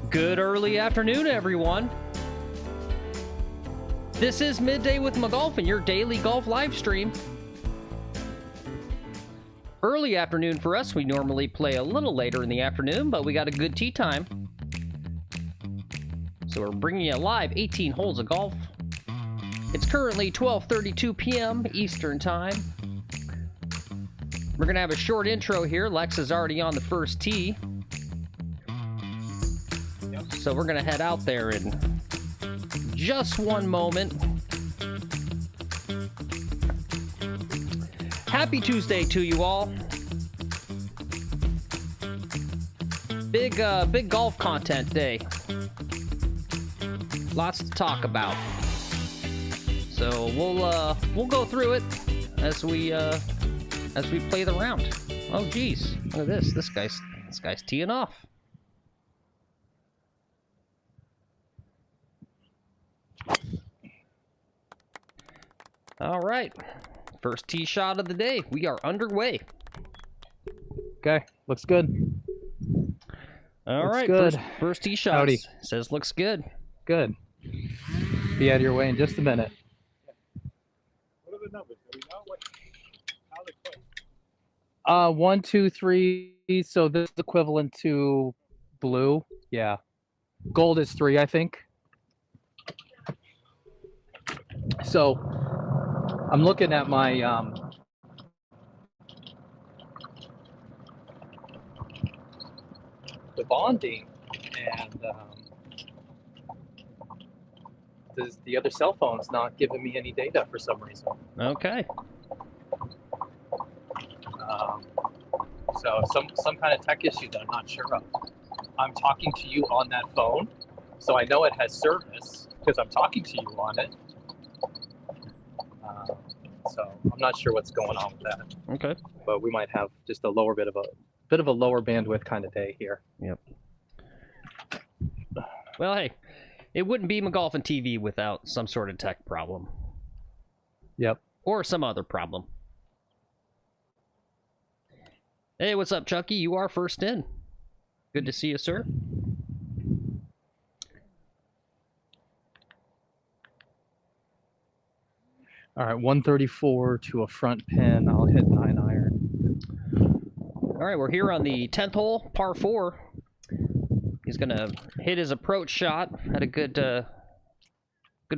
Good early afternoon, everyone. This is Midday with McGolfin, your daily golf live stream. Early afternoon for us. We normally play a little later in the afternoon, but we got a good tee time. So we're bringing you live 18 holes of golf. It's currently 12:32 p.m. Eastern Time. We're going to have a short intro here. Lex is already on the first tee. So we're going to head out there in just one moment. Happy Tuesday to you all. Big golf content day. Lots to talk about. So we'll go through it as we play the round. Oh geez, look at this. This guy's teeing off. All right, first tee shot of the day. We are underway. Okay, looks good. All looks right, good. First tee shot. Howdy. Says looks good. Good. Be out of your way in just a minute. What are the numbers? Do we know how they play? 1, 2, 3. So this is equivalent to blue. Yeah. Gold is 3, I think. So I'm looking at my the bonding, and the other cell phone's not giving me any data for some reason. Okay. So some kind of tech issue that I'm not sure of. I'm talking to you on that phone, so I know it has service because I'm talking to you on it. So I'm not sure what's going on with that. Okay. But we might have just a lower bit of a lower bandwidth kind of day here. Yep. Well, hey, it wouldn't be McGolfin TV without some sort of tech problem. Yep. Or some other problem. Hey, what's up, Chucky? You are first in. Good to see you, sir. All right, 134 to a front pin. I'll hit 9-iron. All right, we're here on the 10th hole, par 4. He's going to hit his approach shot. Had a good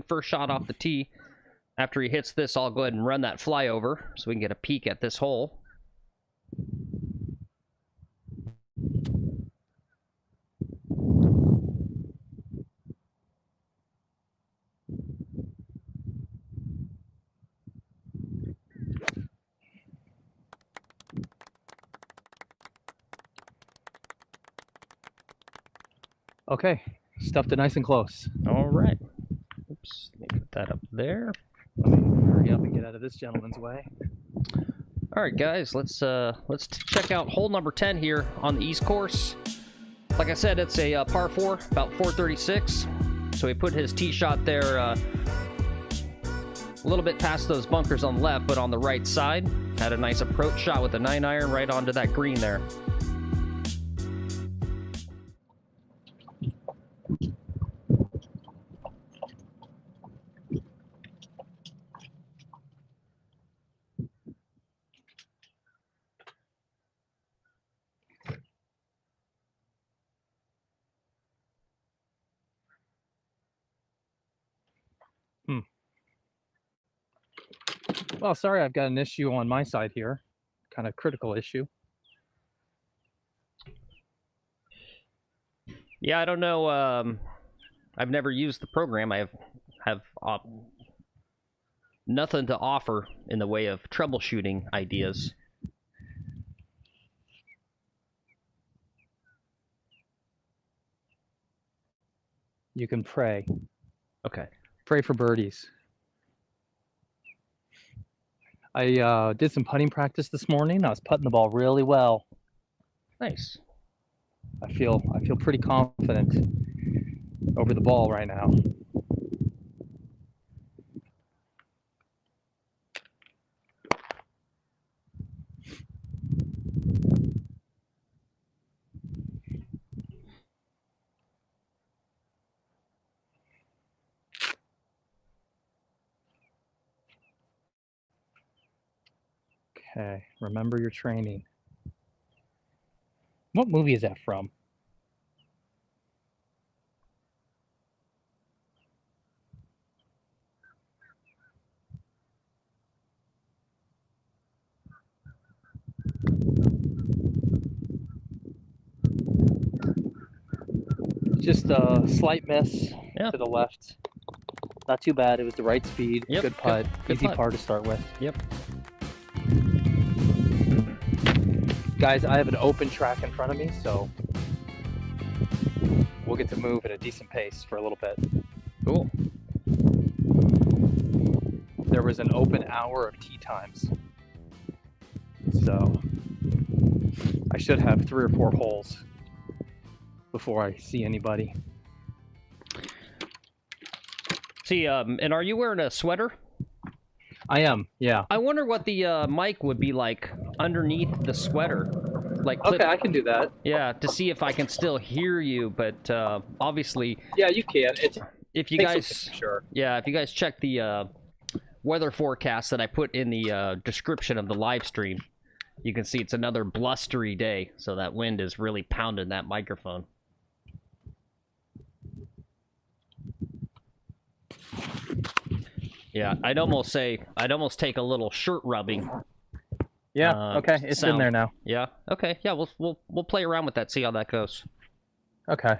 first shot off the tee. After he hits this, I'll go ahead and run that flyover so we can get a peek at this hole. Okay, stuffed it nice and close. All right. Oops, let me put that up there. Let me hurry up and get out of this gentleman's way. All right, guys, let's check out hole number 10 here on the East Course. Like I said, it's a par 4, about 436. So he put his tee shot there a little bit past those bunkers on the left, but on the right side. Had a nice approach shot with a 9-iron right onto that green there. Well, sorry, I've got an issue on my side here. Kind of critical issue. Yeah, I don't know. I've never used the program. I have nothing to offer in the way of troubleshooting ideas. You can pray. Okay. Pray for birdies. I did some putting practice this morning. I was putting the ball really well. Nice. I feel pretty confident over the ball right now. Okay, remember your training. What movie is that from? Just a slight miss Yeah. to the left. Not too bad. It was the right speed. Yep, Good putt. good Easy putt. par to start with. Yep. Guys, I have an open track in front of me, so we'll get to move at a decent pace for a little bit. Cool. There was an open hour of tee times, so I should have 3 or 4 holes before I see anybody. See, and are you wearing a sweater? I am, yeah. I wonder what the mic would be like underneath the sweater. Like clip, Okay, I can do that. yeah, to see if I can still hear you, but obviously, Yeah, you can. It's if you guys, sure. yeah, if you guys check the weather forecast that I put in the description of the live stream, you can see it's another blustery day, so that wind is really pounding that microphone. Yeah, I'd almost take a little shirt rubbing. Yeah, okay, it's sound. in there now. Yeah, okay, yeah, we'll play around with that, see how that goes. Okay.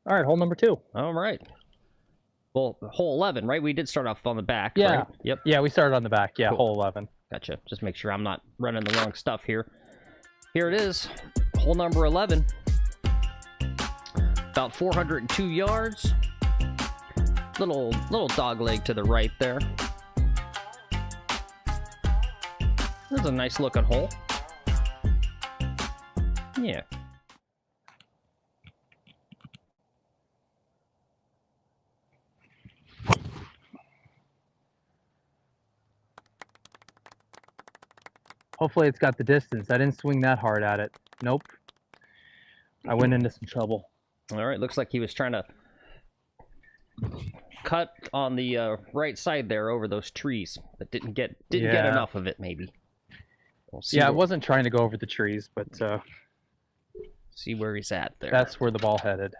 All right, hole number 2. All right. Well, hole 11, right? We did start off on the back, Yeah. right? Yep. Yeah, we started on the back. Yeah, Cool. hole 11. Gotcha. Just make sure I'm not running the wrong stuff here. Here it is. Hole number 11. About 402 yards. Little dog leg to the right there. This is a nice looking hole. Yeah. Hopefully it's got the distance. I didn't swing that hard at it. Nope. I went into some trouble. All right. Looks like he was trying to cut on the right side there over those trees, but didn't get enough of it. Maybe. We'll see. Yeah, I wasn't trying to go over the trees, but see where he's at there. that's where the ball headed.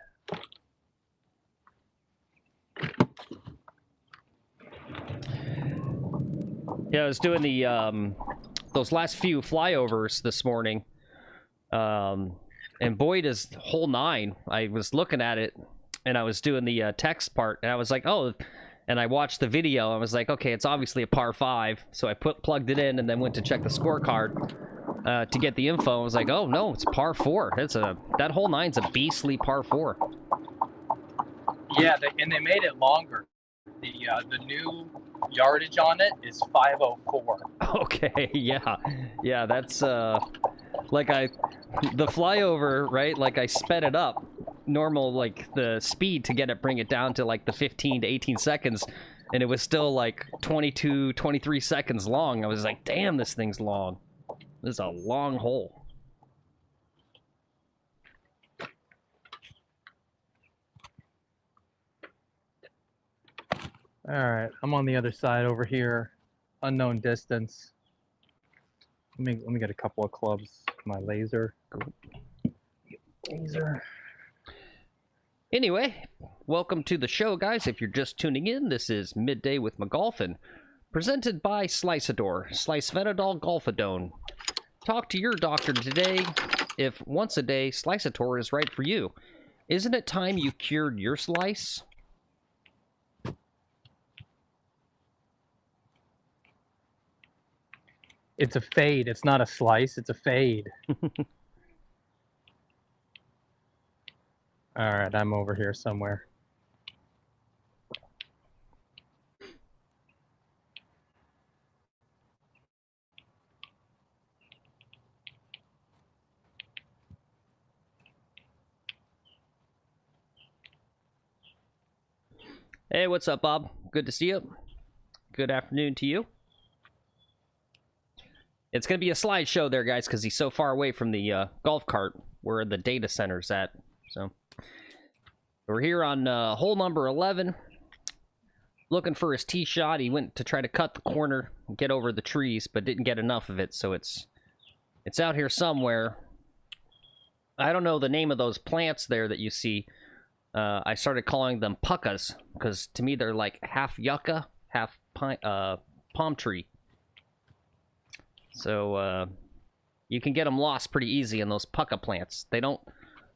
Yeah, I was doing the those last few flyovers this morning, and boy, does hole 9. I was looking at it, and I was doing the text part, and I was like, oh, and I watched the video. I was like, okay, it's obviously a par 5, so I plugged it in, and then went to check the scorecard to get the info. I was like, oh no, it's par 4. That hole 9's a beastly par 4. Yeah, and they made it longer. The new yardage on it is 504. Okay, yeah, that's like the flyover, right? Like I sped it up, normal like the speed to bring it down to like the 15 to 18 seconds, and it was still like 22, 23 seconds long. I was like, damn, this thing's long. This is a long hole. All right, I'm on the other side over here. Unknown distance. Let me get a couple of clubs. My laser. Laser. Anyway, welcome to the show, guys. If you're just tuning in, this is Midday with McGolfin, presented by Sliceador, Slicevenadol Golfadone. Talk to your doctor today if once a day Sliceador is right for you. Isn't it time you cured your slice? It's a fade. It's not a slice. It's a fade. All right, I'm over here somewhere. Hey, what's up, Bob? Good to see you. Good afternoon to you. It's going to be a slideshow there, guys, because he's so far away from the golf cart where the data center's at. So we're here on hole number 11. Looking for his tee shot. He went to try to cut the corner and get over the trees, but didn't get enough of it, so it's out here somewhere. I don't know the name of those plants there that you see. I started calling them puckas, because to me they're like half yucca, half palm tree. So you can get them lost pretty easy in those pucka plants. They don't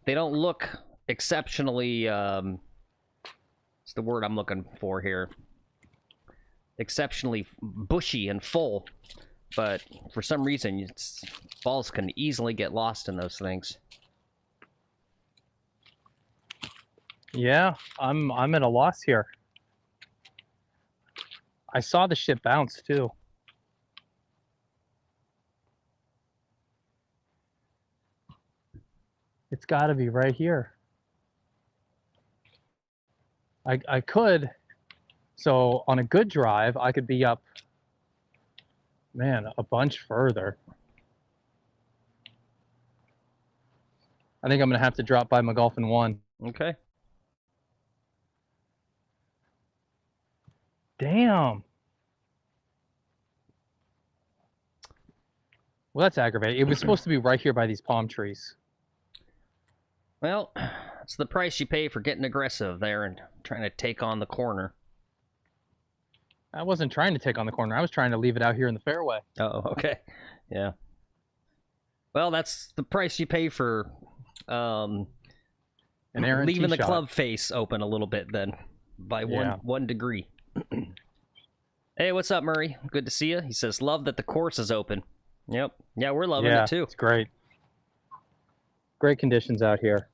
look exceptionally what's the word I'm looking for here? Exceptionally bushy and full, but for some reason balls can easily get lost in those things. Yeah, I'm at a loss here. I saw the shit bounce too. It's got to be right here. I could, so on a good drive, I could be up, man, a bunch further. I think I'm going to have to drop by McGolfin 1. Okay. Damn. Well, that's aggravating. It was supposed to be right here by these palm trees. Well, it's the price you pay for getting aggressive there and trying to take on the corner. I wasn't trying to take on the corner. I was trying to leave it out here in the fairway. Oh, okay. Yeah. Well, that's the price you pay for An errant leaving the tee shot. club face open a little bit then by one degree. Hey, what's up, Murray? Good to see you. He says, love that the course is open. Yep. Yeah, we're loving it too. It's great. Great conditions out here.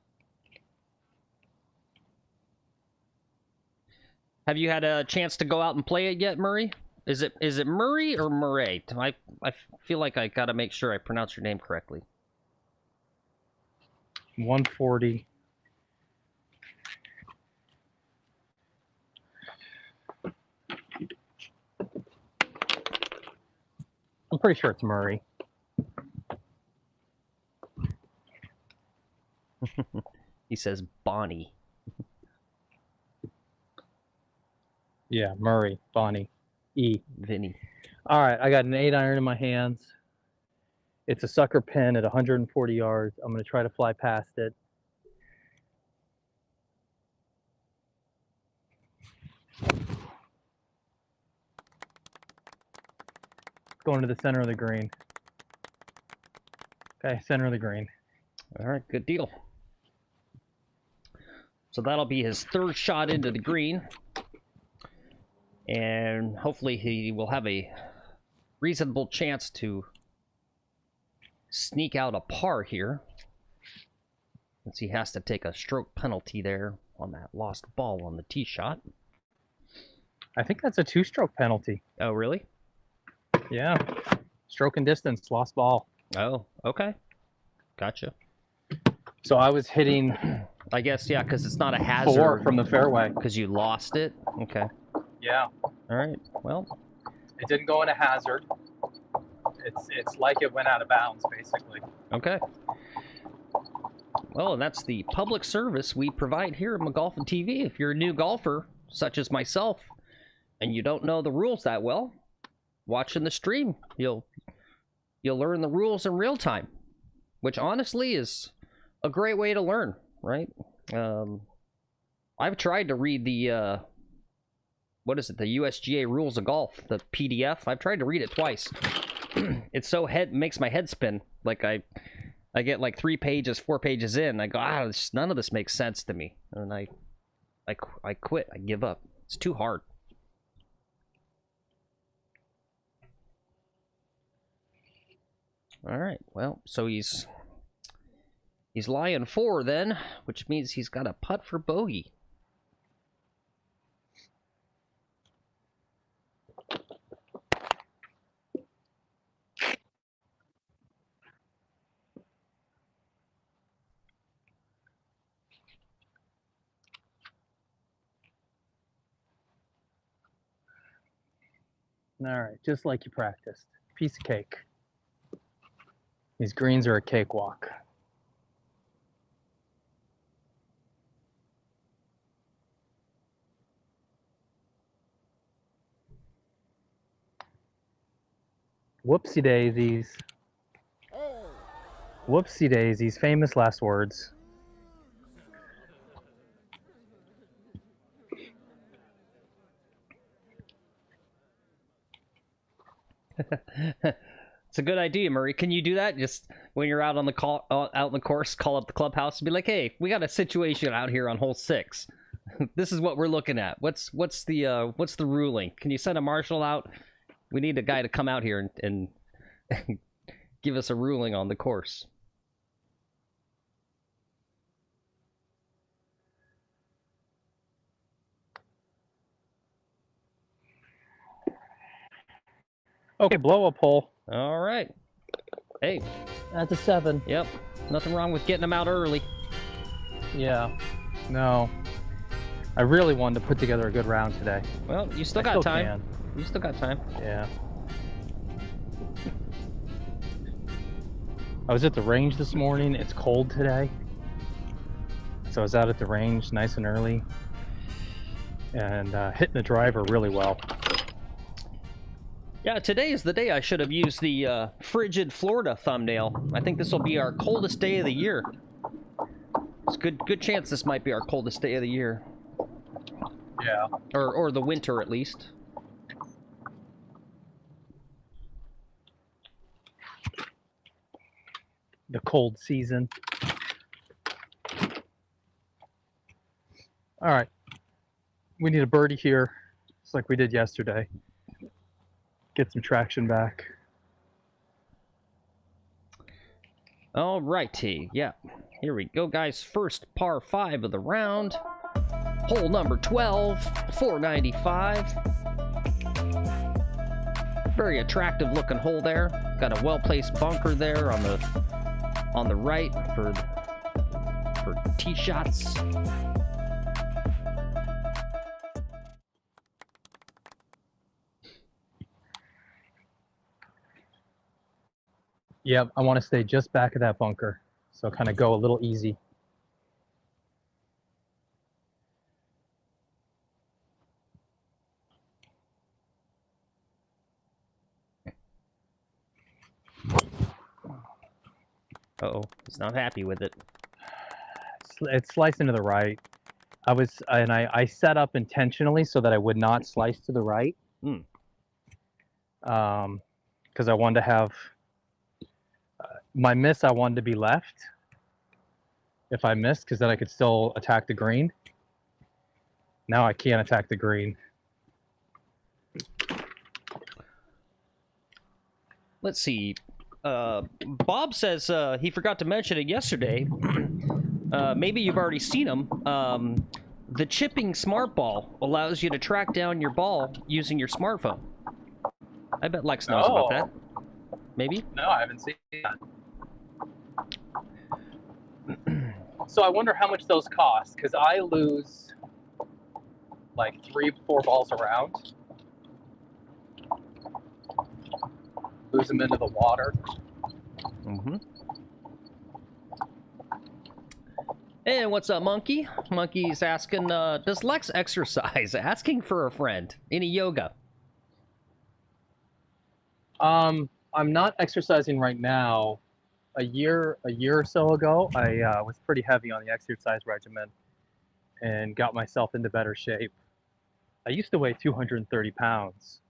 Have you had a chance to go out and play it yet, Murray? Is it Murray or Murray? I feel like I gotta make sure I pronounce your name correctly. 140. I'm pretty sure it's Murray. He says Bonnie. Yeah, Murray, Bonnie, E. Vinny. All right, I got an 8-iron in my hands. It's a sucker pin at 140 yards. I'm going to try to fly past it. Going to the center of the green. Okay, center of the green. All right, good deal. So that'll be his third shot into the green. And hopefully he will have a reasonable chance to sneak out a par here, since he has to take a stroke penalty there on that lost ball on the tee shot. I think that's a 2-stroke penalty. Oh, really? Yeah. Stroke and distance, lost ball. Oh, okay. Gotcha. So I was hitting I guess, yeah, because it's not a hazard. 4 from the fairway. Because you lost it? Okay. Yeah. All right. Well, It didn't go in a hazard. It's like it went out of bounds, basically. okay. Well, and that's the public service we provide here at McGolfin TV. If you're a new golfer, such as myself, and you don't know the rules that well, watching the stream, you'll learn the rules in real time, which honestly is a great way to learn, right? I've tried to read the what is it, the USGA Rules of Golf, the PDF. I've tried to read it twice. It's so makes my head spin. Like I get like 3 pages, 4 pages in, I go, none of this makes sense to me, and I quit. I give up. It's too hard. All right. Well, so he's lying 4 then, which means he's got a putt for bogey. All right, just like you practiced. Piece of cake. These greens are a cakewalk. Whoopsie daisies. Whoopsie daisies, famous last words. It's a good idea, Murray. Can you do that? Just when you're out on the out in the course, call up the clubhouse and be like, "Hey, we got a situation out here on hole 6. This is what we're looking at. What's the ruling? Can you send a marshal out? We need a guy to come out here and give us a ruling on the course." Okay, blow up hole. All right. Hey, That's a 7. yep. Nothing wrong with getting them out early. Yeah. No. I really wanted to put together a good round today. Well, you still I got time. can. You still got time. Yeah. I was at the range this morning. It's cold today. So I was out at the range nice and early and hitting the driver really well. Yeah, today is the day I should have used the frigid Florida thumbnail. I think this will be our coldest day of the year. It's good chance this might be our coldest day of the year. Yeah. Or the winter, at least. The cold season. All right. We need a birdie here, just like we did yesterday. Get some traction back. All righty, yeah. Here we go, guys. First par 5 of the round. Hole number 12, 495. Very attractive looking hole there. Got a well-placed bunker there on the right for tee shots. Yep, I want to stay just back of that bunker. So kind of go a little easy. Uh-oh, he's not happy with it. It's slicing to the right. I set up intentionally so that I would not slice to the right. Because I wanted to have my miss. I wanted to be left. If I missed, because then I could still attack the green. Now I can't attack the green. Let's see. Bob says he forgot to mention it yesterday. Maybe you've already seen him. The chipping smart ball allows you to track down your ball using your smartphone. I bet Lex knows about that. Maybe? No, I haven't seen that. So I wonder how much those cost, because I lose like 3-4 balls around. Lose them into the water. Mm-hmm. And what's up, Monkey? Monkey's asking, does Lex exercise? Asking for a friend. Any yoga? I'm not exercising right now. A year or so ago, I was pretty heavy on the exercise regimen and got myself into better shape. I used to weigh 230 pounds.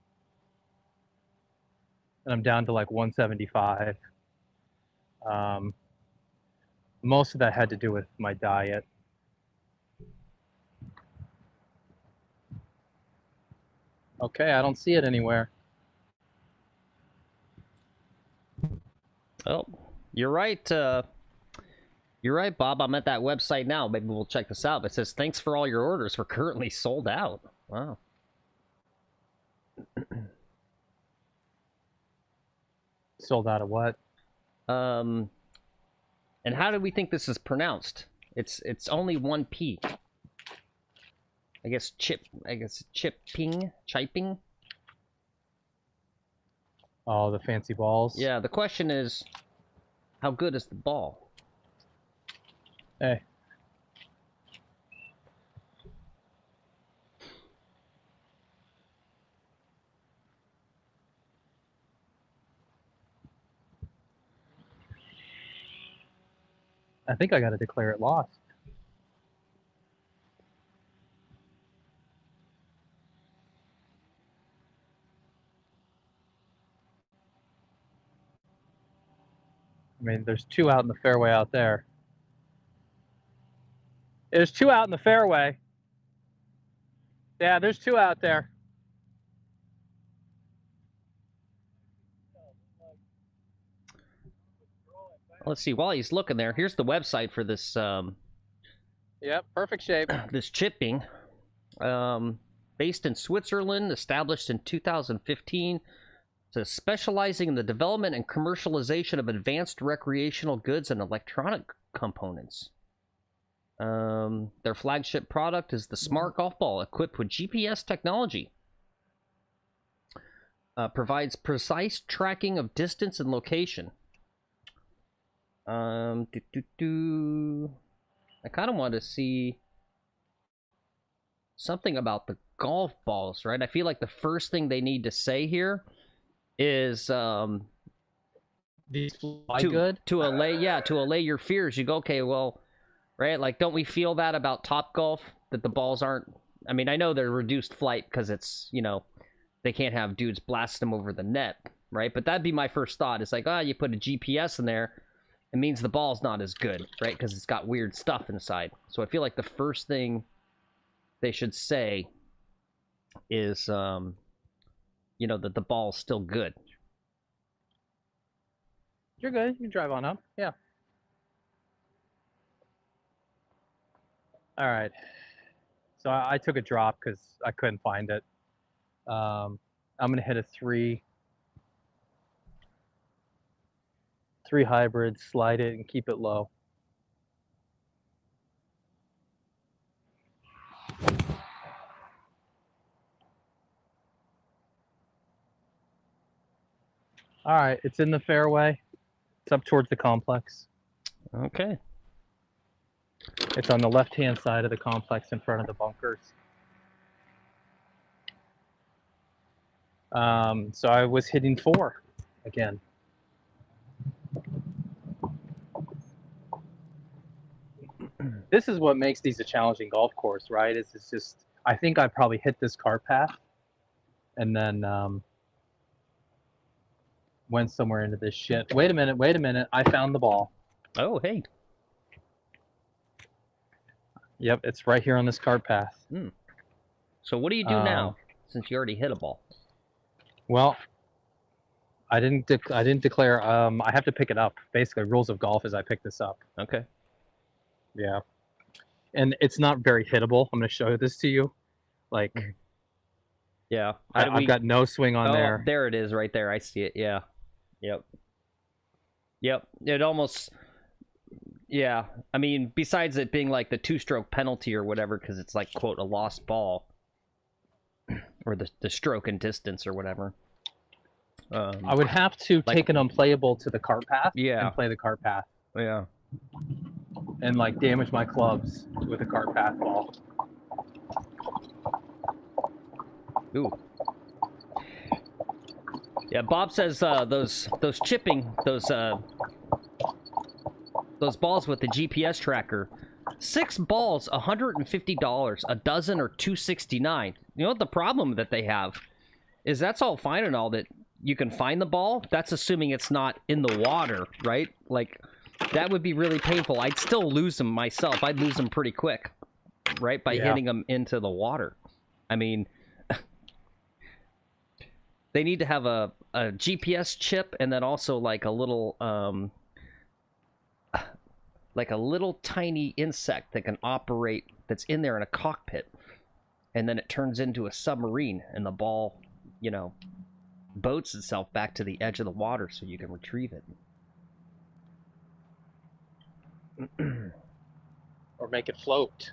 And I'm down to like 175. Most of that had to do with my diet. Okay, I don't see it anywhere. Oh, you're right. You're right, Bob. I'm at that website now. Maybe we'll check this out. It says, thanks for all your orders. We're currently sold out. Wow. Sold out of what? And how do we think this is pronounced? It's only one P. I guess chipping. Oh, the fancy balls. Yeah, the question is, how good is the ball? Hey. I think I got to declare it lost. I mean, there's 2 out in the fairway out there. There's 2 out in the fairway. Yeah, there's 2 out there. Let's see. While he's looking there, here's the website for this Yep, perfect shape. this chipping. Based in Switzerland, established in 2015. It's specializing in the development and commercialization of advanced recreational goods and electronic components. Their flagship product is the Smart Golf Ball, equipped with GPS technology. Provides precise tracking of distance and location. I kind of want to see something about the golf balls, right? I feel like the first thing they need to say here is These fly good? to allay your fears. You go, okay, well, right, like, don't we feel that about Top Golf, that the balls aren't, I mean, I know they're reduced flight because it's, you know, they can't have dudes blast them over the net, right? But that'd be my first thought. It's like, you put a GPS in there, it means the ball's not as good, right? Because it's got weird stuff inside. So I feel like the first thing they should say is, you know, that the ball's still good. You're good. You can drive on up. Yeah. All right. So I took a drop because I couldn't find it. I'm going to hit a 3 hybrid, slide it, and keep it low. All right, it's in the fairway. It's up towards the complex. Okay. It's on the left-hand side of the complex in front of the bunkers. So I was hitting 4 again. This is what makes these a challenging golf course, right? It's just, I think I probably hit this cart path and then went somewhere into this shit. Wait a minute. I found the ball. Oh, hey. Yep, it's right here on this cart path. So what do you do now, since you already hit a ball? Well, I didn't declare. I have to pick it up. Basically, rules of golf is I pick this up. Okay. Yeah, and it's not very hittable. I'm going to show this to you. Like, yeah, I've got no swing on there. There it is, right there. I see it. Yeah. Yep. It almost. Yeah. I mean, besides it being like the 2-stroke penalty or whatever, because it's like, quote, a lost ball, or the stroke and distance or whatever. I would have to take an unplayable to the cart path. Yeah. And play the cart path. Yeah. And like damage my clubs with a cart path ball. Ooh. Yeah, Bob says those chipping, those balls with the GPS tracker, 6 balls, $150, a dozen or $269. You know what the problem that they have is? That's all fine and all that you can find the ball. That's assuming it's not in the water, right? Like, that would be really painful. I'd still lose them myself. I'd lose them pretty quick, right? By hitting them into the water. I mean, they need to have a GPS chip and then also like a little tiny insect that can operate, that's in there in a cockpit, and then it turns into a submarine and the ball, you know, boats itself back to the edge of the water so you can retrieve it. Or make it float.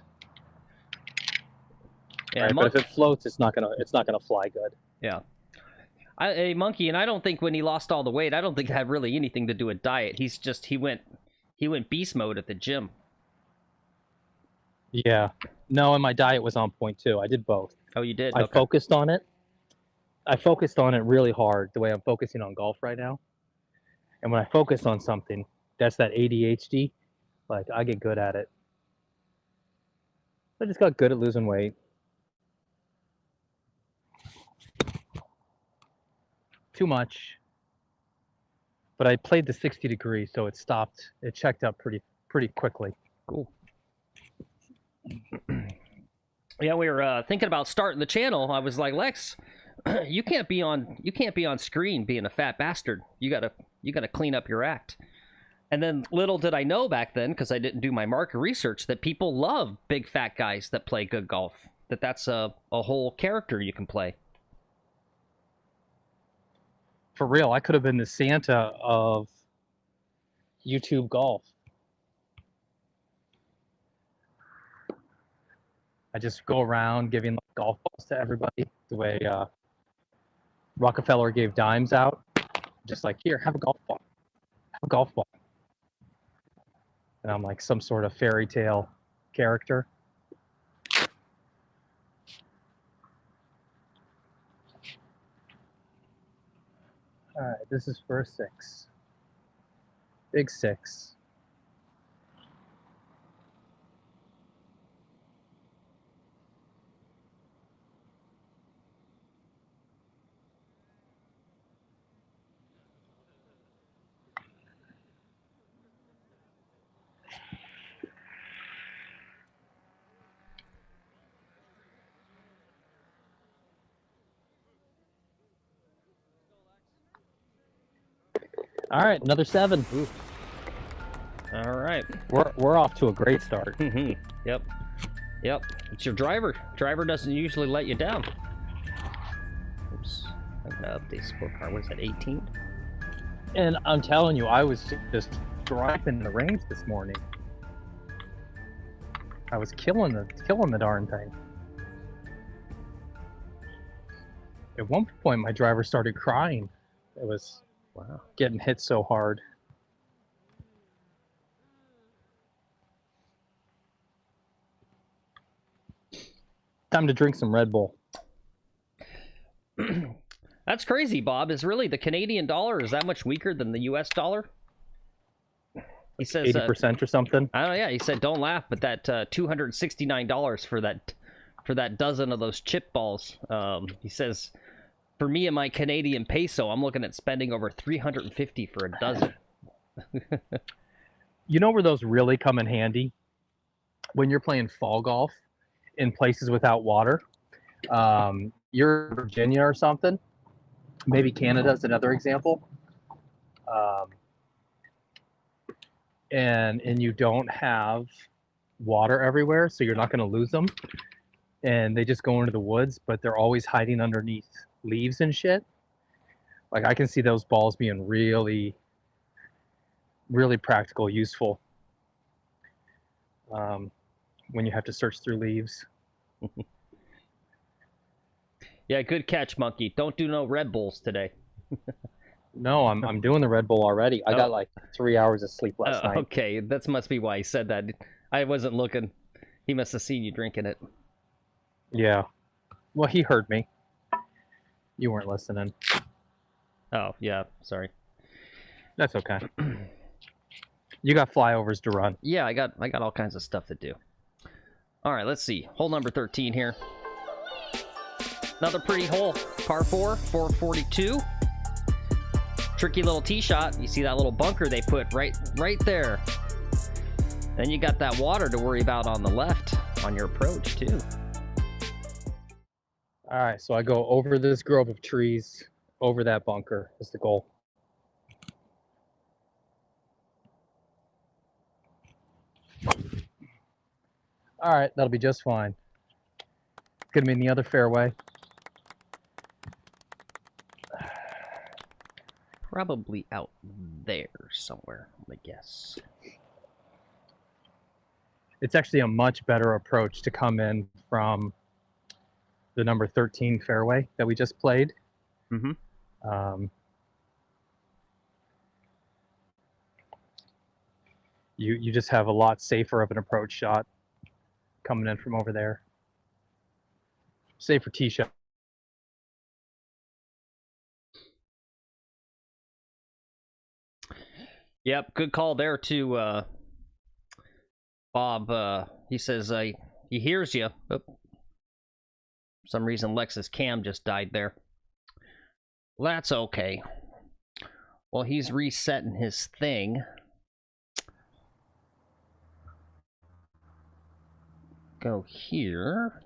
Yeah, right? But if it floats, it's not gonna fly good. Yeah. A monkey, and I don't think when he lost all the weight, I don't think it had really anything to do with diet. He went beast mode at the gym. Yeah. No, and my diet was on point too. I did both. Oh, you did? I Okay. focused on it. I focused on it really hard, the way I'm focusing on golf right now. And when I focus on something, that's that ADHD. Like, I get good at it. I just got good at losing weight. Too much. But I played the 60 degree, so it stopped. It checked up pretty quickly. Cool. Yeah, we were thinking about starting the channel. I was like, Lex, you can't be on screen being a fat bastard. You gotta clean up your act. And then little did I know back then, because I didn't do my market research, that people love big fat guys that play good golf. That's a whole character you can play. For real, I could have been the Santa of YouTube golf. I just go around giving golf balls to everybody, the way Rockefeller gave dimes out. Just like, here, have a golf ball. Have a golf ball. And I'm like some sort of fairy tale character. All right, this is for a 6. Big 6. All right, another 7. Ooh. All right. We're off to a great start. Yep. It's your driver. Driver doesn't usually let you down. Oops. I'm gonna update scorecard. What is that? 18. And I'm telling you, I was just driving the range this morning. I was killing the darn thing. At one point, my driver started crying. It was Wow. getting hit so hard. Time to drink some Red Bull. That's crazy, Bob. Is really the Canadian dollar is that much weaker than the U.S. dollar? He says 80% or something. I don't know. Yeah, he said don't laugh, but that $269 for that dozen of those chip balls. He says, for me and my Canadian peso, I'm looking at spending over $350 for a dozen. You know where those really come in handy? When you're playing fall golf in places without water. You're in Virginia or something. Maybe Canada's another example. And you don't have water everywhere, so you're not going to lose them. And they just go into the woods, but they're always hiding underneath leaves and shit. Like, I can see those balls being really, really practical, useful. When you have to search through leaves. Yeah, good catch, Monkey. Don't do no Red Bulls today. No, I'm doing the Red Bull already. I got like 3 hours of sleep last night. Okay, that must be why he said that. I wasn't looking. He must have seen you drinking it. Yeah. Well, he heard me. You weren't listening. Oh, yeah, sorry. That's okay. You got flyovers to run. Yeah, I got all kinds of stuff to do. All right, let's see. Hole number 13 here. Another pretty hole. Par 4, 442. Tricky little tee shot. You see that little bunker they put right there. Then you got that water to worry about on the left on your approach too. All right, so I go over this grove of trees, over that bunker is the goal. All right, that'll be just fine. It's gonna be in the other fairway. Probably out there somewhere, I guess. It's actually a much better approach to come in from the number 13 fairway that we just played. Mm-hmm. You just have a lot safer of an approach shot coming in from over there. Safer tee shot. Yep, good call there too, Bob. He says he hears you. Oh. For some reason, Lex's cam just died there. Well, that's okay. Well, he's resetting his thing. Go here.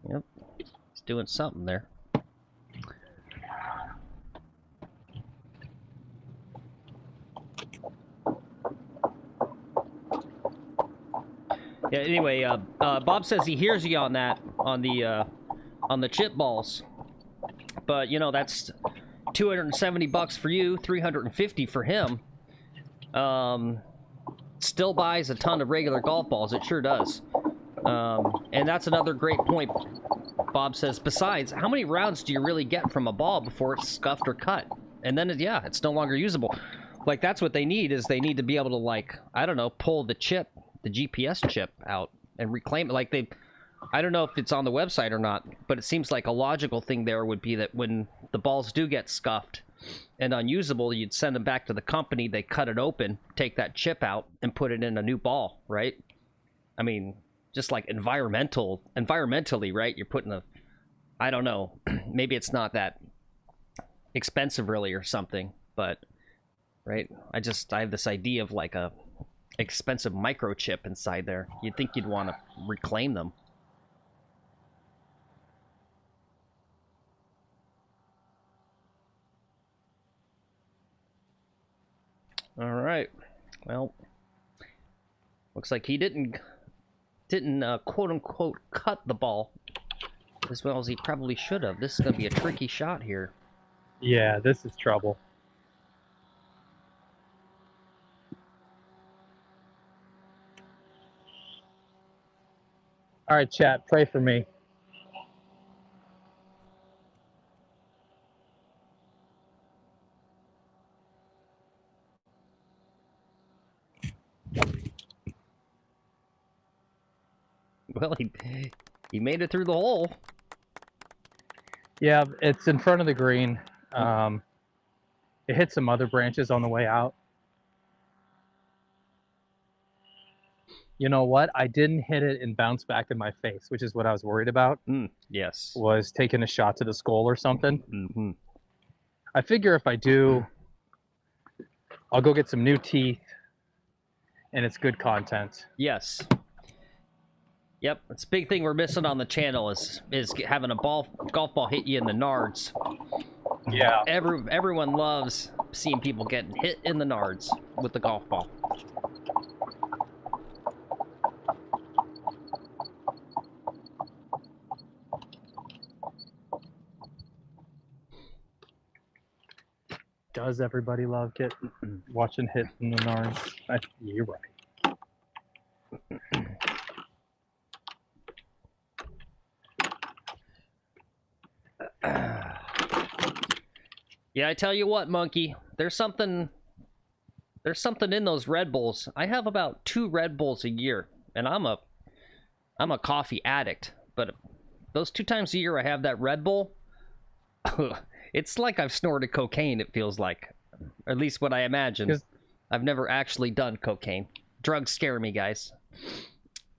Yep, he's doing something there. Yeah. Anyway, Bob says he hears you on that on the chip balls, but you know that's $270 for you, $350 for him. Still buys a ton of regular golf balls. It sure does. And that's another great point. Bob says, besides, how many rounds do you really get from a ball before it's scuffed or cut? And then, yeah, it's no longer usable. Like, that's what they need, is they need to be able to, like, I don't know, pull the chip, the GPS chip out and reclaim it. Like, I don't know if it's on the website or not, but it seems like a logical thing there would be that when the balls do get scuffed and unusable, you'd send them back to the company, they cut it open, take that chip out, and put it in a new ball, right? I mean, just like environmentally, right? You're putting I don't know, maybe it's not that expensive really or something, but, right? I have this idea of like a expensive microchip inside there. You'd think you'd want to reclaim them. All right. Well, looks like he didn't quote unquote cut the ball as well as he probably should have. This is going to be a tricky shot here. Yeah, this is trouble. All right, chat, pray for me. Well, he made it through the hole. Yeah, it's in front of the green. It hit some other branches on the way out. You know what? I didn't hit it and bounce back in my face, which is what I was worried about. Yes. Was taking a shot to the skull or something. Mm-hmm. I figure if I do, I'll go get some new teeth, and it's good content. Yes. Yep, it's a big thing we're missing on the channel is having a golf ball hit you in the nards. Yeah. Everyone loves seeing people getting hit in the nards with the golf ball. Does everybody love watching hit in the nards? You're right. Yeah, I tell you what, Monkey, there's something in those Red Bulls. I have about 2 Red Bulls a year, and I'm a coffee addict, but those 2 times a year I have that Red Bull, it's like I've snorted cocaine, it feels like. Or at least what I imagine. I've never actually done cocaine. Drugs scare me, guys.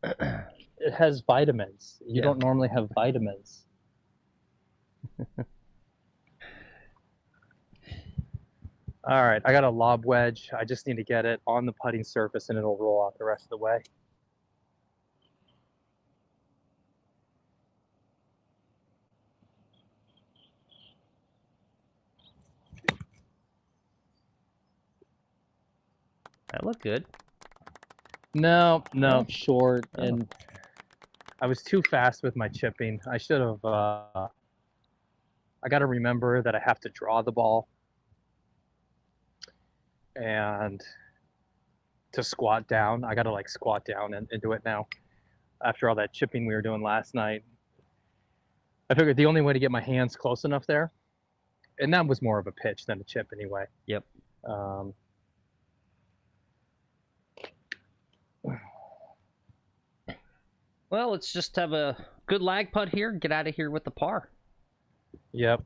It has vitamins. You don't normally have vitamins. All right, I got a lob wedge. I just need to get it on the putting surface and it'll roll out the rest of the way. That looked good. No, short, and I was too fast with my chipping. I should have, I got to remember that I have to draw the ball and to squat down. I got to like squat down and do it now. After all that chipping we were doing last night, I figured the only way to get my hands close enough there and that was more of a pitch than a chip anyway. Yep. Well, let's just have a good lag putt here. Get out of here with the par. Yep.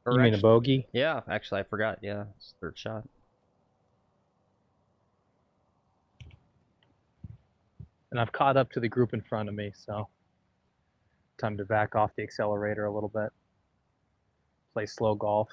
Or You mean a bogey? Yeah, actually, I forgot. Yeah, it's third shot. And I've caught up to the group in front of me, so time to back off the accelerator a little bit. Play slow golf.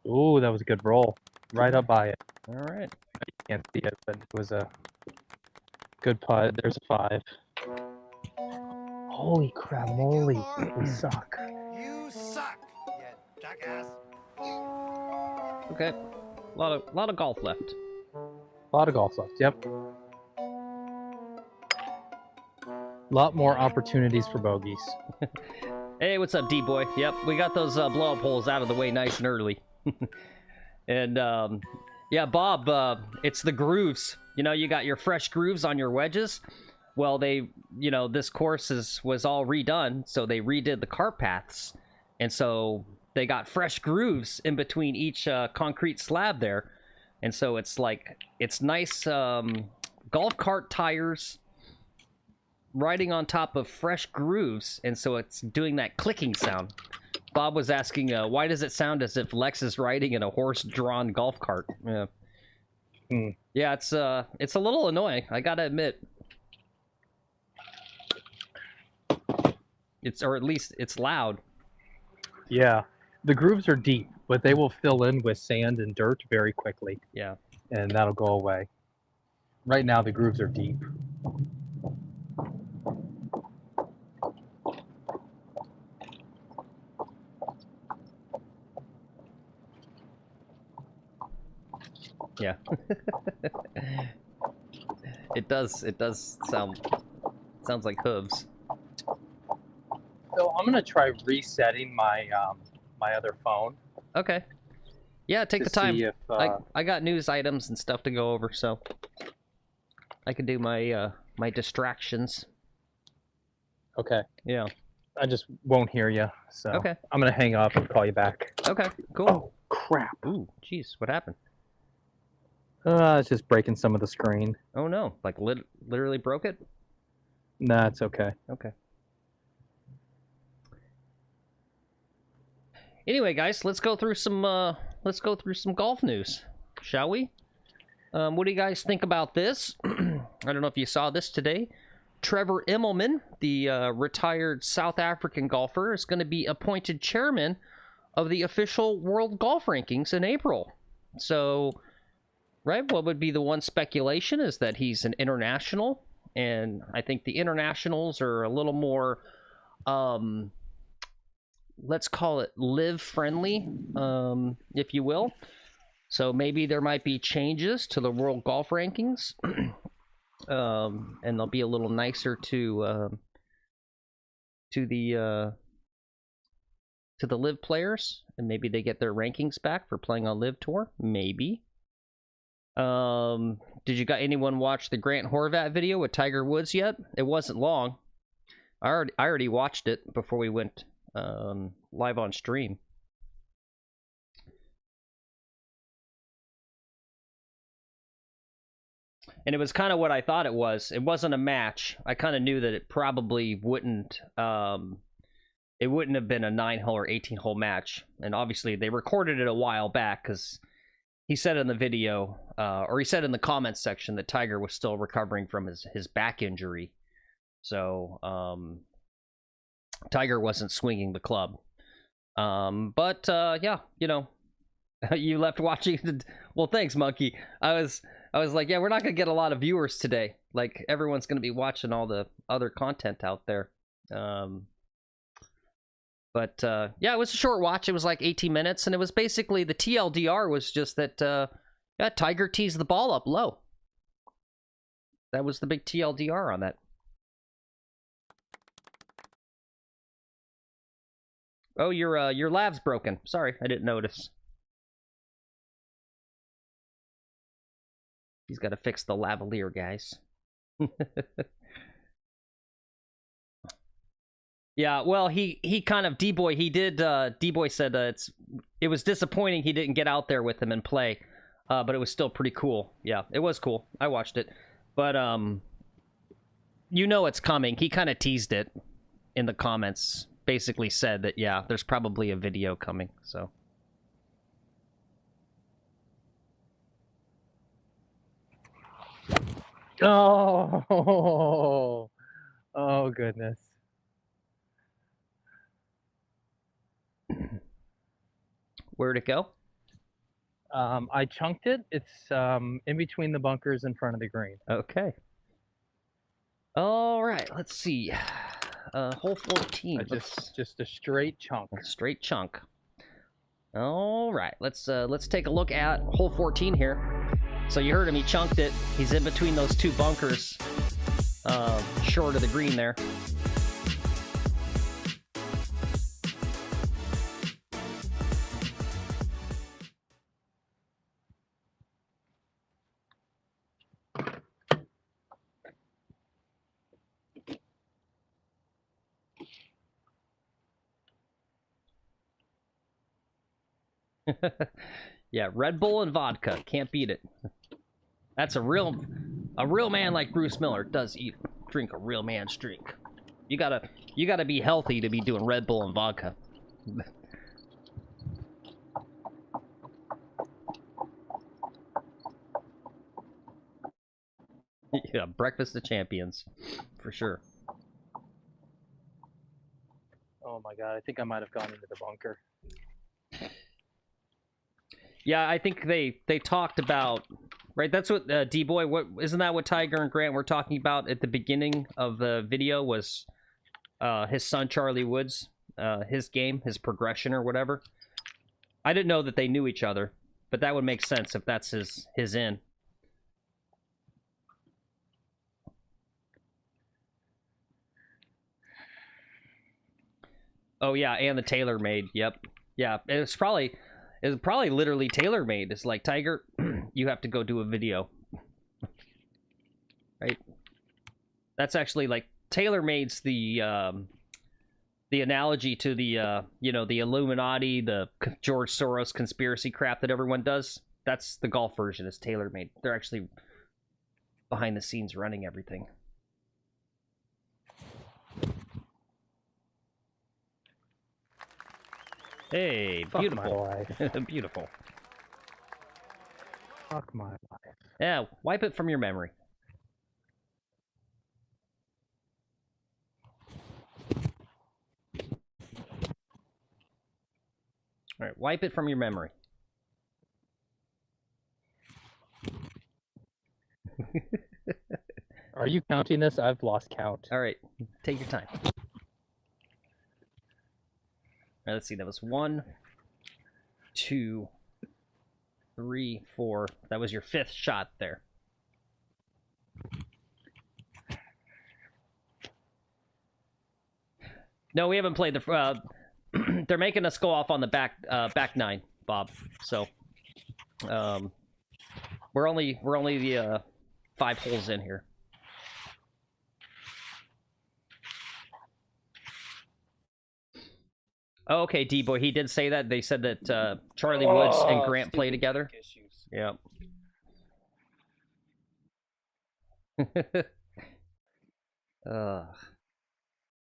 Ooh, that was a good roll. Right up by it. All right. You can't see it, but it was a good putt. There's a 5. Holy crap, moly. We suck. You suck, you jackass. Okay. A lot of golf left. A lot of golf left, yep. A lot more opportunities for bogeys. Hey, what's up, D-boy? Yep, we got those blow-up holes out of the way nice and early. And, yeah, Bob, it's the grooves. You know, you got your fresh grooves on your wedges. Well, they, you know, this course was all redone, so they redid the cart paths. And so they got fresh grooves in between each concrete slab there. And so it's like, it's nice golf cart tires riding on top of fresh grooves, and so it's doing that clicking sound. Bob was asking, why does it sound as if Lex is riding in a horse-drawn golf cart? Yeah, yeah, it's a little annoying, I gotta admit. Or at least it's loud. Yeah, the grooves are deep, but they will fill in with sand and dirt very quickly. Yeah, and that'll go away. Right now, the grooves are deep. yeah. It does sounds like hooves. So I'm gonna try resetting my my other phone. Okay. Yeah, take the to time. see if, I got news items and stuff to go over, so I can do my my distractions. Okay. Yeah. I just won't hear you, so Okay. I'm gonna hang up and call you back. Okay. Cool. Oh crap! Ooh, jeez, what happened? It's just breaking some of the screen. Oh no, like literally broke it? Nah, it's okay. Okay. Anyway, guys, let's go through some golf news, shall we? What do you guys think about this? I don't know if you saw this today. Trevor Immelman, the retired South African golfer, is going to be appointed chairman of the official World Golf Rankings in April. So, right, what would be the one speculation is that he's an international, and I think the internationals are a little more, let's call it live friendly, if you will. So maybe there might be changes to the World Golf Rankings, and they'll be a little nicer to the live players, and maybe they get their rankings back for playing on Live Tour. Maybe. Did you got anyone watch the Grant Horvat video with Tiger Woods yet? It wasn't long. I already watched it before we went live on stream. And it was kind of what I thought it was. It wasn't a match. I kind of knew that it probably wouldn't it wouldn't have been a 9-hole or 18-hole match. And obviously they recorded it a while back because he said in the video, or he said in the comments section that Tiger was still recovering from his back injury. So Tiger wasn't swinging the club. But yeah, you know, you left watching. Well, thanks, Monkey. I was like, yeah, we're not gonna get a lot of viewers today. Like everyone's gonna be watching all the other content out there. But yeah, it was a short watch. It was like 18 minutes, and it was basically the TLDR was just that yeah, Tiger tees the ball up low. That was the big TLDR on that. Oh, your lav's broken. Sorry, I didn't notice. He's got to fix the lavalier, guys. Yeah, well, he kind of D-boy. He did. D-boy said it was disappointing he didn't get out there with him and play, but it was still pretty cool. Yeah, it was cool. I watched it, but you know it's coming. He kind of teased it in the comments. Basically said that yeah, there's probably a video coming. So. Oh, oh goodness. Where'd it go? I chunked it. It's in between the bunkers in front of the green. Okay. All right. Let's see. Hole 14. Just a straight chunk. A straight chunk. All right. Let's take a look at hole 14 here. So you heard him. He chunked it. He's in between those two bunkers, short of the green there. Yeah, Red Bull and vodka. Can't beat it. That's a real man like Bruce Miller does drink a real man's drink. You gotta be healthy to be doing Red Bull and vodka. Yeah, breakfast of champions, for sure. Oh my god, I think I might have gone into the bunker. Yeah, I think they talked about, right? That's what D-Boy. What isn't that what Tiger and Grant were talking about at the beginning of the video? Was his son Charlie Woods, his game, his progression or whatever? I didn't know that they knew each other, but that would make sense if that's his in. Oh yeah, and the tailor-made. Yep. Yeah, it's probably literally tailor-made. It's like, Tiger, you have to go do a video. Right? That's actually like tailor-made's the analogy to the the Illuminati, the George Soros conspiracy crap that everyone does. That's the golf version. Is tailor-made. They're actually behind the scenes running everything. Hey, beautiful. Fuck my life. Beautiful. Fuck my life. Yeah, wipe it from your memory. All right, wipe it from your memory. Are you counting this? I've lost count. All right, take your time. All right, let's see. That was 1, 2, 3, 4. That was your 5th shot there. No, we haven't played the. They're making us go off on the back 9, Bob. So, we're only the 5 holes in here. Oh, okay, D-Boy, he did say that. They said that Charlie Woods and Grant play together. Yep.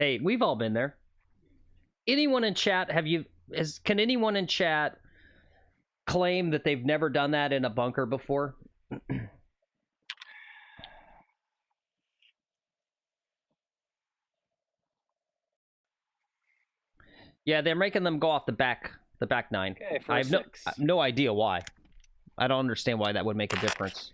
Hey, we've all been there. Anyone in chat, can anyone in chat claim that they've never done that in a bunker before? Yeah, they're making them go off the back 9. Okay, I have no idea why. I don't understand why that would make a difference.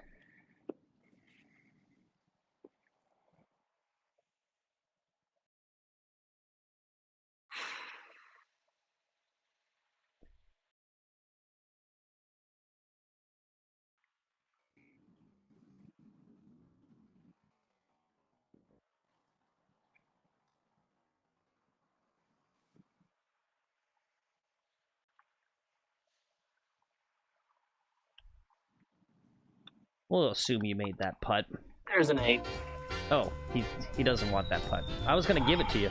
We'll assume you made that putt. There's an 8. Oh, he doesn't want that putt. I was gonna give it to you.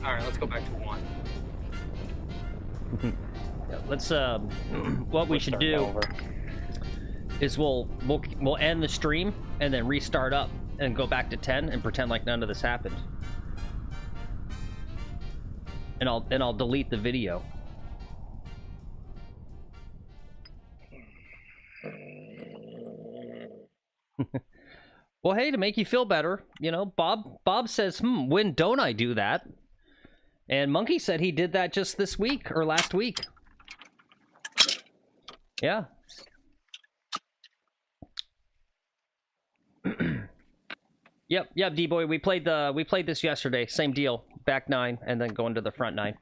All right, let's go back to 1. Yeah, let's what we should do is we'll end the stream and then restart up and go back to 10 and pretend like none of this happened. And I'll delete the video. Well, hey, to make you feel better, you know, Bob says, when don't I do that? And Monkey said he did that just this week or last week. Yeah. Yep, D-boy. We played this yesterday. Same deal. Back 9 and then going to the front 9.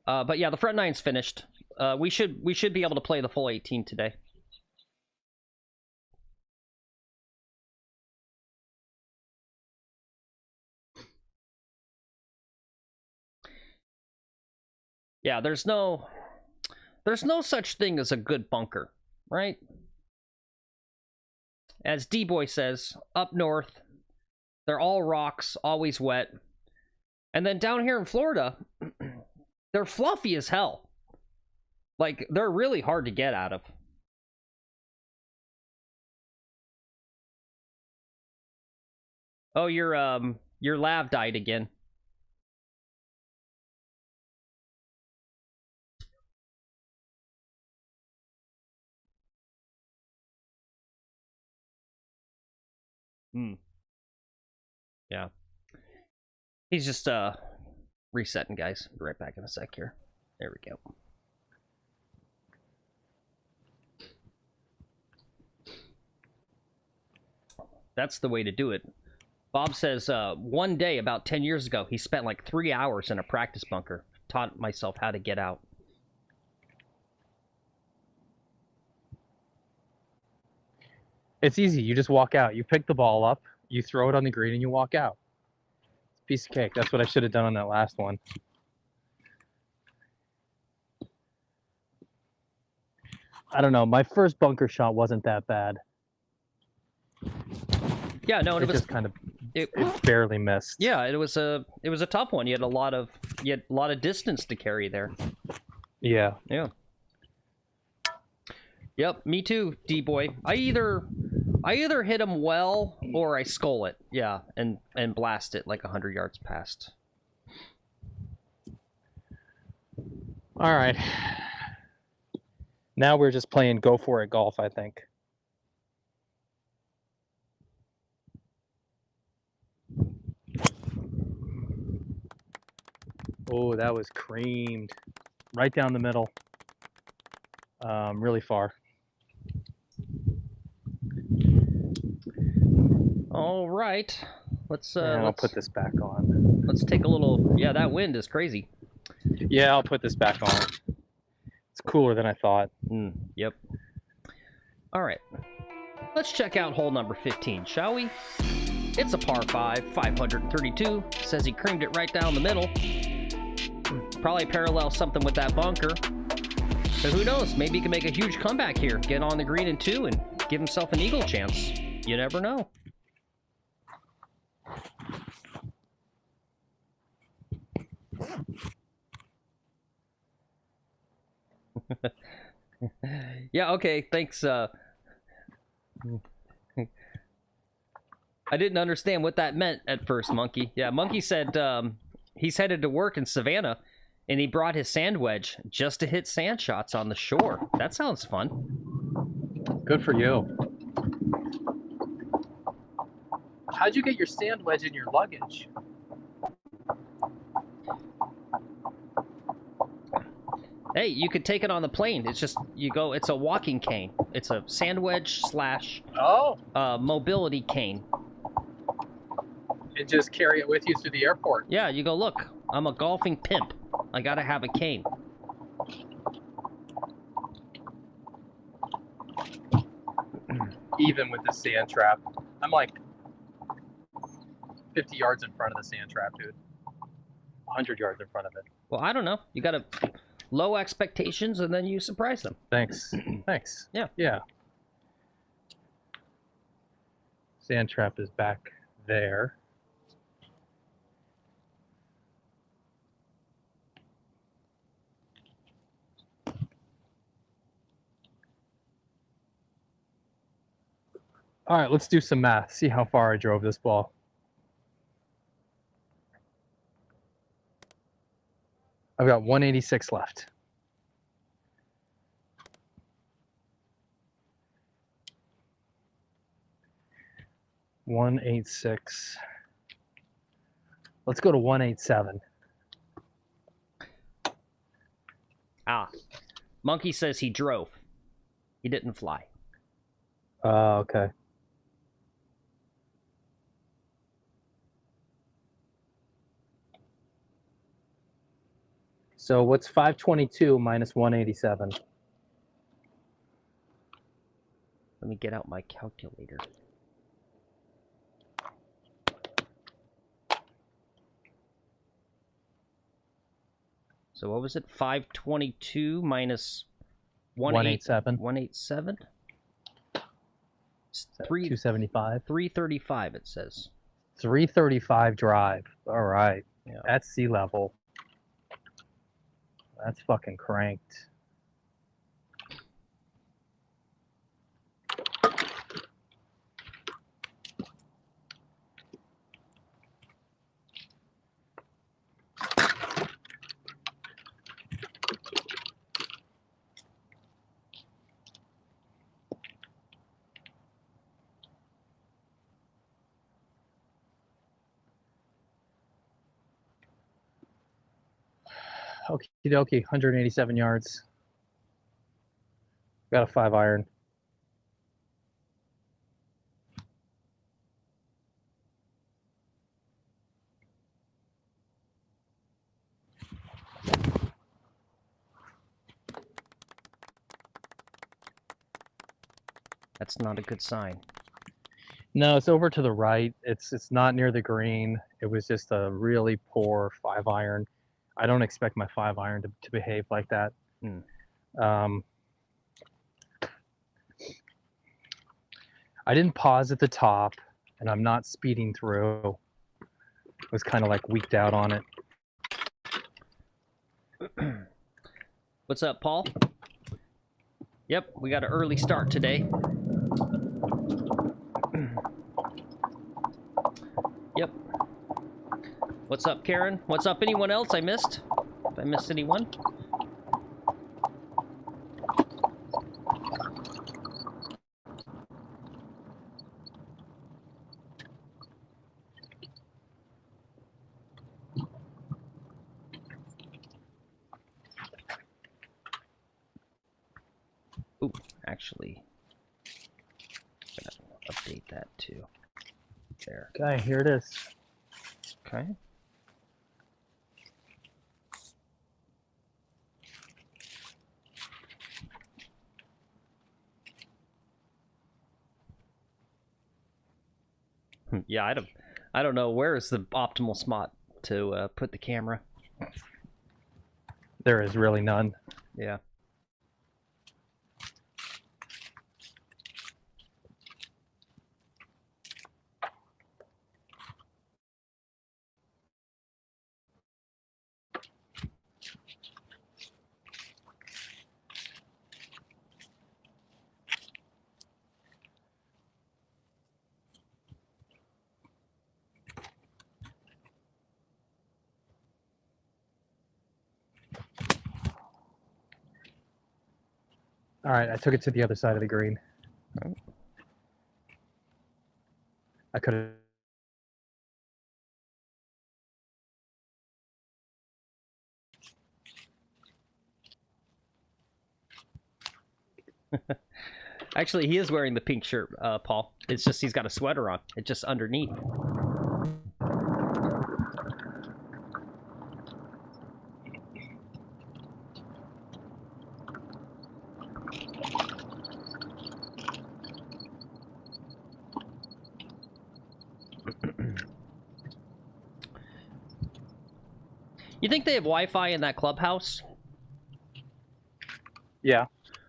But yeah, the front 9's finished. We should be able to play the full 18 today. Yeah, there's no such thing as a good bunker, right? As D-boy says, up north, they're all rocks, always wet. And then down here in Florida, they're fluffy as hell. Like, they're really hard to get out of. Oh, your lav died again. Yeah. He's just resetting, guys. Be right back in a sec here. There we go. That's the way to do it. Bob says one day about 10 years ago, he spent like 3 hours in a practice bunker. Taught myself how to get out. It's easy. You just walk out. You pick the ball up, you throw it on the green, and you walk out. It's a piece of cake. That's what I should have done on that last one. I don't know. My first bunker shot wasn't that bad. Yeah, no, and it was just kind of it barely missed. Yeah, it was a tough one. You had a lot of distance to carry there. Yeah. Yeah. Yep, me too, D-boy. I either hit him well or I skull it. Yeah, and blast it like 100 yards past. All right. Now we're just playing go for it golf, I think. Oh, that was creamed. Right down the middle. Really far. All right. Let's I'll put this back on. Let's take a little. Yeah, that wind is crazy. Yeah, I'll put this back on. It's cooler than I thought. Yep. All right. Let's check out hole number 15, shall we? It's a par 5, 532. Says he creamed it right down the middle. Probably parallel something with that bunker. But who knows? Maybe he can make a huge comeback here. Get on the green in 2 and give himself an eagle chance. You never know. Yeah, okay, thanks. I didn't understand what that meant at first, Monkey. Yeah, Monkey said he's headed to work in Savannah, and he brought his sand wedge just to hit sand shots on the shore. That sounds fun. Good for you. How'd you get your sand wedge in your luggage? Hey, you could take it on the plane. It's just, you go, it's a walking cane. It's a sand wedge slash mobility cane. And just carry it with you through the airport. Yeah, you go, look, I'm a golfing pimp. I gotta have a cane. Even with the sand trap. I'm like 50 yards in front of the sand trap, dude. 100 yards in front of it. Well, I don't know. You got to low expectations and then you surprise them. Thanks. Thanks. Yeah. Yeah. Sand trap is back there. All right, let's do some math. See how far I drove this ball. I've got 186 left. $186. Let's go to 187. Ah, Monkey says he drove. He didn't fly. Okay. So what's 522 minus 187? Let me get out my calculator. So what was it? 522 minus 187. 187? 275. 335 it says. 335 drive. All right. Yeah. That's sea level. That's fucking cranked. Okie dokie, 187 yards. Got a 5-iron. That's not a good sign. No, it's over to the right. It's not near the green. It was just a really poor 5-iron. I don't expect my 5-iron to behave like that. I didn't pause at the top, and I'm not speeding through. I was kind of like weaked out on it. What's up, Paul? Yep, we got an early start today. Yep. What's up, Karen? What's up, anyone else I missed? If I missed anyone? Ooh, actually, I'm gonna update that too. There. Okay, here it is. Okay. Yeah, I don't know where is the optimal spot to put the camera. There is really none. Yeah. All right, I took it to the other side of the green. Right. I could have. Actually, he is wearing the pink shirt, Paul. It's just he's got a sweater on. It's just underneath. You think they have Wi-Fi in that clubhouse? Yeah.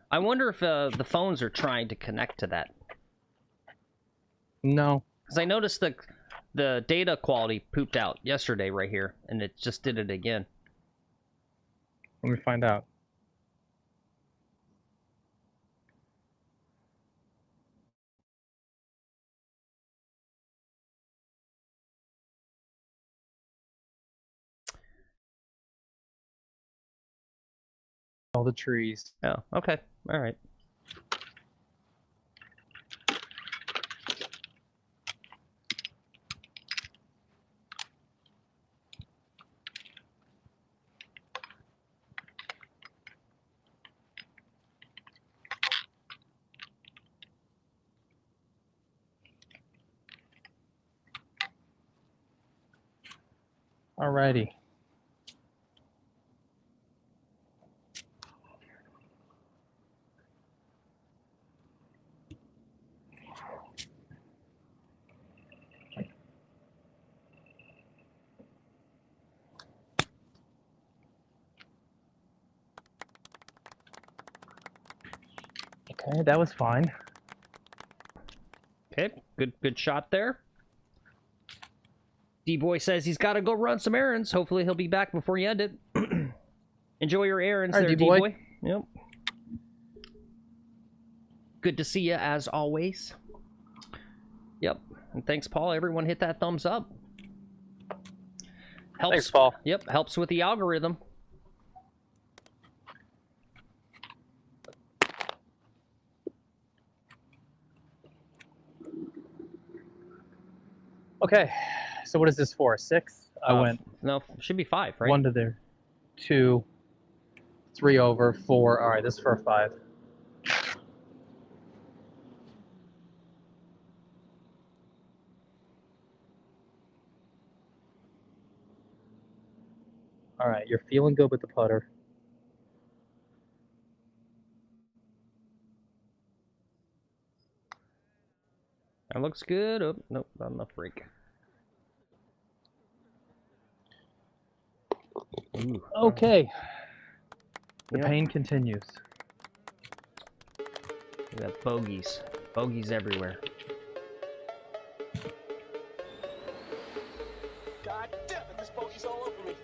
I wonder if the phones are trying to connect to that. No. Because I noticed the data quality pooped out yesterday right here, and it just did it again. Let me find out. All the trees. Oh, okay. All right. Alrighty. Okay, that was fine. Okay, good shot there. D-Boy says he's got to go run some errands. Hopefully he'll be back before you end it. Enjoy your errands there, D-Boy. Yep. Good to see you as always. Yep. And thanks, Paul. Everyone hit that thumbs up. Helps. Thanks, Paul. Yep, helps with the algorithm. Okay, so what is this for? 6? I went No, should be 5, right? 1 to there, 2, 3 over, 4. All right, this is for a 5. All right, you're feeling good with the putter. That looks good. Oh, nope, not enough break. Ooh. Okay. The Yep. pain continues. We got bogeys. Bogeys everywhere. God damn it, this bogey's all over me.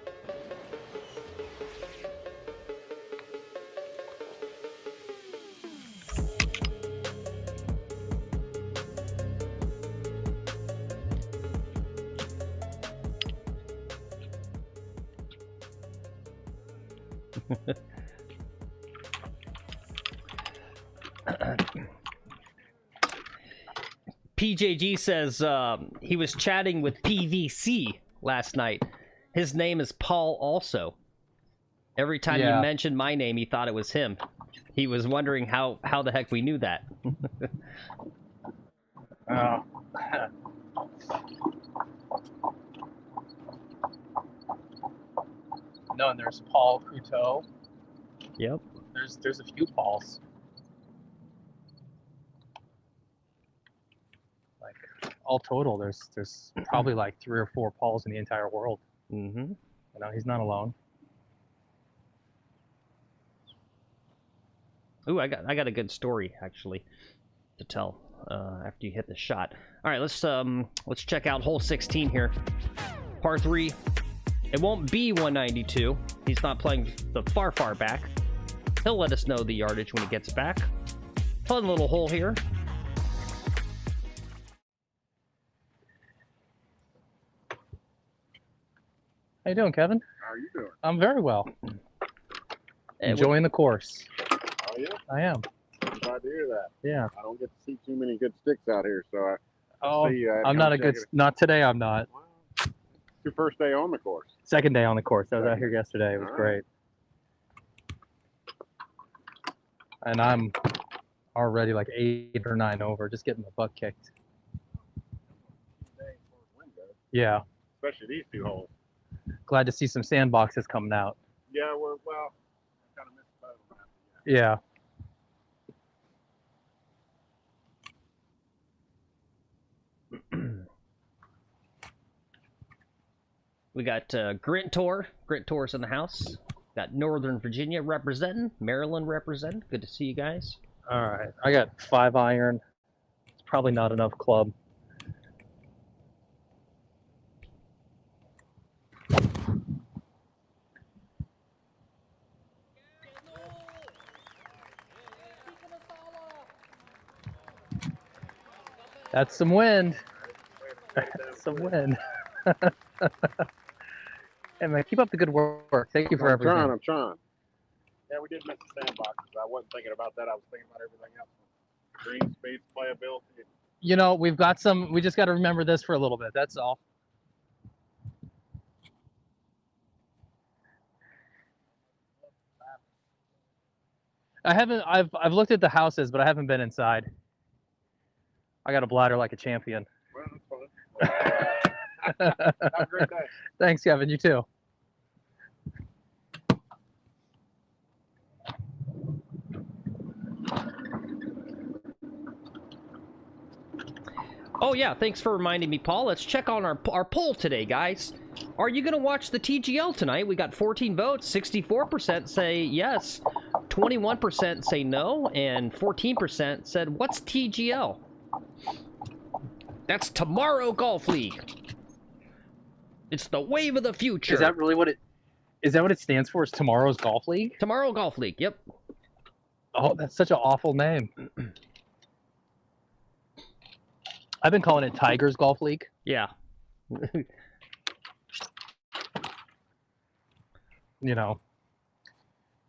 PJG says he was chatting with PVC last night. His name is Paul also. Every time you mentioned my name, he thought it was him. He was wondering how the heck we knew that. Oh. No, and there's Paul Couteau. Yep. There's a few Pauls. Like all total, there's probably like 3 or 4 Pauls in the entire world. Mm-hmm. You know, he's not alone. Ooh, I got a good story actually to tell after you hit the shot. All right, let's check out hole 16 here, par 3. It won't be 192. He's not playing the far back. He'll let us know the yardage when he gets back. Fun little hole here. How you doing, Kevin? How are you doing? I'm very well. Enjoying the course. Oh, yeah? I am. I'm glad to hear that. Yeah. I don't get to see too many good sticks out here, so I Oh, see you. I'm not a good. Not today. I'm not. Well, it's your first day on the course. Second day on the course. I was out here yesterday. It was All great. And I'm already like 8 or 9 over, just getting my butt kicked. Yeah. Especially these 2 holes. Glad to see some sandboxes coming out. Yeah, well, I kind of missed the boat on that. Yeah. We got Grintor's in the house. Got Northern Virginia representing, Maryland representing. Good to see you guys. All right, I got 5 iron. It's probably not enough club. That's some wind. That's some wind. Hey man, keep up the good work. Thank you for everything. I'm trying. Yeah, we did miss the sandboxes. I wasn't thinking about that. I was thinking about everything else. Green space, playability. You know, we've got some. We just got to remember this for a little bit. That's all. I haven't. I've looked at the houses, but I haven't been inside. I got a bladder like a champion. Well, that's fine. Have a great day. Thanks, Kevin. You too. Oh yeah, thanks for reminding me, Paul. Let's check on our poll today, guys. Are you going to watch the TGL tonight? We got 14 votes. 64% say yes, 21% say no, and 14% said, what's TGL? That's Tomorrow Golf League. It's the wave of the future. Is that really what it? Is that what it stands for? Is Tomorrow's Golf League? Tomorrow Golf League, yep. Oh, that's such an awful name. I've been calling it Tigers Golf League. Yeah. You know,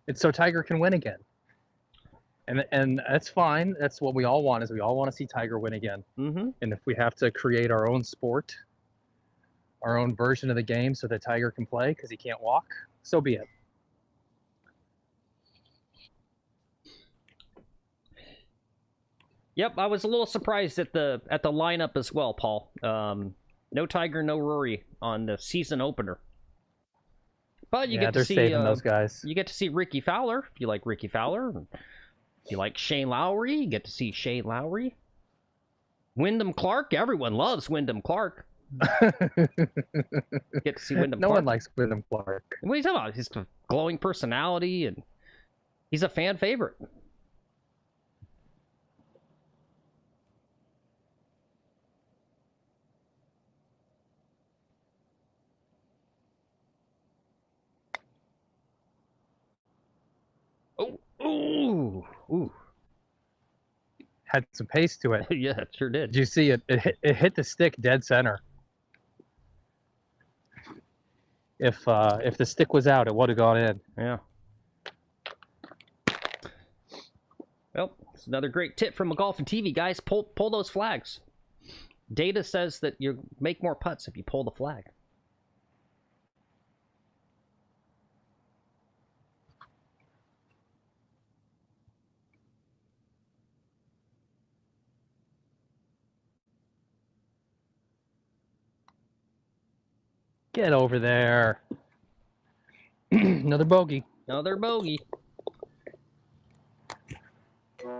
it's so Tiger can win again. And that's fine. That's what we all want, is we all want to see Tiger win again. Mm-hmm. And if we have to create our own sport, our own version of the game so that Tiger can play because he can't walk, so be it. Yep, I was a little surprised at the lineup as well, Paul. No Tiger, no Rory on the season opener. But you get to see those guys. You get to see Ricky Fowler if you like Ricky Fowler. If you like Shane Lowry, you get to see Shane Lowry. Wyndham Clark, everyone loves Wyndham Clark. Get to see Wyndham No Clark. one likes Wyndham Clark. What are you talking about? He's a glowing personality, and he's a fan favorite. Oh, ooh, ooh. Had some pace to it. Yeah, it sure did. Did you see it? It hit the stick dead center. If the stick was out, it would have gone in. Yeah. Well, it's another great tip from McGolfin TV, guys. Pull those flags. Data says that you make more putts if you pull the flag. Get over there. Another bogey. Another bogey. Hey,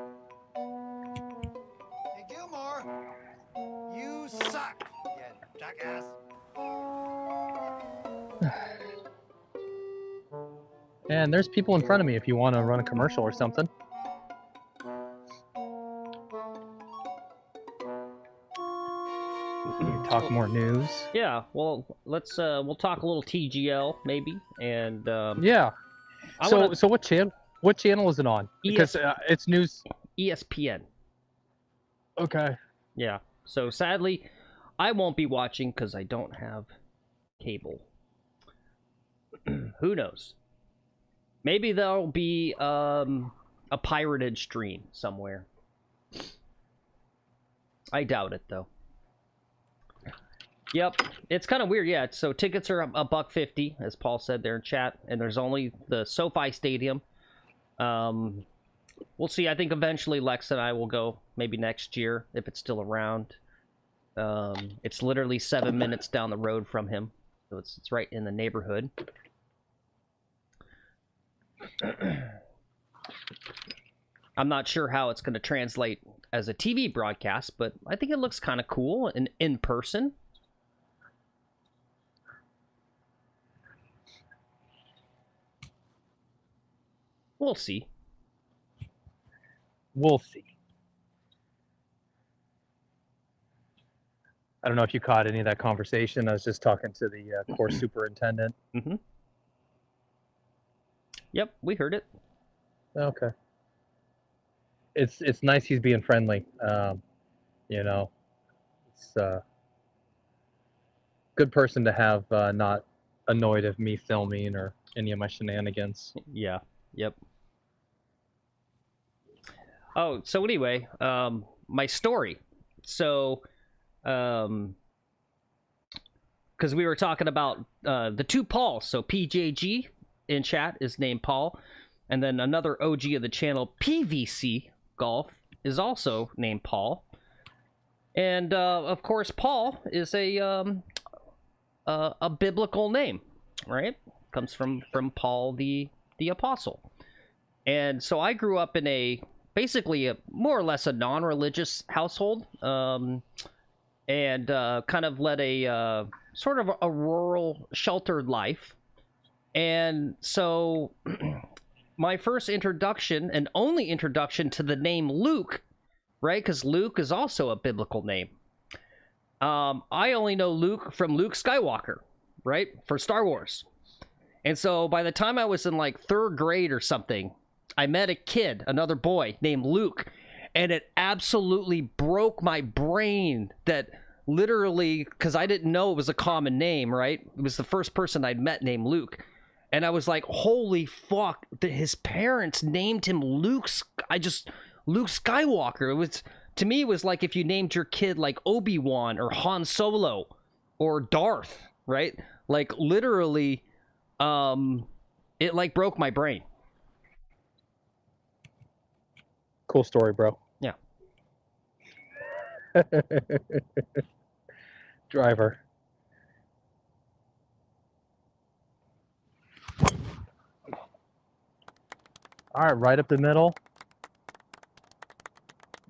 Gilmore, you suck, you jackass. And there's people in front of me if you want to run a commercial or something. Talk more news. Yeah, well, let's we'll talk a little TGL maybe, and Yeah. I So wanna- so what channel is it on? Because it's news. ESPN. Okay. Yeah. So sadly, I won't be watching because I don't have cable. Who knows? Maybe there'll be a pirated stream somewhere. I doubt it though. Yep, it's kind of weird. Yeah, so tickets are $150, as Paul said there in chat, and there's only the SoFi Stadium. We'll see. I think eventually Lex and I will go, maybe next year if it's still around. It's literally 7 minutes down the road from him, so it's right in the neighborhood. I'm not sure how it's going to translate as a TV broadcast, but I think it looks kind of cool in person. We'll see. We'll see. I don't know if you caught any of that conversation. I was just talking to the course superintendent. Mm-hmm. Yep, we heard it. Okay. It's nice he's being friendly. You know, it's good person to have, not annoyed of me filming or any of my shenanigans. Yeah. Yep. Oh, so anyway, my story. So, because we were talking about the two Pauls. So PJG in chat is named Paul, and then another OG of the channel, PVC Golf, is also named Paul. And of course, Paul is a biblical name, right? Comes from Paul the apostle. And so I grew up in basically a more or less a non-religious household, and kind of led a sort of a rural, sheltered life. And so my first introduction and only introduction to the name Luke, right? Because Luke is also a biblical name. I only know Luke from Luke Skywalker, right? For Star Wars. And so by the time I was in like 3rd grade or something, I met a kid, another boy named Luke, and it absolutely broke my brain that literally, because I didn't know it was a common name, right? It was the first person I'd met named Luke. And I was like, holy fuck, that his parents named him Luke Skywalker. It was, to me, it was like if you named your kid like Obi-Wan or Han Solo or Darth, right? Like literally, it like broke my brain. Cool story, bro. Yeah. Driver. All right, right up the middle.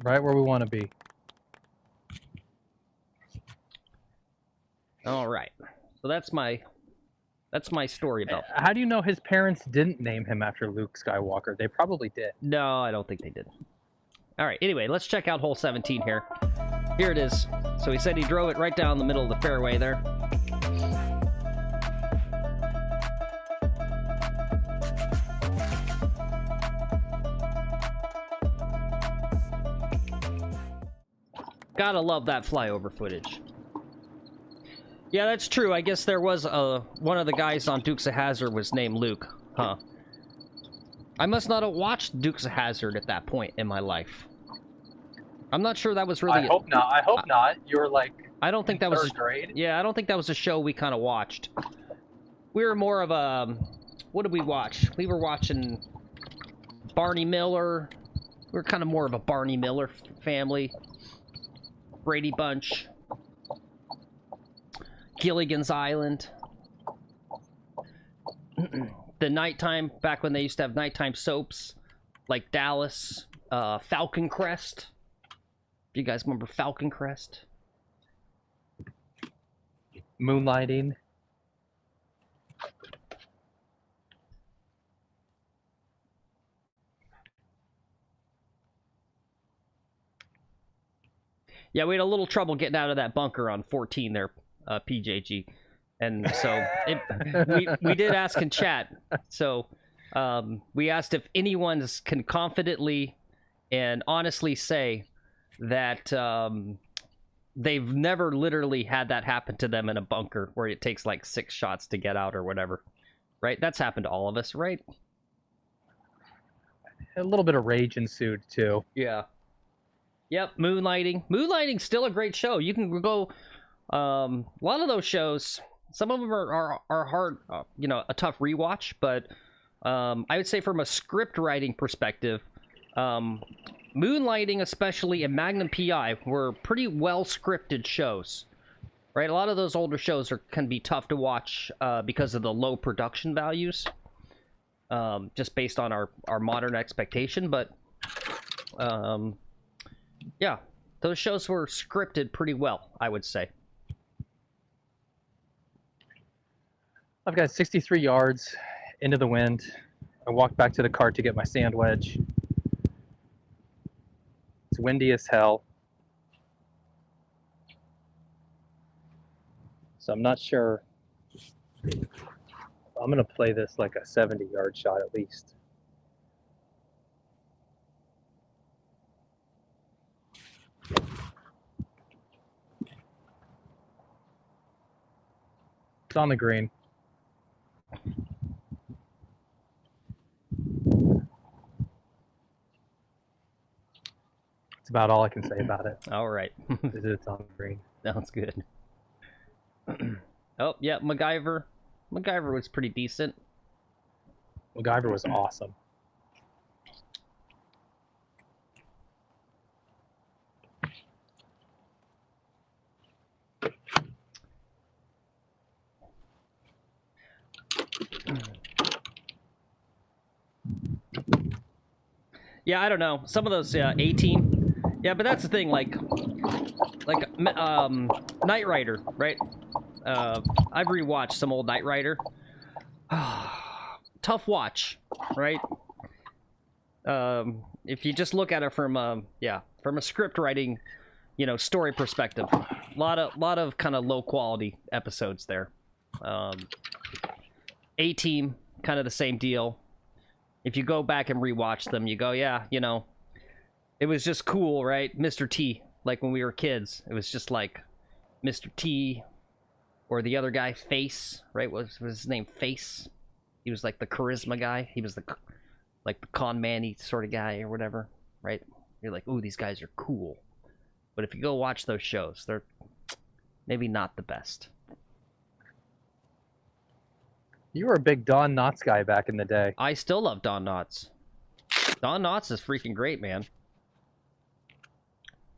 Right where we want to be. All right. So that's my story about. How do you know his parents didn't name him after Luke Skywalker? They probably did. No, I don't think they did. All right. Anyway, let's check out hole 17 here. Here it is. So he said he drove it right down the middle of the fairway there. Gotta love that flyover footage. Yeah, that's true. I guess there was one of the guys on Dukes of Hazzard was named Luke. Huh. I must not have watched Dukes of Hazzard at that point in my life. I'm not sure that was really... I hope not. I hope not. You were like... I don't think that was... 3rd grade? Yeah, I don't think that was a show we kind of watched. We were more of a... What did we watch? We were watching Barney Miller. We were kind of more of a Barney Miller family. Brady Bunch. Gilligan's Island. The nighttime, back when they used to have nighttime soaps, like Dallas, Falcon Crest. Do you guys remember Falcon Crest? Moonlighting. Yeah, we had a little trouble getting out of that bunker on 14 there, PJG. And so we did ask in chat. So we asked if anyone can confidently and honestly say that they've never literally had that happen to them in a bunker where it takes like 6 shots to get out or whatever. Right? That's happened to all of us, right? A little bit of rage ensued, too. Yeah. Yep, Moonlighting. Moonlighting's still a great show. You can go... a lot of those shows, some of them are hard, you know, a tough rewatch, but I would say from a script writing perspective, Moonlighting especially and Magnum PI were pretty well scripted shows, right? A lot of those older shows can be tough to watch because of the low production values, just based on our modern expectation, but yeah, those shows were scripted pretty well, I would say. I've got 63 yards into the wind. I walked back to the cart to get my sand wedge. It's windy as hell. So I'm not sure. I'm going to play this like a 70-yard shot at least. It's on the green. That's about all I can say about it. All right. Is it's on the green. Sounds good. Oh, yeah, MacGyver. MacGyver was pretty decent. MacGyver was awesome. Yeah, I don't know. Some of those A-Team. Yeah, but that's the thing, like Knight Rider, right? I've rewatched some old Knight Rider. Tough watch, right? If you just look at it from from a script writing, story perspective, a lot of kind of low quality episodes there. A-Team, kind of the same deal. If you go back and rewatch them, you go, yeah, it was just cool, right? Mr. T, like when we were kids, it was just like Mr. T, or the other guy, Face, right? What was his name? Face. He was like the charisma guy. He was the con man-y sort of guy or whatever, right? You're like, ooh, these guys are cool. But if you go watch those shows, they're maybe not the best. You were a big Don Knotts guy back in the day. I still love Don Knotts. Don Knotts is freaking great, man.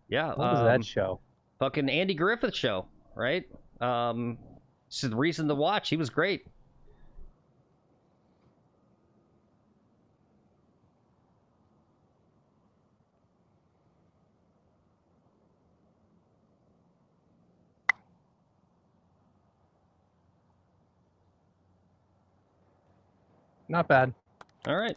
Yeah. What was that show? Fucking Andy Griffith Show, right? It's the reason to watch. He was great. Not bad. All right.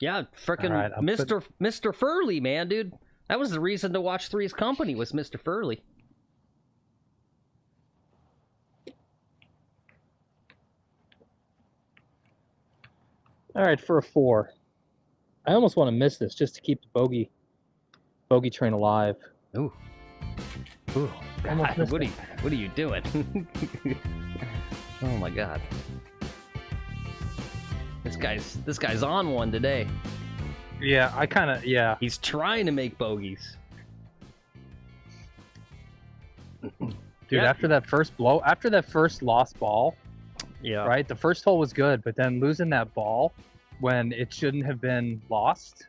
Yeah, frickin' Right, Mr. Furley, man, dude. That was the reason to watch Three's Company, was Mr. Furley. All right, for a 4. I almost want to miss this just to keep the bogey train alive. Ooh. Ooh. Almost God, missed what are you doing? Oh my God. This guy's on one today. Yeah, yeah. He's trying to make bogeys. Dude, Yeah. after that first lost ball, Yeah. right? The first hole was good, but then losing that ball when it shouldn't have been lost,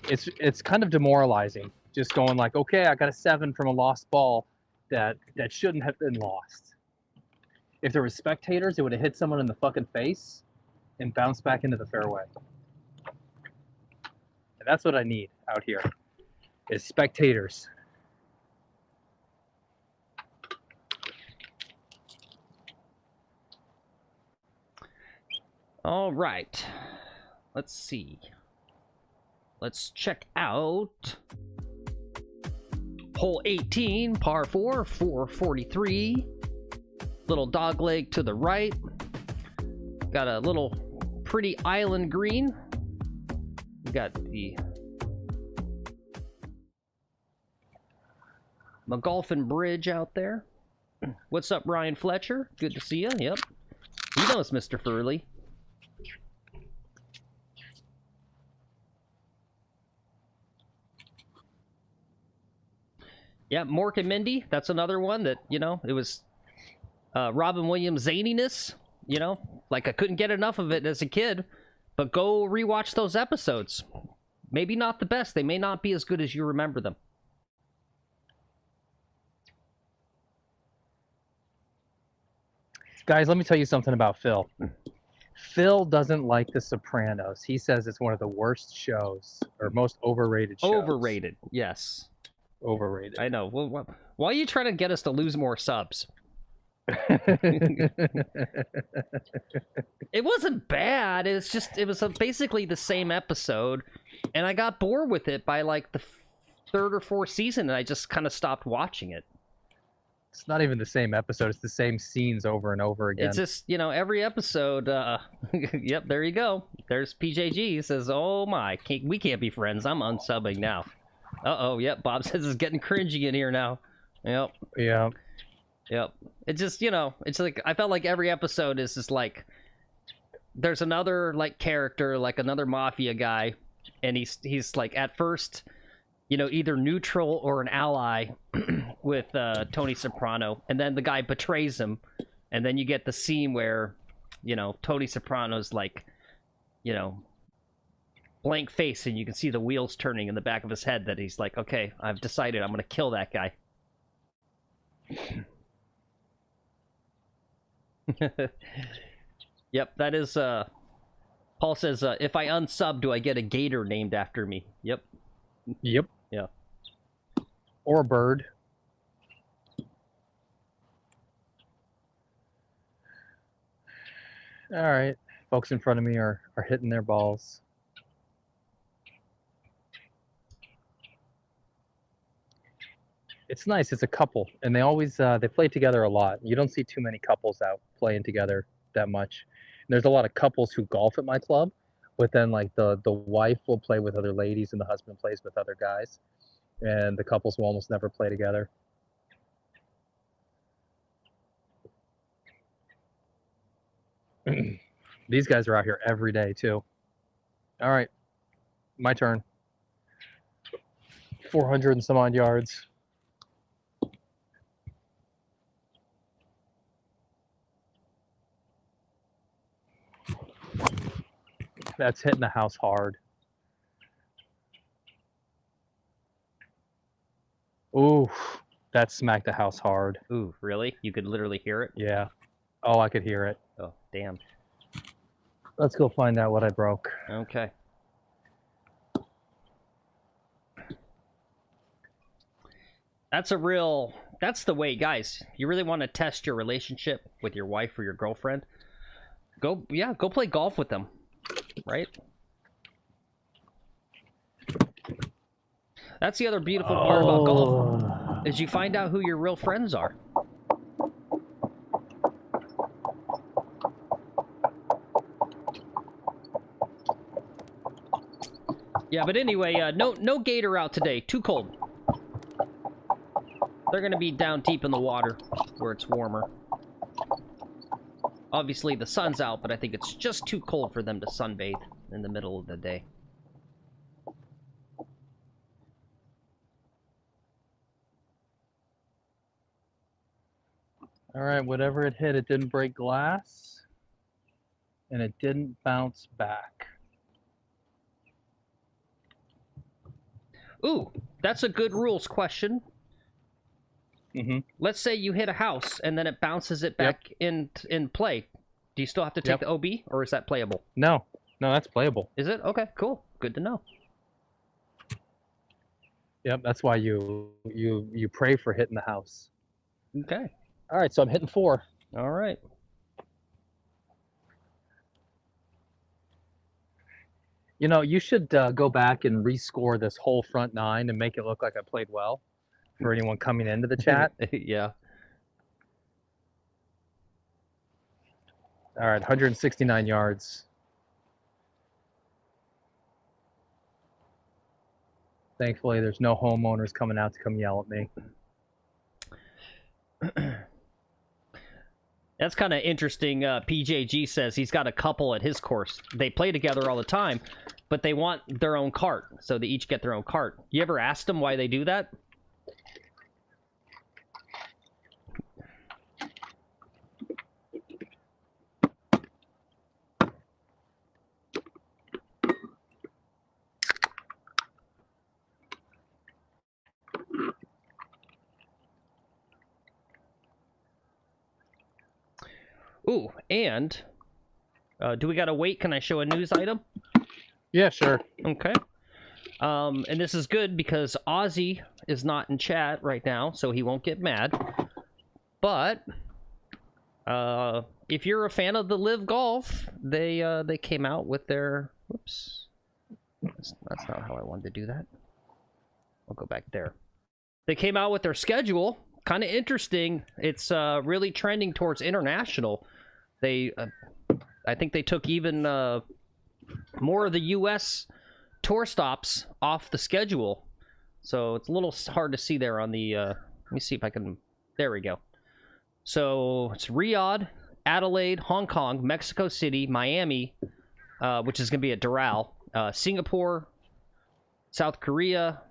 it's kind of demoralizing. Just going like, okay, I got a 7 from a lost ball that shouldn't have been lost. If there were spectators, it would have hit someone in the fucking face and bounced back into the fairway. And that's what I need out here, is spectators. All right. Let's see. Let's check out hole 18, par 4, 443. Little dog leg to the right. Got a little pretty island green. We got the McGolfin Bridge out there. What's up, Ryan Fletcher? Good to see you. Yep. He knows Mr. Furley. Yeah, Mork and Mindy. That's another one that, it was Robin Williams zaniness. Like I couldn't get enough of it as a kid. But go rewatch those episodes. Maybe not the best. They may not be as good as you remember them. Guys, let me tell you something about Phil. Phil doesn't like The Sopranos. He says it's one of the worst shows, or most overrated shows. Overrated, yes. Overrated. I know. Well, why are you trying to get us to lose more subs? It wasn't bad. It was basically the same episode, and I got bored with it by like the third or fourth season, and I just kind of stopped watching it. It's not even the same episode. It's the same scenes over and over again. It's just, you know, every episode. Yep, there you go. There's PJG. He says, "Oh my, we can't be friends. I'm unsubbing now." Uh-oh. Yep. Bob says it's getting cringy in here now. Yep. Yeah. Yep. It just, you know, it's like I felt like every episode is just like there's another like character, like another mafia guy, and he's like at first, you know, either neutral or an ally with Tony Soprano, and then the guy betrays him, and then you get the scene where, you know, Tony Soprano's like, you know, blank face, and you can see the wheels turning in the back of his head that he's like, okay, I've decided I'm gonna kill that guy. Yep, that is Paul says, if I unsub, do I get a gator named after me? Yep. Yep. Yeah. Or a bird. All right. Folks in front of me are hitting their balls. It's nice. It's a couple, and they always they play together a lot. You don't see too many couples out playing together that much. And there's a lot of couples who golf at my club, but then like the wife will play with other ladies and the husband plays with other guys, and the couples will almost never play together. These guys are out here every day too. All right, my turn. 400 and some odd yards. That's hitting the house hard. Ooh, that smacked the house hard. Ooh, really? You could literally hear it? Yeah. Oh, I could hear it. Oh, damn. Let's go find out what I broke. Okay. That's the way, guys. You really want to test your relationship with your wife or your girlfriend? Go play golf with them. Right? That's the other beautiful part about golf, is you find out who your real friends are. Yeah, but anyway, no gator out today. Too cold. They're gonna be down deep in the water where it's warmer. Obviously, the sun's out, but I think it's just too cold for them to sunbathe in the middle of the day. All right, whatever it hit, it didn't break glass, and it didn't bounce back. Ooh, that's a good rules question. Mm-hmm. Let's say you hit a house and then it bounces it back in play. Do you still have to take the OB, or is that playable? No, that's playable. Is it? Okay, cool. Good to know. Yep, that's why you pray for hitting the house. Okay. All right, so I'm hitting 4. All right. You know, you should go back and rescore this whole front 9 and make it look like I played well for anyone coming into the chat. Yeah. All right, 169 yards. Thankfully, there's no homeowners coming out to come yell at me. That's kind of interesting. PJG says he's got a couple at his course. They play together all the time, but they want their own cart, so they each get their own cart. You ever asked them why they do that? Ooh, and do we gotta wait? Can I show a news item? Yeah, sure. Okay. And this is good because Ozzy is not in chat right now, so he won't get mad. But if you're a fan of the Live Golf, they came out with their... Whoops. That's not how I wanted to do that. I'll go back there. They came out with their schedule. Kind of interesting. It's really trending towards international. They, I think they took even more of the U.S. tour stops off the schedule. So it's a little hard to see there on the... let me see if I can... There we go. So it's Riyadh, Adelaide, Hong Kong, Mexico City, Miami, which is going to be at Doral, Singapore, South Korea,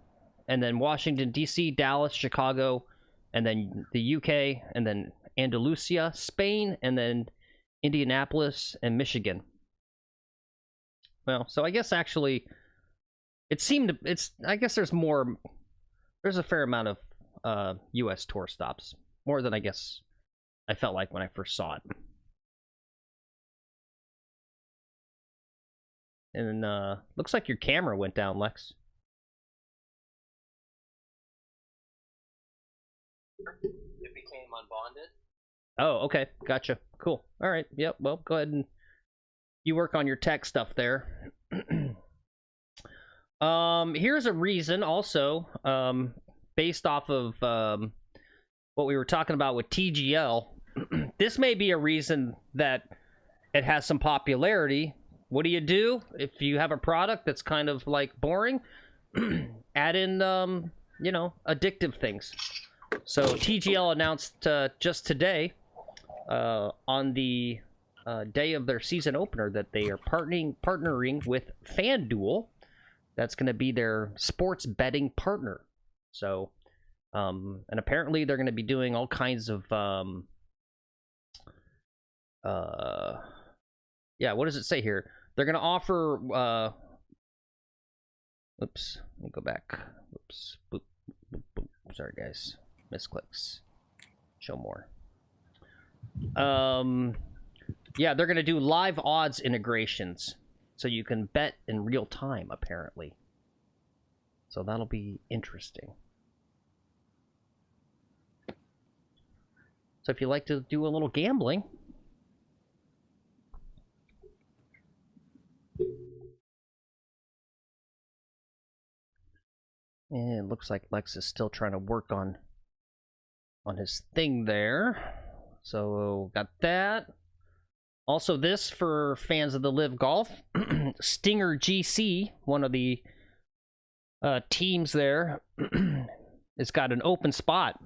and then Washington, D.C., Dallas, Chicago, and then the UK, and then Andalusia, Spain, and then Indianapolis and Michigan. Well, so I guess actually it seemed to, I guess there's a fair amount of US tour stops, more than I guess I felt like when I first saw it. And looks like your camera went down, Lex. It became unbonded. Oh, okay. Gotcha. Cool. All right. Yep. Well, go ahead and you work on your tech stuff there. Here's a reason also, based off of what we were talking about with TGL. This may be a reason that it has some popularity. What do? If you have a product that's kind of like boring, add in, you know, addictive things. So TGL announced just today, on the day of their season opener, that they are partnering with FanDuel. That's going to be their sports betting partner. So, and apparently they're going to be doing all kinds of, yeah, what does it say here? They're going to offer, oops, let me go back. Oops, boop, boop, boop. Sorry, guys. Misclicks. Show more. Yeah, they're going to do live odds integrations. So you can bet in real time, apparently. So that'll be interesting. So if you like to do a little gambling... And it looks like Lex is still trying to work on his thing there. So got that. Also this for fans of the Live Golf. Stinger GC, one of the teams there, it's got an open spot.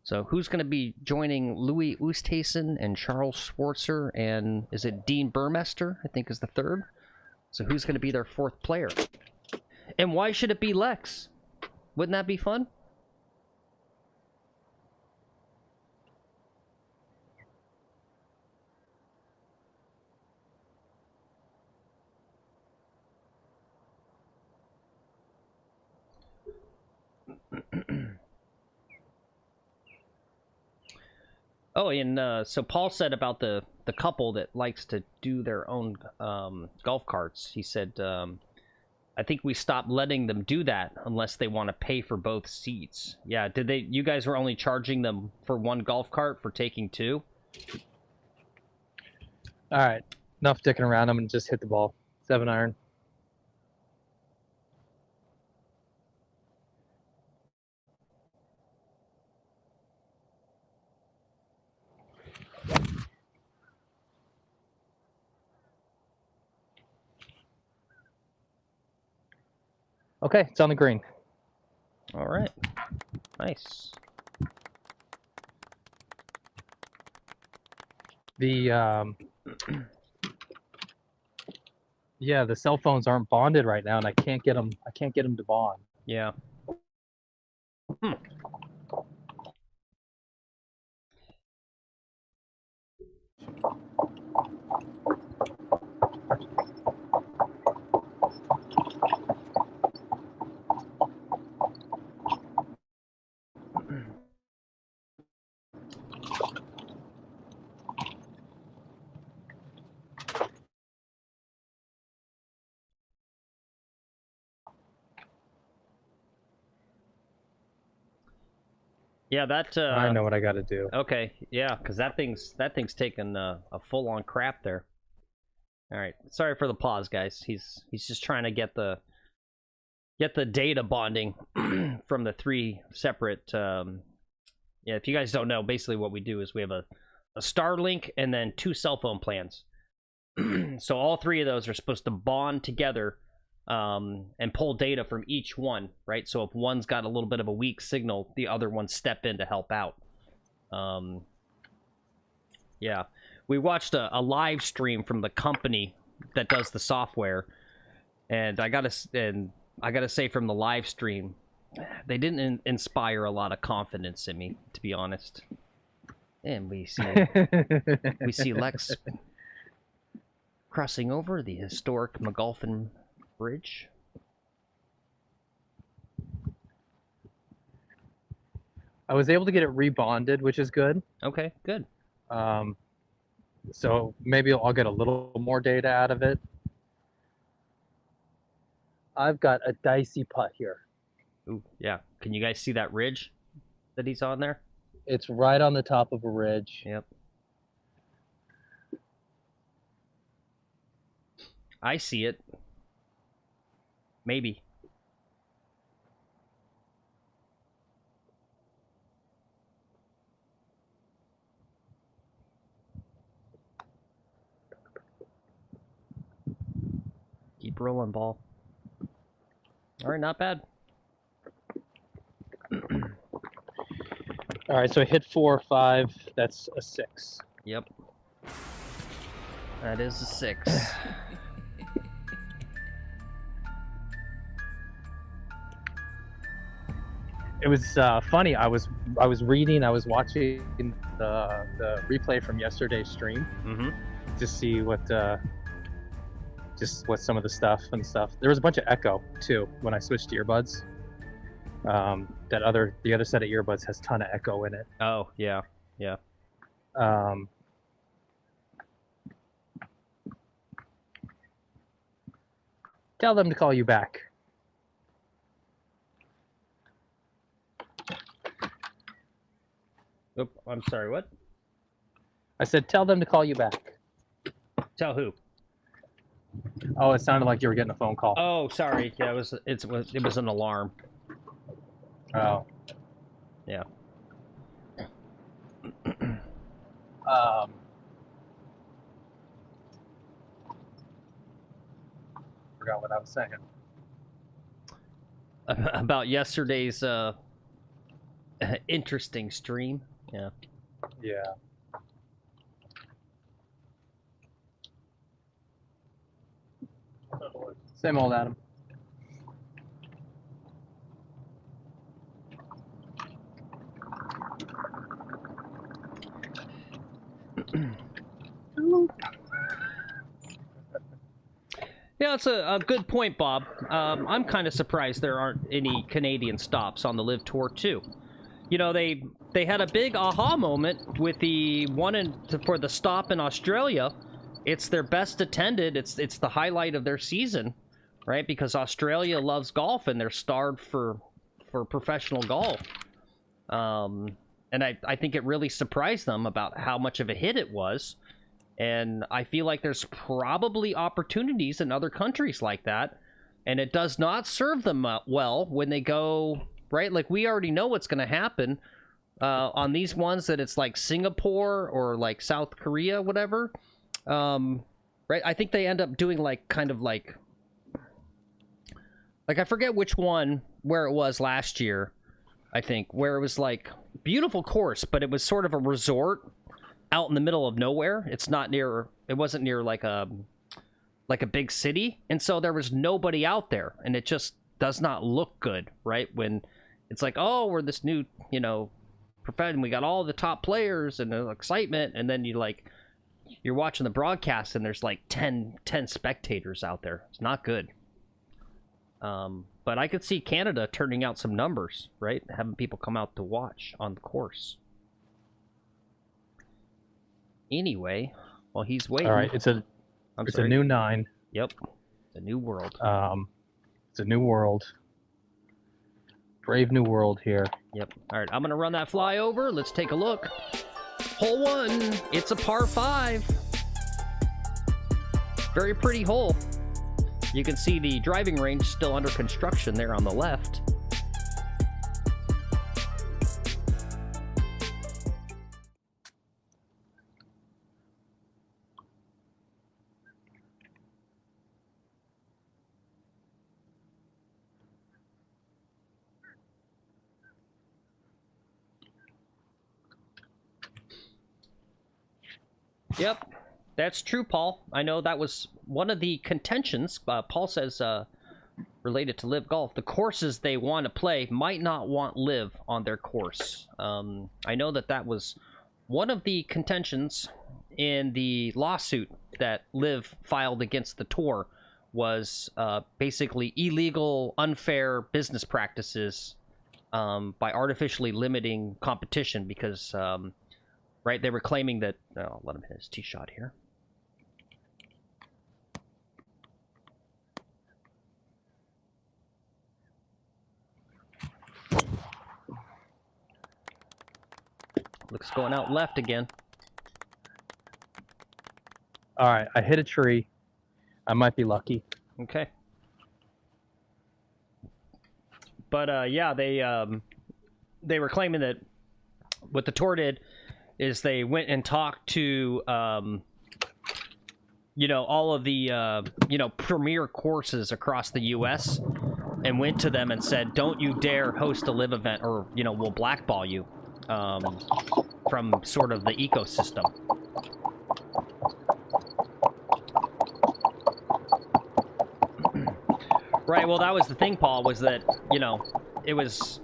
So who's going to be joining Louis Oosthuizen and Charles Schwartzer, and is it Dean Burmester, I think is the third. So who's going to be their fourth player? And why should it be Lex? Wouldn't that be fun? Oh, and so Paul said about the couple that likes to do their own golf carts. He said, I think we stopped letting them do that unless they want to pay for both seats. Yeah, did they? You guys were only charging them for one golf cart for taking two? All right, enough dicking around. I'm gonna just hit the ball. 7-iron. Okay, it's on the green. All right, nice. The yeah, the cell phones aren't bonded right now, and I can't get them. I can't get them to bond. Yeah. Yeah, that. I know what I got to do. Okay, yeah, because that thing's taking a full-on crap there. All right, sorry for the pause, guys. He's just trying to get the data bonding from the 3 separate. Yeah, if you guys don't know, basically what we do is we have a Starlink and then 2 cell phone plans. So all 3 of those are supposed to bond together and pull data from each one, right? So if one's got a little bit of a weak signal, the other ones step in to help out. Yeah, we watched a live stream from the company that does the software, and I gotta say, from the live stream, they didn't inspire a lot of confidence in me, to be honest. And we see Lex crossing over the historic McGolfin Bridge. I was able to get it rebonded, which is good. Okay, good. So maybe I'll get a little more data out of it. I've got a dicey putt here. Ooh, yeah. Can you guys see that ridge that he's on there? It's right on the top of a ridge. Yep. I see it. Maybe. Keep rolling, ball. All right, not bad. All right, so I hit 4 or 5. That's a 6. Yep. That is a 6. It was funny. I was reading. I was watching the replay from yesterday's stream to see what some of the stuff and stuff. There was a bunch of echo too when I switched to earbuds. The other set of earbuds has a ton of echo in it. Oh yeah, yeah. Tell them to call you back. Oop, I'm sorry. What? I said, tell them to call you back. Tell who? Oh, it sounded like you were getting a phone call. Oh, sorry. Yeah, it was an alarm. Oh. Yeah. Forgot what I was saying. About yesterday's interesting stream. Yeah. Yeah. Same old Adam. Yeah, it's a good point, Bob. I'm kind of surprised there aren't any Canadian stops on the Live Tour too. You know, they had a big aha moment with the one for the stop in Australia. It's their best attended. It's the highlight of their season, right? Because Australia loves golf and they're starved for professional golf. And I think it really surprised them about how much of a hit it was. And I feel like there's probably opportunities in other countries like that. And it does not serve them well when they go, right? Like, we already know what's going to happen on these ones, that it's like Singapore or like South Korea, whatever. Right? I think they end up doing like kind of like I forget which one, where it was last year, I think, where it was like beautiful course, but it was sort of a resort out in the middle of nowhere. It wasn't near like a big city, and so there was nobody out there, and it just does not look good, right? When it's like, oh, we're this new, profession, we got all the top players and the excitement, and then you're watching the broadcast and there's like 10 spectators out there. It's not good. But I could see Canada turning out some numbers, right? Having people come out to watch on the course. Anyway, while he's waiting. All right, it's a new 9. Yep, it's a new world. It's a new world. Brave new world here. Yep. All right, I'm gonna run that fly over. Let's take a look. Hole 1. It's a par 5. Very pretty hole. You can see the driving range still under construction there on the left. Yep, that's true, Paul. I know that was one of the contentions. Paul says, related to Live Golf, the courses they want to play might not want Live on their course. I know that was one of the contentions in the lawsuit that Live filed against the tour was basically illegal, unfair business practices by artificially limiting competition because... right, they were claiming that... Oh, I'll let him hit his tee shot here. Looks going out left again. All right, I hit a tree. I might be lucky. Okay. But, yeah, they were claiming that what the tour did is they went and talked to, you know, all of the, you know, premier courses across the U.S. and went to them and said, don't you dare host a Live event or, you know, we'll blackball you from sort of the ecosystem. Right, well, that was the thing, Paul, was that, you know, it was...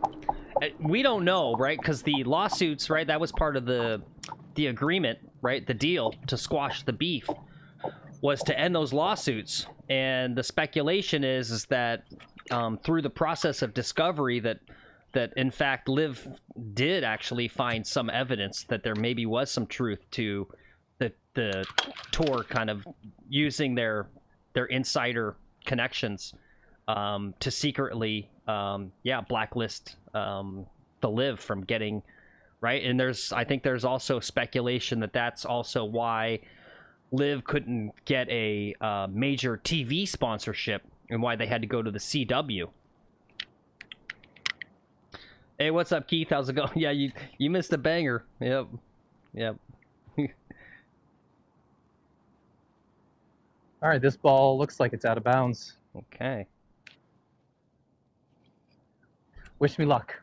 We don't know, right? Because the lawsuits, right, that was part of the agreement, right? The deal to squash the beef was to end those lawsuits. And the speculation is that through the process of discovery that in fact Liv did actually find some evidence that there maybe was some truth to the tour kind of using their insider connections to secretly blacklist the Liv from getting right. And I think there's also speculation that that's also why Liv couldn't get a major TV sponsorship and why they had to go to the CW. Hey, what's up, Keith? How's it going? Yeah, you missed a banger. Yep. All right, this ball looks like it's out of bounds. Okay. Wish me luck.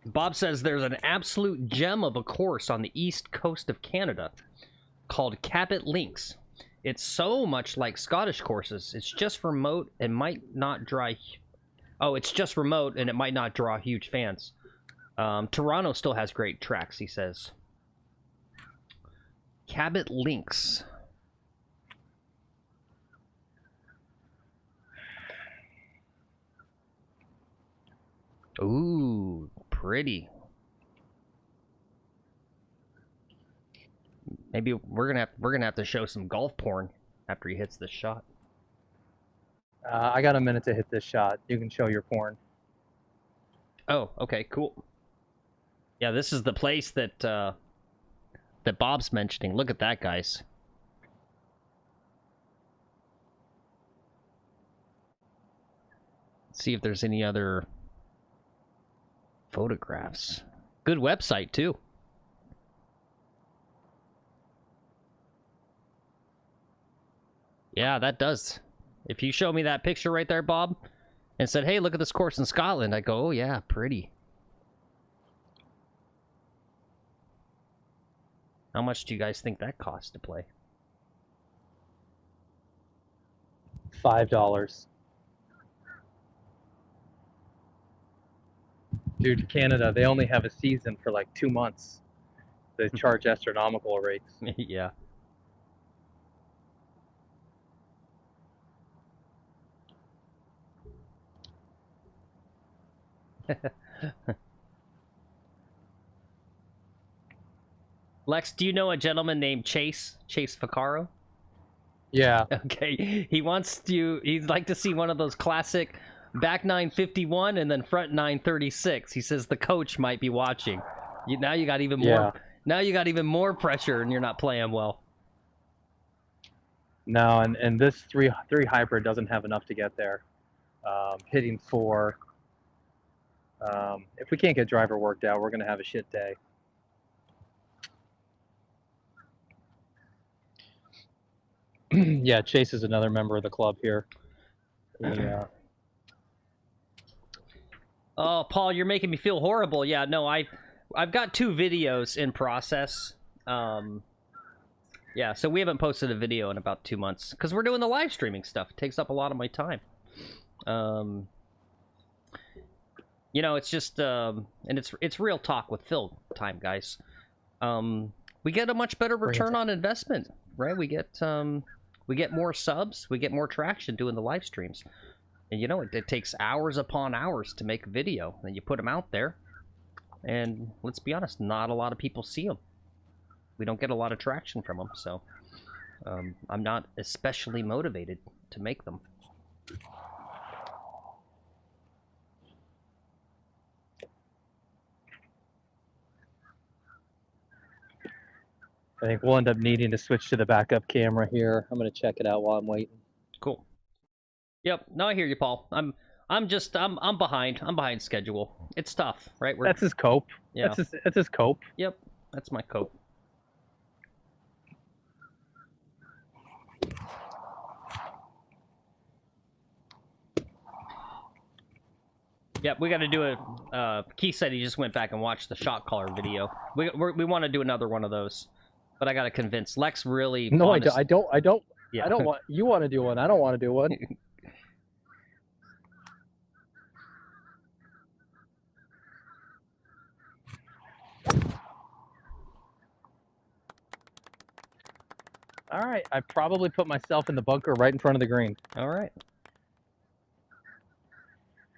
Bob says there's an absolute gem of a course on the east coast of Canada called Cabot Links. It's so much like Scottish courses. It's just remote and might not draw... Oh, it's just remote and it might not draw huge fans. Toronto still has great tracks, he says. Cabot Links. Ooh, pretty. Maybe we're gonna have to show some golf porn after he hits this shot. I got a minute to hit this shot. You can show your porn. Oh, okay, cool. Yeah, this is the place that that Bob's mentioning. Look at that, guys. Let's see if there's any other photographs. Good website, too. Yeah, that does. If you show me that picture right there, Bob, and said, hey, look at this course in Scotland, I go, oh, yeah, pretty. How much do you guys think that costs to play? $5. Dude, Canada, they only have a season for like 2 months. They charge astronomical rates. Yeah. Lex, do you know a gentleman named Chase Ficaro? Yeah. Okay, he'd like to see one of those classic back 951 and then front 936. He says the coach might be watching. Now you got even more. Yeah. Now you got even more pressure, and you're not playing well. No, and this three hybrid doesn't have enough to get there. Hitting 4. If we can't get driver worked out, we're gonna have a shit day. Yeah, Chase is another member of the club here. Yeah. Oh, Paul, you're making me feel horrible. Yeah, no, I've got 2 videos in process. Yeah, so we haven't posted a video in about 2 months because we're doing the live streaming stuff. It takes up a lot of my time. You know, it's just and it's real talk with Phil time, guys. We get a much better return on investment, right? We get more subs, we get more traction doing the live streams. And you know, it takes hours upon hours to make a video, and you put them out there. And let's be honest, not a lot of people see them. We don't get a lot of traction from them, so I'm not especially motivated to make them. I think we'll end up needing to switch to the backup camera here. I'm gonna check it out while I'm waiting. Cool. Yep. No, I hear you, Paul. I'm behind. I'm behind schedule. It's tough, right? That's his cope. Yeah. That's his cope. Yep. That's my cope. Yep, we got to do a. Keith said he just went back and watched the shot caller video. We want to do another one of those, but I got to convince Lex really. No, honest... I don't. Yeah. I don't want. You want to do one? I don't want to do one. All right, I probably put myself in the bunker right in front of the green. All right.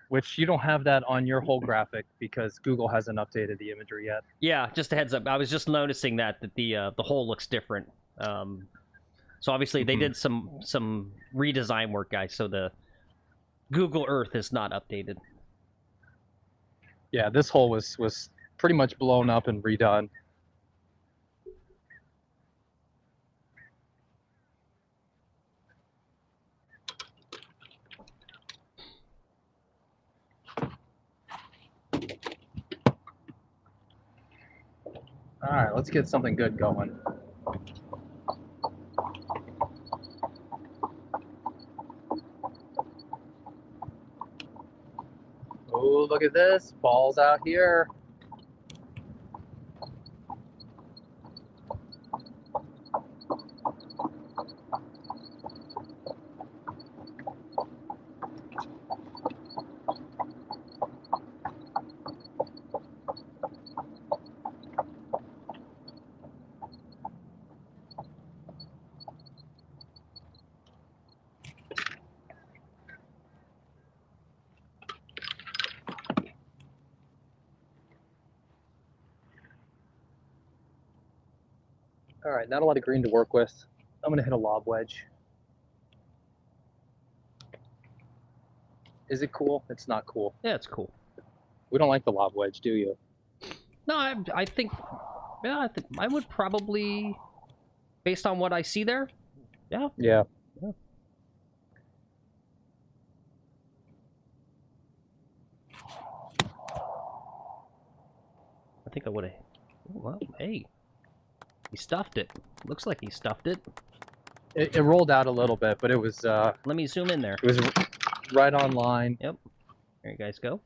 Which you don't have that on your whole graphic because Google hasn't updated the imagery yet. Yeah, just a heads up. I was just noticing that the hole looks different. So obviously they did some redesign work, guys. So the Google Earth is not updated. Yeah, this hole was pretty much blown up and redone. All right, let's get something good going. Oh, look at this. Ball's out here. All right, not a lot of green to work with. I'm gonna hit a lob wedge. Is it cool? It's not cool. Yeah, it's cool. We don't like the lob wedge, do you? No, I think, yeah, I think I would probably, based on what I see there, yeah. Yeah. Yeah. I think I would have. Well, hey, he stuffed it. Looks like he stuffed it. It rolled out a little bit, but it was. Let me zoom in there. It was right on line. Yep. There you guys go.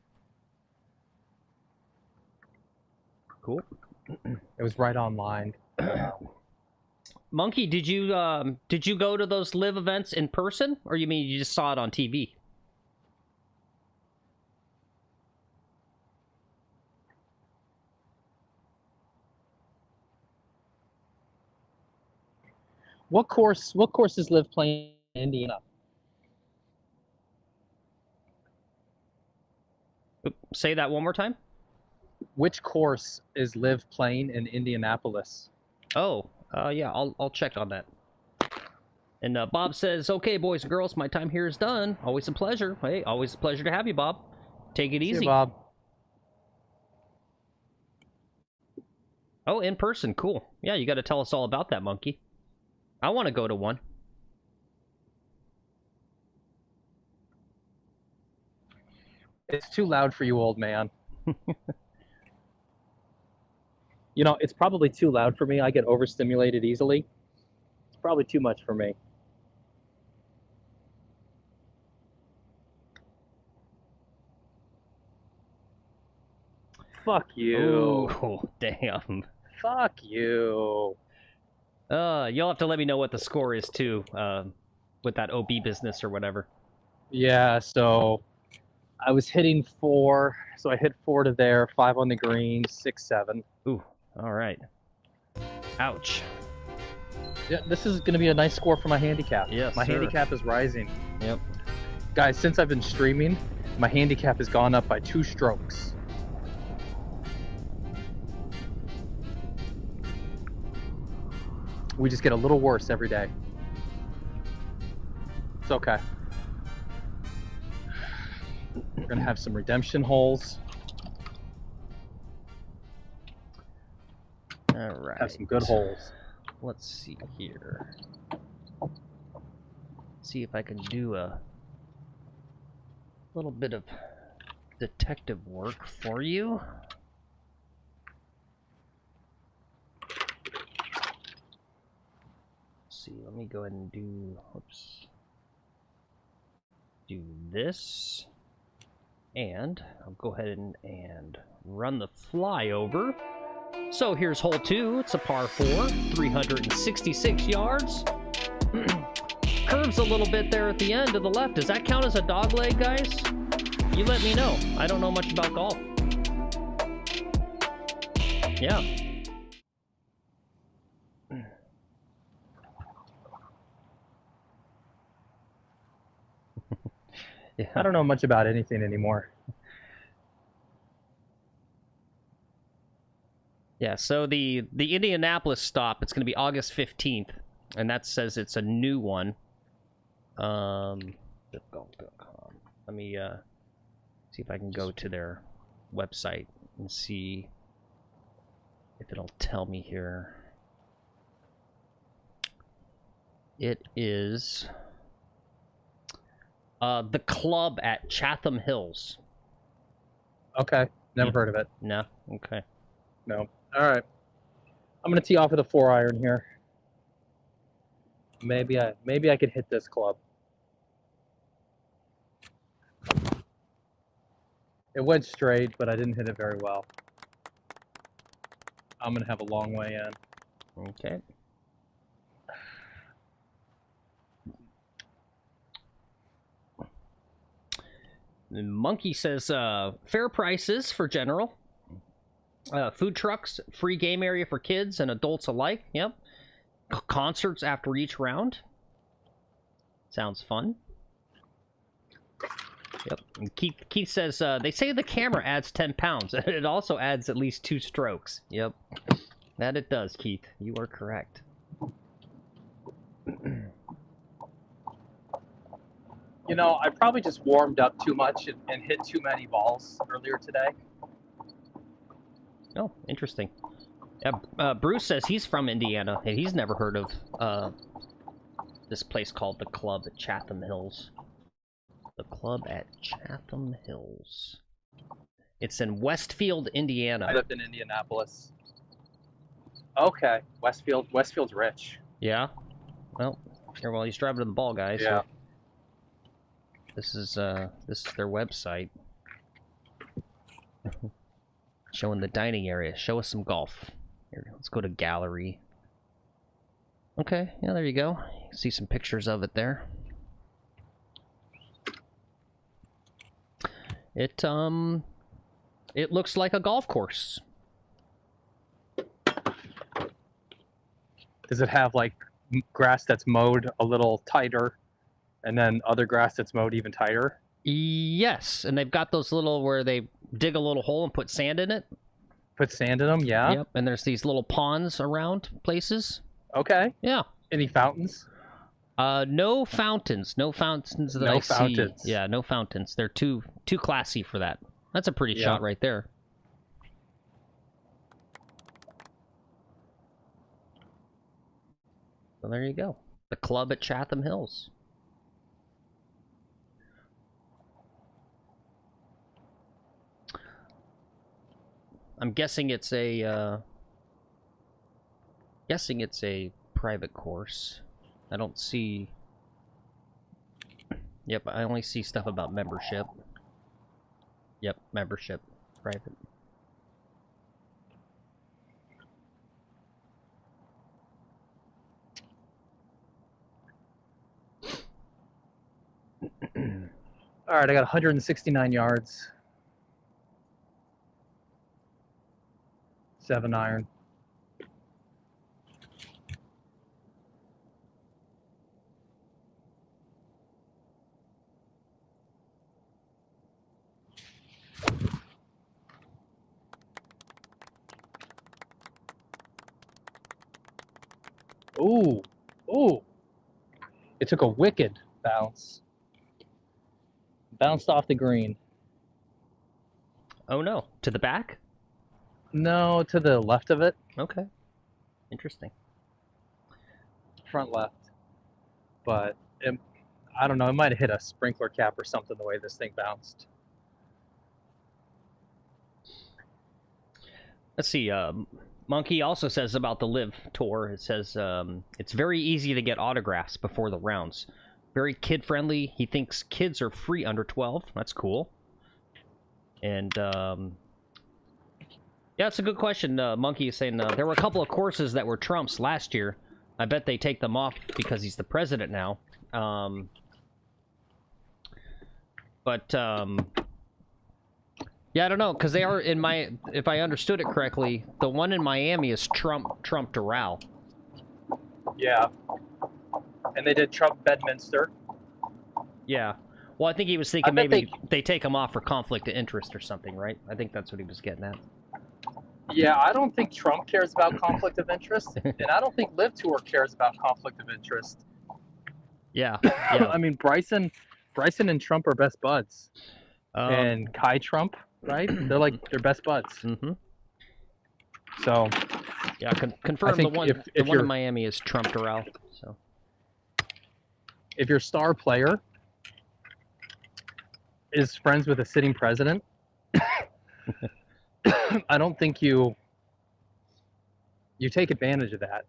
Cool. It was right on line. Monkey, did you go to those live events in person, or you mean you just saw it on TV? What course is Liv playing in Indiana? Say that one more time. Which course is Liv playing in Indianapolis? Oh, yeah, I'll check on that. And Bob says, "Okay, boys and girls, my time here is done. Always a pleasure. Hey, always a pleasure to have you, Bob. Take it See easy." you, Bob. Oh, in person, cool. Yeah, you got to tell us all about that, Monkey. I want to go to one. It's too loud for you, old man. You know, it's probably too loud for me. I get overstimulated easily. It's probably too much for me. Fuck you. Ooh, damn. Fuck you. You'll have to let me know what the score is, too, with that OB business or whatever. Yeah, so I was hitting 4, so I hit 4 to there, 5 on the green, 6, 7. Ooh, all right. Ouch. Yeah, this is going to be a nice score for my handicap. Yes, my sir. handicap is rising. Yep. Guys, since I've been streaming, my handicap has gone up by 2 strokes. We just get a little worse every day. It's okay. We're gonna have some redemption holes. All right. Have some good holes. Let's see here. See if I can do a little bit of detective work for you. Let's see, let me go ahead and do, oops. Do this. And I'll go ahead and run the flyover. So here's hole 2. It's a par 4, 366 yards. Curves a little bit there at the end to the left. Does that count as a dog leg, guys? You let me know. I don't know much about golf. Yeah. Yeah. I don't know much about anything anymore. Yeah, so the Indianapolis stop, it's going to be August 15th, and that says it's a new one. Golf.com. Let me see if I can go to their website and see if it'll tell me here. It is the club at Chatham Hills. Okay, never heard of it. No? Okay. No. All right. I'm gonna tee off with a 4-iron here. Maybe I could hit this club. It went straight, but I didn't hit it very well. I'm gonna have a long way in. Okay. The Monkey says fair prices for general. Food trucks, free game area for kids and adults alike. Yep. Concerts after each round. Sounds fun. Yep. And Keith says they say the camera adds 10 pounds. It also adds at least 2 strokes. Yep. That it does, Keith. You are correct. You know, I probably just warmed up too much and hit too many balls earlier today. Oh, interesting. Yeah, Bruce says he's from Indiana, and he's never heard of this place called the Club at Chatham Hills. The Club at Chatham Hills. It's in Westfield, Indiana. I lived in Indianapolis. Okay, Westfield's rich. Yeah? Well, here, well, he's driving to the ball, guys. Yeah. So this is their website. Showing the dining area. Show us some golf. Here, let's go to gallery. Okay, yeah, there you go. You can see some pictures of it there. It looks like a golf course. Does it have like grass that's mowed a little tighter and then other grass that's mowed even tighter? Yes, and they've got those little where they dig a little hole and put sand in it. Put sand in them, yeah. Yep, and there's these little ponds around places. Okay. Yeah. Any fountains? No fountains. No fountains that No I fountains. see. Yeah, no fountains. They're too classy for that. That's a pretty Yeah. shot right there. So there you go. The club at Chatham Hills. I'm guessing it's a private course. I don't see. Yep, I only see stuff about membership. Yep, membership, private. All right, I got 169 yards. 7-iron. Ooh, ooh. It took a wicked bounce. Bounced off the green. Oh no, to the back? No, to the left of it. Okay. Interesting. Front left. But I don't know, it might have hit a sprinkler cap or something the way this thing bounced. Let's see, Monkey also says about the Live Tour, it says, it's very easy to get autographs before the rounds. Very kid-friendly. He thinks kids are free under 12. That's cool. And, yeah, it's a good question. Monkey is saying, there were a couple of courses that were Trump's last year. I bet they take them off because he's the president now. Yeah, I don't know, because they are in my... If I understood it correctly, the one in Miami is Trump Doral. Yeah. And they did Trump Bedminster. Yeah. Well, I think he was thinking maybe they take him off for conflict of interest or something, right? I think that's what he was getting at. Yeah, I don't think Trump cares about conflict of interest, and I don't think Live Tour cares about conflict of interest. Yeah. Yeah. I mean, Bryson and Trump are best buds. And Kai Trump, right? They're best buds. Mm-hmm. So, yeah, confirm the one in Miami is Trump Doral. So, if your star player is friends with a sitting president, I don't think you take advantage of that.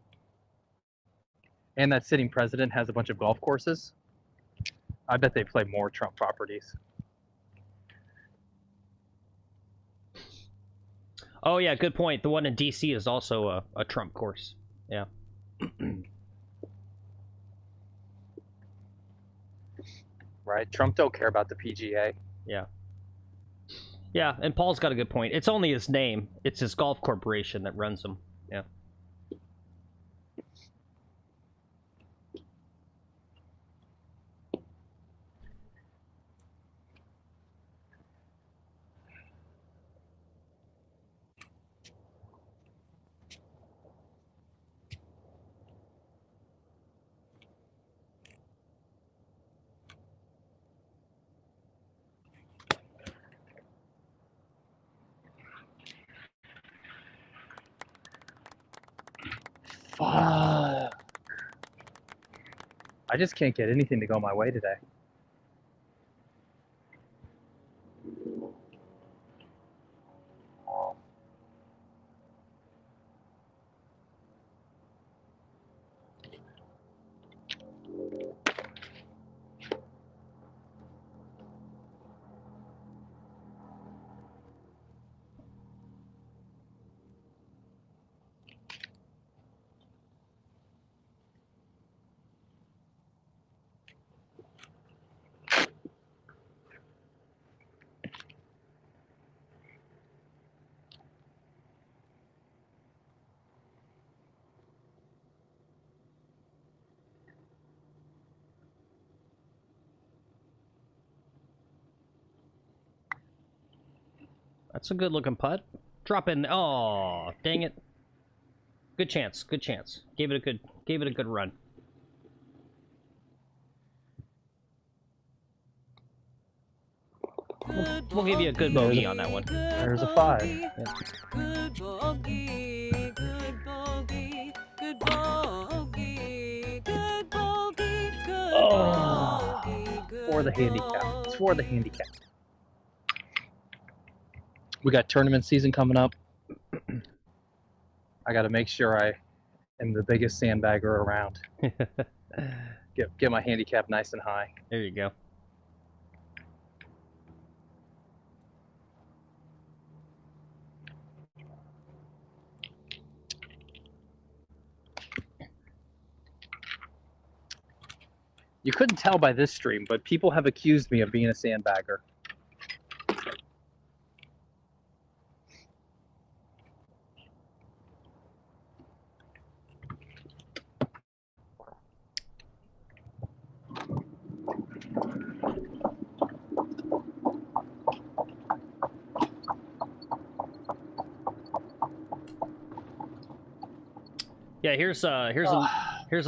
And that sitting president has a bunch of golf courses. I bet they play more Trump properties. oh yeah, good point. The one in DC is also a Trump course. Yeah. Right? Trump don't care about the PGA. Yeah. Yeah, and Paul's got a good point. It's only his name. It's his golf corporation that runs them. Yeah. Fuck. I just can't get anything to go my way today. That's a good looking putt. Drop in. Oh, dang it. Good chance. Good chance. Gave it a good run. We'll give you a good bogey on that one. There's a 5. Yeah. Good bogey, good bogey, good bogey, good bogey, good bogey, good For the handicap. It's for the handicap. We got tournament season coming up. I got to make sure I am the biggest sandbagger around. Get my handicap nice and high. There you go. You couldn't tell by this stream, but people have accused me of being a sandbagger. Yeah, here's a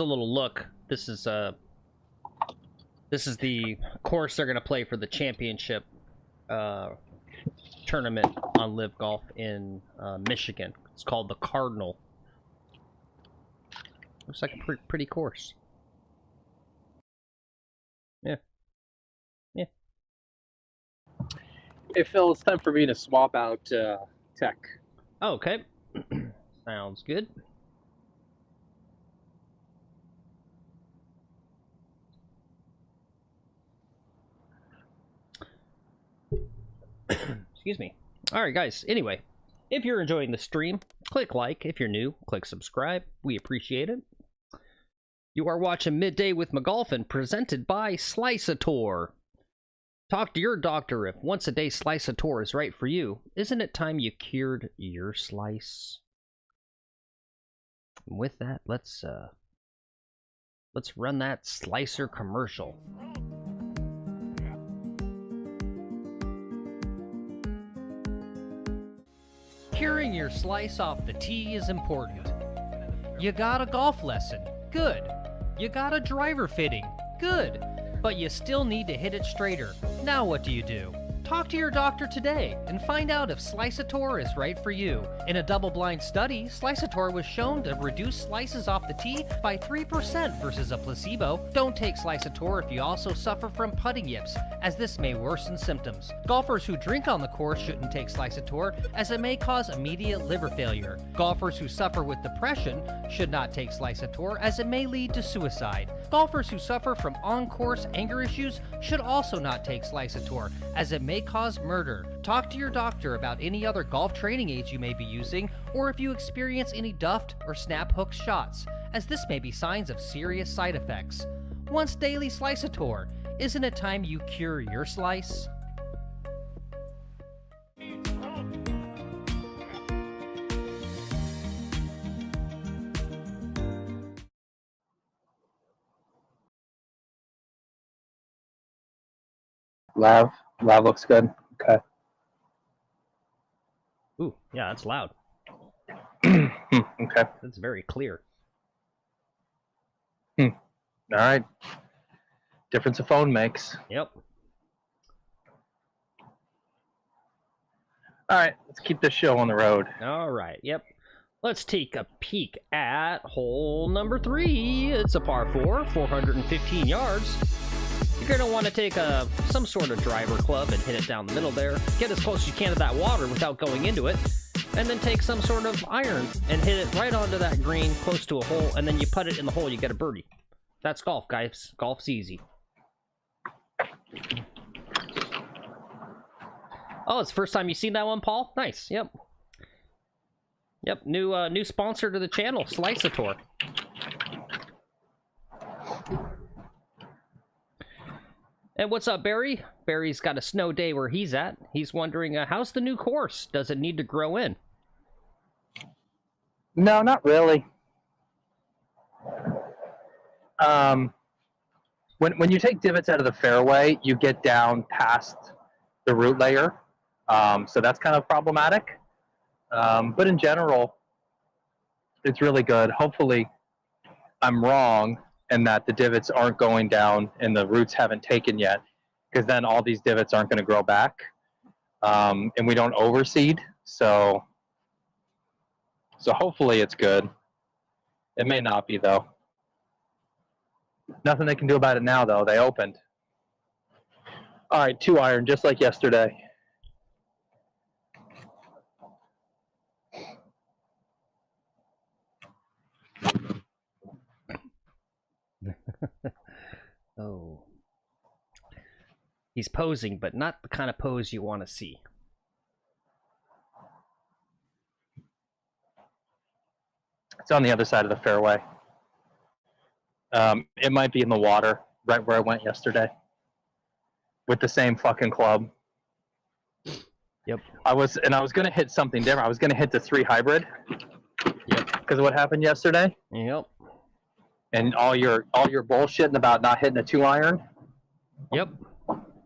little look. This is the course they're gonna play for the championship tournament on Live Golf in Michigan. It's called the Cardinal. Looks like a pretty course. Yeah. Yeah. Hey Phil, it's time for me to swap out tech. Oh, okay. Sounds good. Excuse me. Alright guys, anyway, if you're enjoying the stream, click like. If you're new, click subscribe. We appreciate it. You are watching Midday with McGolfin, presented by Sliceator. Talk to your doctor if once a day Sliceator is right for you. Isn't it time you cured your slice? And with that, let's run that slicer commercial. Curing your slice off the tee is important. You got a golf lesson? Good. You got a driver fitting? Good. But you still need to hit it straighter. Now what do? Talk to your doctor today and find out if Sliceator is right for you. In a double-blind study, Sliceator was shown to reduce slices off the tee by 3% versus a placebo. Don't take Sliceator if you also suffer from putting yips, as this may worsen symptoms. Golfers who drink on the course shouldn't take Sliceator, as it may cause immediate liver failure. Golfers who suffer with depression should not take Sliceator, as it may lead to suicide. Golfers who suffer from on-course anger issues should also not take Sliceator, as it may cause murder. Talk to your doctor about any other golf training aids you may be using, or if you experience any duffed or snap hook shots, as this may be signs of serious side effects. Once daily Sliceator. Isn't it time you cure your slice? Lav looks good. Okay. Ooh, yeah, that's loud. Okay. That's very clear. All right. Difference a phone makes. Yep. All right, let's keep this show on the road. All right, yep. Let's take a peek at hole number 3. It's a par 4, 415 yards. You're going to want to take some sort of driver club and hit it down the middle there. Get as close as you can to that water without going into it. And then take some sort of iron and hit it right onto that green close to a hole. And then you put it in the hole, you get a birdie. That's golf, guys. Golf's easy. Oh, it's the first time you've seen that one, Paul? Nice, yep. Yep, new sponsor to the channel, Sliceator. And what's up, Barry? Barry's got a snow day where he's at. He's wondering, how's the new course? Does it need to grow in? No, not really. When you take divots out of the fairway, you get down past the root layer. So that's kind of problematic. But in general, it's really good. Hopefully, I'm wrong and that the divots aren't going down and the roots haven't taken yet, because then all these divots aren't going to grow back, and we don't overseed. So hopefully it's good. It may not be though. Nothing they can do about it now though. They opened. All right, 2 iron, just like yesterday. Oh. He's posing, but not the kind of pose you want to see. It's on the other side of the fairway. It might be in the water, right where I went yesterday. With the same fucking club. Yep. I was gonna hit something different. I was gonna hit the 3 hybrid. Yep. Because of what happened yesterday. Yep. And all your bullshitting about not hitting a 2 iron. Yep.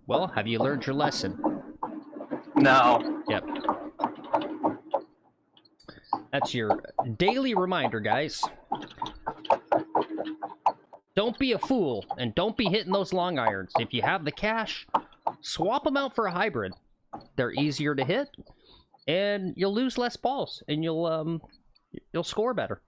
Well, have you learned your lesson? No. Yep. That's your daily reminder, guys. Don't be a fool, and don't be hitting those long irons. If you have the cash, swap them out for a hybrid. They're easier to hit, and you'll lose less balls, and you'll score better.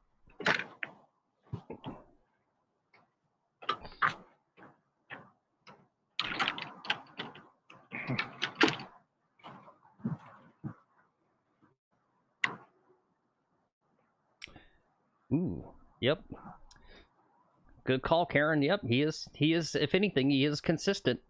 Ooh, yep. Good call, Karen. Yep, he is, if anything, he is consistent.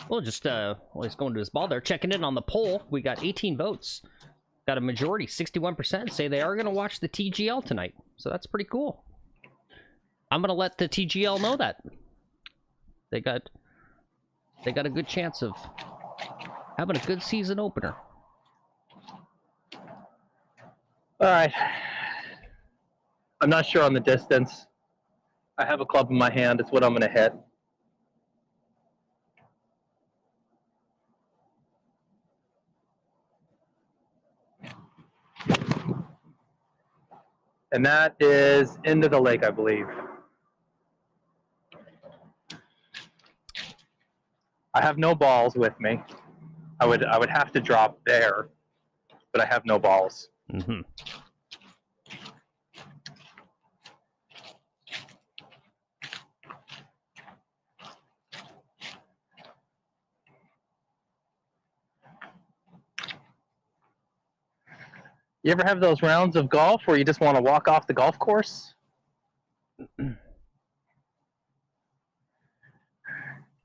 Well, just well, he's going to his ball there, checking in on the poll. We got 18 votes. Got a majority, 61%, say they are going to watch the TGL tonight. So that's pretty cool. I'm going to let the TGL know that. They got a good chance of having a good season opener. All right. I'm not sure on the distance. I have a club in my hand. It's what I'm going to hit. And that is into the lake, I believe. I have no balls with me. I would have to drop there, but I have no balls. Mm-hmm. You ever have those rounds of golf where you just want to walk off the golf course?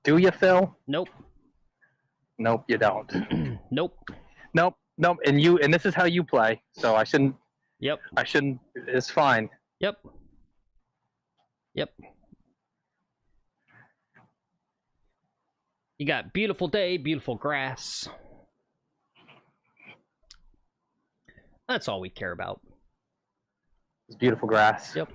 Do you, Phil? Nope. Nope, you don't. Nope. Nope, nope. And this is how you play, so I shouldn't. Yep. I shouldn't. It's fine. Yep. Yep. You got beautiful day, beautiful grass. That's all we care about. It's beautiful grass. Yep.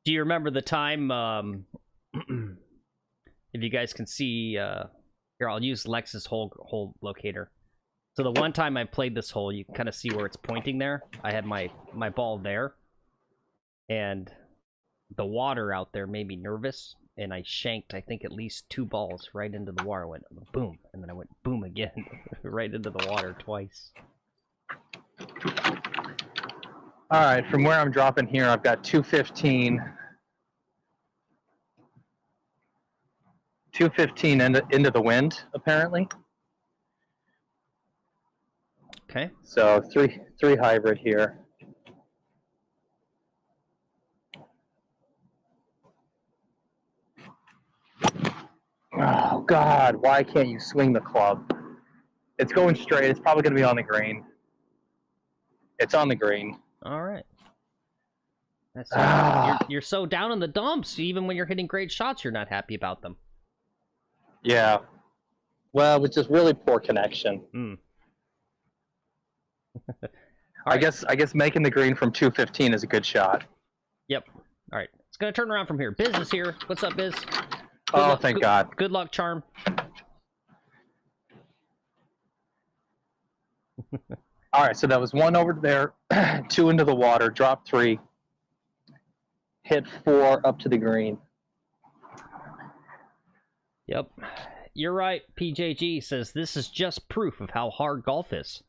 Do you remember the time, if you guys can see, here, I'll use Lex's hole locator. So the one time I played this hole, you can kind of see where it's pointing there. I had my ball there, and the water out there made me nervous, and I shanked, I think, at least 2 balls right into the water. I went boom, and then I went boom again, right into the water twice. All right, from where I'm dropping here, I've got 215. 215 into the wind, apparently. Okay. So three hybrid here. Oh God, why can't you swing the club? It's going straight. It's probably going to be on the green. It's on the green. All right. That's you're so down in the dumps. Even when you're hitting great shots, you're not happy about them. Yeah. Well, it was just really poor connection. Mm. I guess making the green from 215 is a good shot. Yep. All right. It's gonna turn around from here. Biz is here. What's up, Biz? Thank God. Good luck, Charm. All right, so that was 1 over there, 2 into the water, drop 3, hit 4 up to the green. Yep. You're right. PJG says this is just proof of how hard golf is.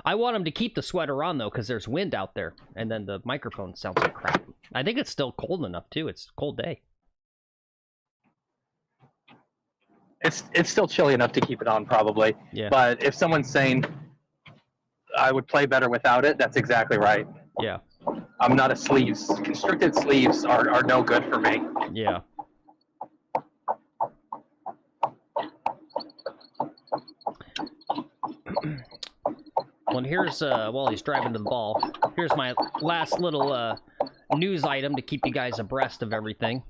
I want him to keep the sweater on, though, because there's wind out there, and then the microphone sounds like crap. I think it's still cold enough, too. It's a cold day. It's still chilly enough to keep it on, probably. Yeah. But if someone's saying I would play better without it, that's exactly right. Yeah. I'm not a sleeves. Constricted sleeves are no good for me. Yeah. Well, here's, while he's driving to the ball, here's my last little news item to keep you guys abreast of everything.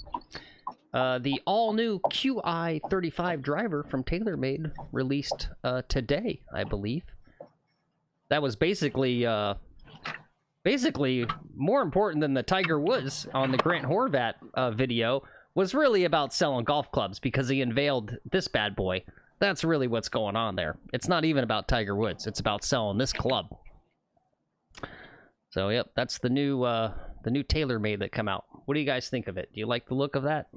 The all-new QI35 driver from TaylorMade released today, I believe. That was basically more important than the Tiger Woods on the Grant Horvat video, was really about selling golf clubs, because he unveiled this bad boy. That's really what's going on there. It's not even about Tiger Woods. It's about selling this club. So, yep, that's the new TaylorMade that come out. What do you guys think of it? Do you like the look of that?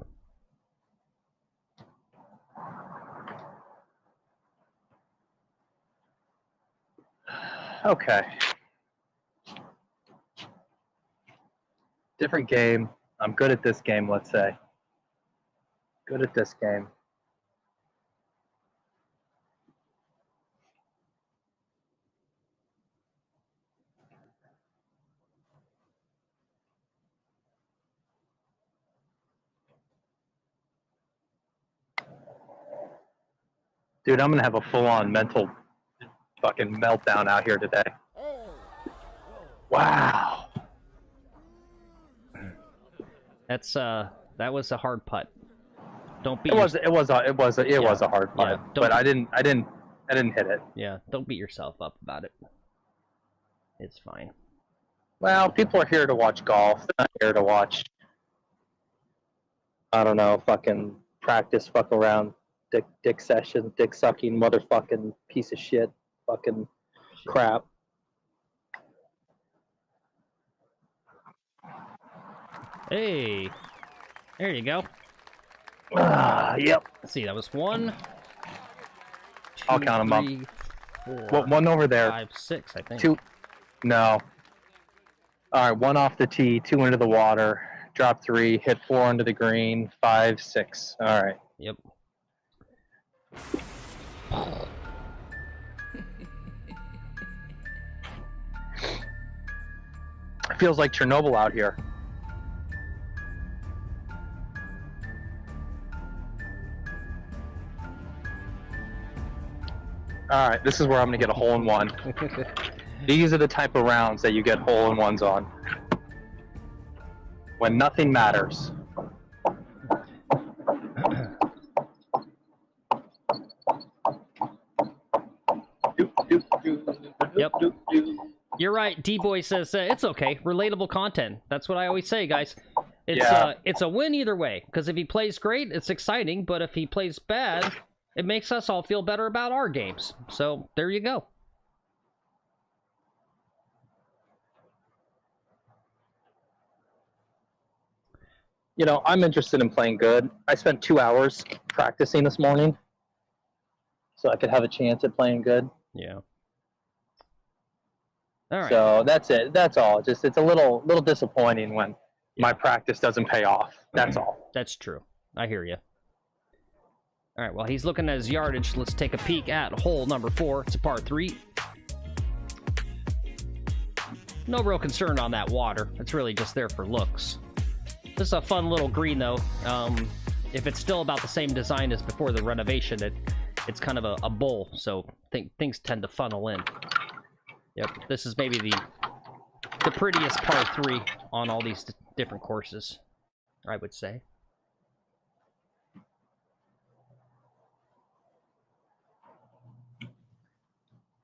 Okay. Different game. I'm good at this game, let's say. Good at this game. Dude, I'm going to have a full-on mental fucking meltdown out here today. Wow. That's that was a hard putt. Don't beat. It was a hard putt, Yeah, but I didn't hit it. Yeah, don't beat yourself up about it. It's fine. Well, people are here to watch golf. They're not here to watch, I don't know, fucking practice, fuck around, dick session, dick sucking, motherfucking piece of shit, fucking crap. Hey, there you go. Yep. Let's see, that was 1, 2, I'll count 'em up. 3, 4, Well, 1 over there. 5, 6, I think. 2. No. All right, 1 off the tee, 2 into the water, drop 3, hit 4 under the green, 5, 6. All right. Yep. It feels like Chernobyl out here. All right, this is where I'm going to get a hole-in-one. These are the type of rounds that you get hole-in-ones on. When nothing matters. Yep. You're right. D-Boy says it's okay. Relatable content. That's what I always say, guys. It's a win either way. Because if he plays great, it's exciting. But if he plays bad, it makes us all feel better about our games. So there you go. You know, I'm interested in playing good. I spent 2 hours practicing this morning so I could have a chance at playing good. Yeah. All right. So that's it. That's all. Just it's a little disappointing when my practice doesn't pay off. That's all. That's true. I hear you. All right, well, he's looking at his yardage. Let's take a peek at hole number 4. It's a par 3. No real concern on that water. It's really just there for looks. This is a fun little green, though. If it's still about the same design as before the renovation, it's kind of a bowl, so things tend to funnel in. Yep, this is maybe the prettiest par 3 on all these different courses, I would say.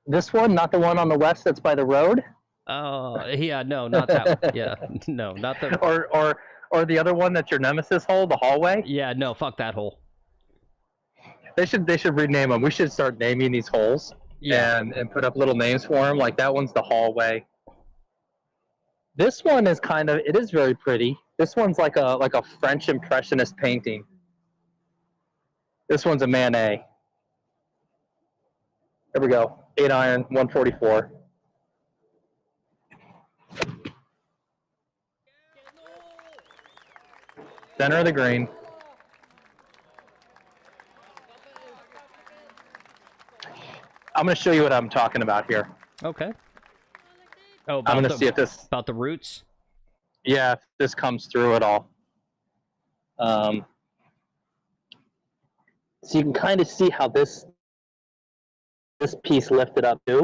This one, not the one on the west that's by the road? Oh, yeah, no, not that one. Yeah, no, not the... Or the other one that's your nemesis hole, the hallway? Yeah, no, fuck that hole. They should rename them. We should start naming these holes. Yeah. And put up little names for them. Like that one's the hallway. This one is it is very pretty. This one's like a French Impressionist painting. This one's a Manet. There we go. 8-iron, 144. Center of the green. I'm going to show you what I'm talking about here. Okay. Oh, I'm going to see if this... About the roots? Yeah, if this comes through at all. So you can kind of see how this piece lifted up too.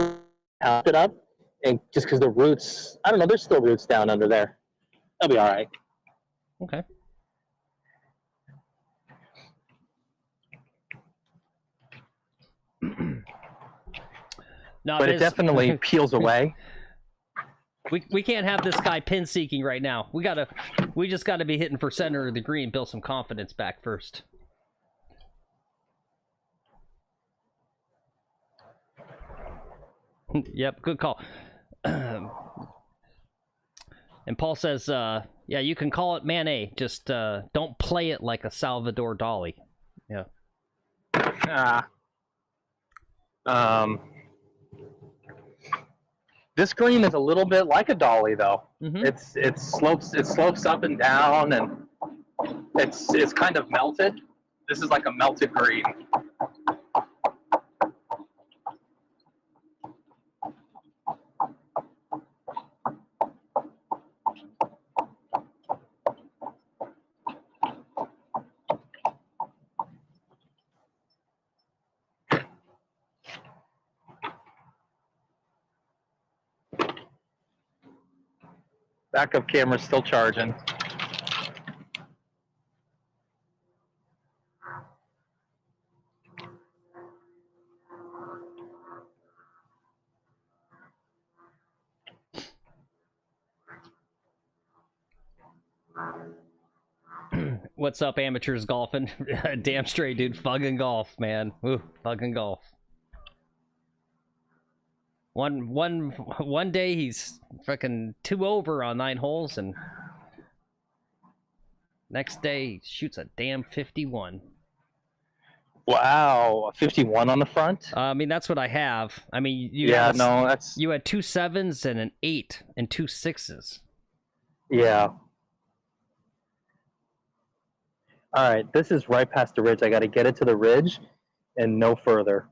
Lifted up. And just because the roots... I don't know, there's still roots down under there. That'll be all right. Okay. No, but it definitely peels away. We can't have this guy pin seeking right now. We just gotta be hitting for center of the green, build some confidence back first. Yep, good call. And Paul says, yeah, you can call it Manet, just don't play it like a Salvador Dali. Yeah. This green is a little bit like a dolly, though. Mm-hmm. It slopes up and down, and it's kind of melted. This is like a melted green. Backup camera's still charging. What's up, amateurs golfing? Damn straight, dude. Fucking golf, man. Ooh, fucking golf. One day he's fucking 2 over on 9 holes, and next day he shoots a damn 51. Wow, a 51 on the front? I mean, that's what I have. I mean, you had you had 2 7s and an 8 and 2 6s. Yeah. All right, this is right past the ridge. I got to get it to the ridge and no further.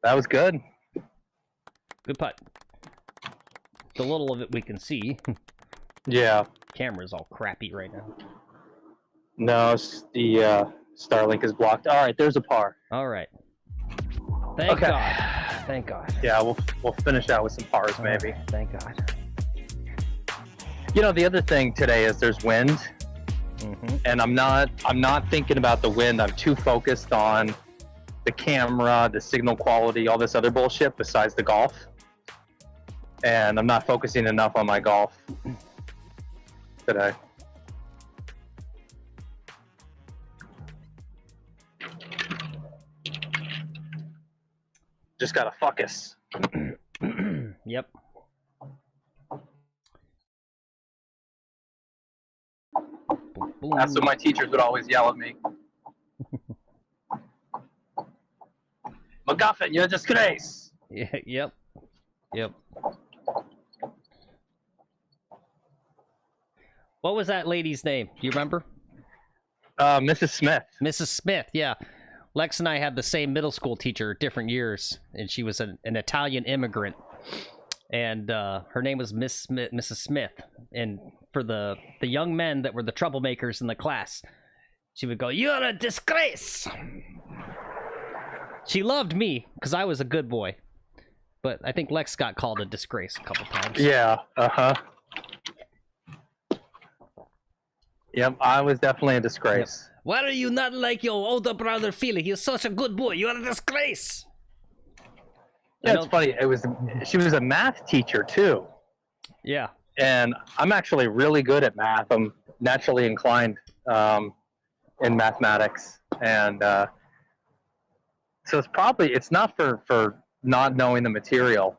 That was good. Good putt. The little of it we can see. Yeah. Camera's all crappy right now. No, the Starlink is blocked. All right, there's a par. All right. Thank God. Thank God. Yeah, we'll finish out with some pars, maybe. Right, thank God. You know, the other thing today is there's wind, and I'm not thinking about the wind. I'm too focused on the camera, the signal quality, all this other bullshit besides the golf. And I'm not focusing enough on my golf today. Just gotta focus. Yep. That's what my teachers would always yell at me. McGuffin, you're a disgrace. Yeah, yep. Yep. What was that lady's name? Do you remember? Mrs. Smith. Mrs. Smith, yeah. Lex and I had the same middle school teacher, different years, and she was an Italian immigrant. And her name was Mrs. Smith. And for the young men that were the troublemakers in the class, she would go, "You're a disgrace!" She loved me, because I was a good boy. But I think Lex got called a disgrace a couple times. Yeah, uh-huh. Yep, I was definitely a disgrace. Yep. Why are you not like your older brother Philly? He's such a good boy. You are a disgrace. Yeah, it's funny. She was a math teacher too. Yeah. And I'm actually really good at math. I'm naturally inclined in mathematics, and so it's not for not knowing the material.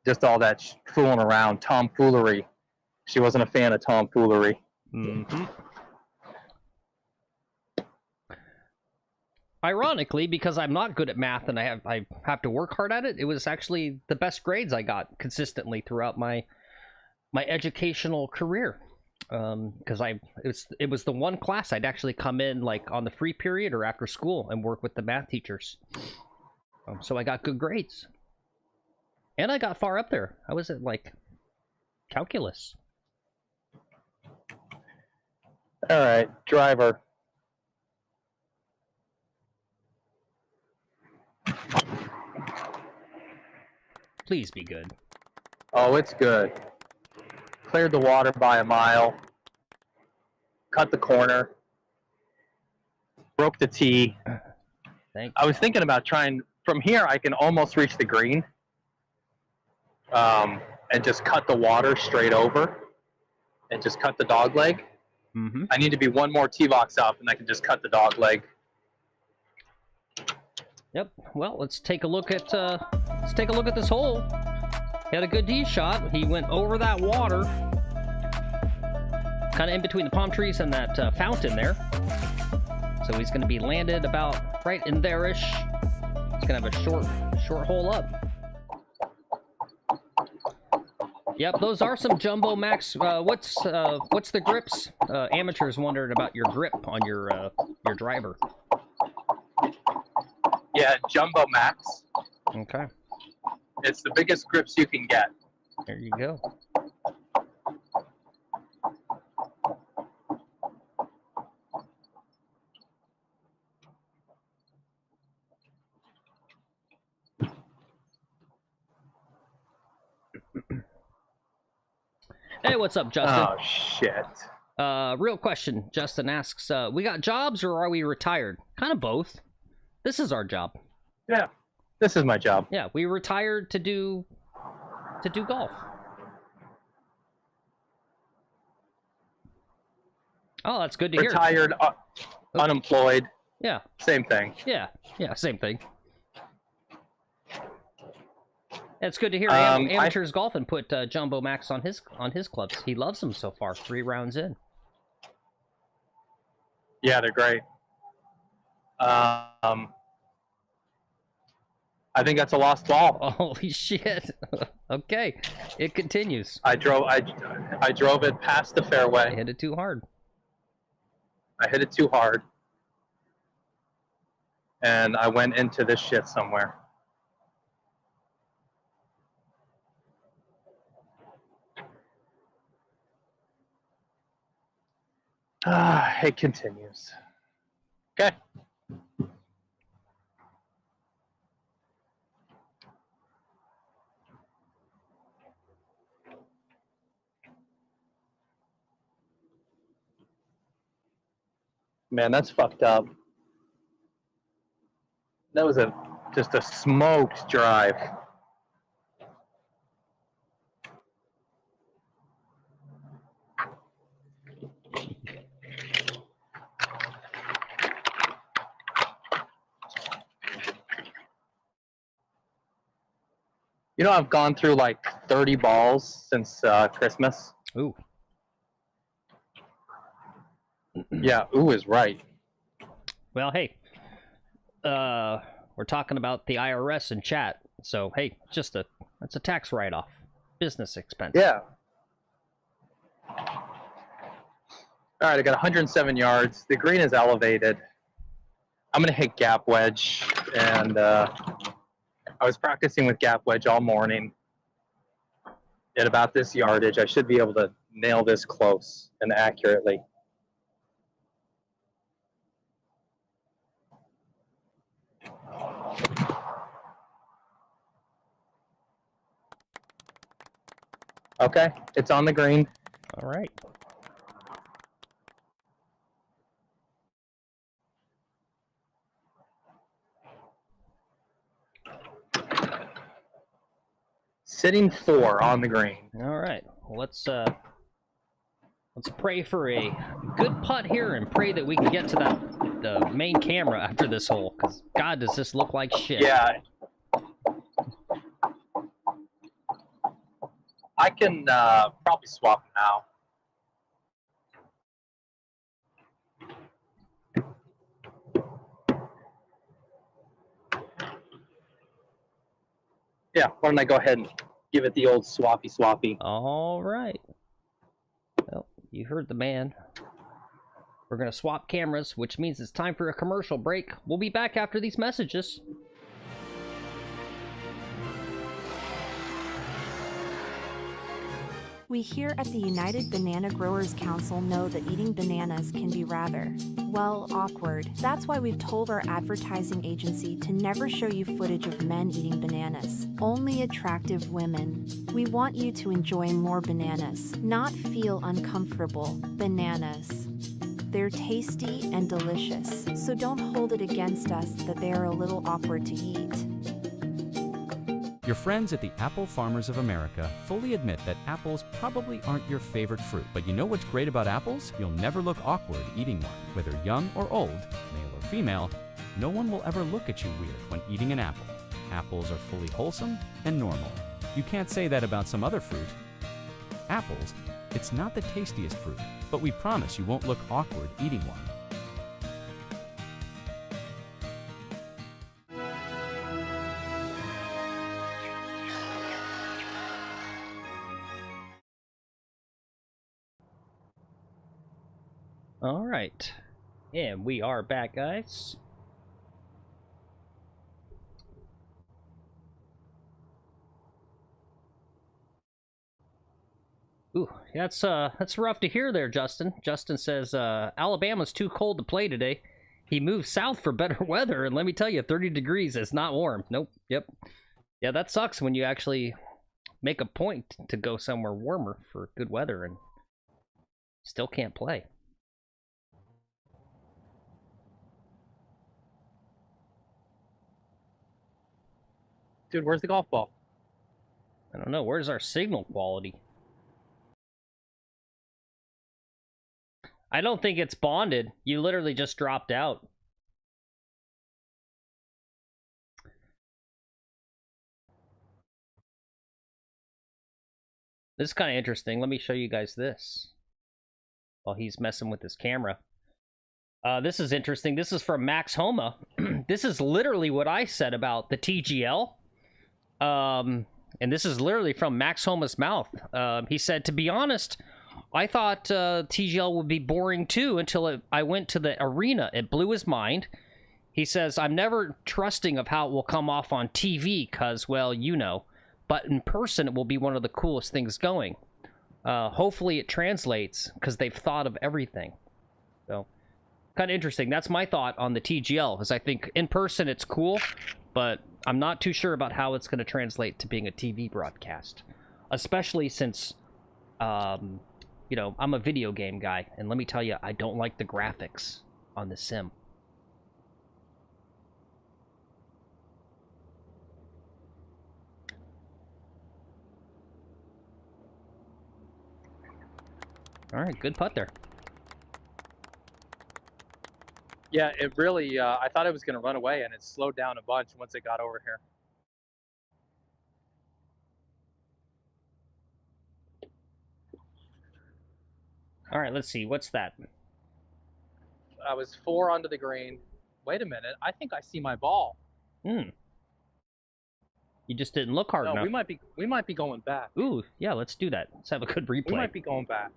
Just all that fooling around, tomfoolery. She wasn't a fan of tomfoolery. Mm-hmm. Ironically, because I'm not good at math and I have to work hard at it, it was actually the best grades I got consistently throughout my educational career. Because it was the one class I'd actually come in like on the free period or after school and work with the math teachers. So I got good grades, and I got far up there. I was at like calculus. All right, driver. Please be good. Oh, it's good. Cleared the water by a mile. Cut the corner. Broke the tee. I was thinking about trying, from here I can almost reach the green. And just cut the water straight over. And just cut the dog leg. Mm-hmm. I need to be one more tee box up and I can just cut the dog leg. Yep. Well, let's take a look at this hole. He had a good tee shot. He went over that water, kind of in between the palm trees and that fountain there. So he's going to be landed about right in there-ish. He's going to have a short hole up. Yep, those are some Jumbo Max. What's the grips? Amateurs wondered about your grip on your driver. Yeah, Jumbo Max. Okay. It's the biggest grips you can get. There you go. Hey, what's up, Justin? Oh, shit. Real question. Justin asks, we got jobs or are we retired? Kind of both. This is our job. Yeah, this is my job. Yeah, we retired to do golf. Oh, that's good to hear. Retired, unemployed. Yeah. Same thing. Yeah, same thing. It's good to hear. Amateurs Golfing put Jumbo Max on his clubs. He loves them so far. 3 rounds in. Yeah, they're great. I think that's a lost ball. Holy shit! Okay, it continues. I drove it past the fairway. I hit it too hard. I hit it too hard, and I went into this shit somewhere. It continues. Okay. Man, that's fucked up. That was just a smoked drive. You know, I've gone through like 30 balls since Christmas. Ooh. Yeah, ooh is right. Well, hey, we're talking about the IRS in chat. So hey, that's a tax write-off, business expense. Yeah. All right, I got 107 yards. The green is elevated. I'm gonna hit gap wedge, and I was practicing with gap wedge all morning. At about this yardage, I should be able to nail this close and accurately. Okay, it's on the green. All right. Sitting 4 on the green. All right. Well, let's pray for a good putt here and pray that we can get to the main camera after this hole, because God, does this look like shit. Yeah. I can probably swap now. Yeah, why don't I go ahead and give it the old swappy. All right. Well, you heard the man. We're going to swap cameras, which means it's time for a commercial break. We'll be back after these messages. We here at the United Banana Growers Council know that eating bananas can be rather, well, awkward. That's why we've told our advertising agency to never show you footage of men eating bananas, only attractive women. We want you to enjoy more bananas, not feel uncomfortable. Bananas. They're tasty and delicious, so don't hold it against us that they are a little awkward to eat. Your friends at the Apple Farmers of America fully admit that apples probably aren't your favorite fruit. But you know what's great about apples? You'll never look awkward eating one. Whether young or old, male or female, no one will ever look at you weird when eating an apple. Apples are fully wholesome and normal. You can't say that about some other fruit. Apples, it's not the tastiest fruit, but we promise you won't look awkward eating one. All right. And we are back, guys. Ooh, that's rough to hear there, Justin. Justin says Alabama's too cold to play today. He moved south for better weather, and let me tell you, 30 degrees is not warm. Nope. Yep. Yeah, that sucks when you actually make a point to go somewhere warmer for good weather and still can't play. Dude, where's the golf ball? I don't know. Where's our signal quality? I don't think it's bonded. You literally just dropped out. This is kind of interesting. Let me show you guys this while he's messing with his camera. This is interesting. This is from Max Homa. This is literally what I said about the TGL. And this is literally from Max Homa's mouth. He said, to be honest, I thought TGL would be boring too until I went to the arena. It blew his mind. He says, I'm never trusting of how it will come off on TV because, well, you know. But in person, it will be one of the coolest things going. Hopefully it translates because they've thought of everything. So, kind of interesting. That's my thought on the TGL, because I think in person it's cool, but I'm not too sure about how it's going to translate to being a TV broadcast. Especially since, you know, I'm a video game guy, and let me tell you, I don't like the graphics on the sim. All right, good putt there. Yeah, it really, I thought it was going to run away, and it slowed down a bunch once it got over here. All right, let's see. What's that? I was 4 onto the green. Wait a minute. I think I see my ball. Hmm. You just didn't look hard No, enough. we might be going back. Ooh, yeah, let's do that. Let's have a good replay. We might be going back.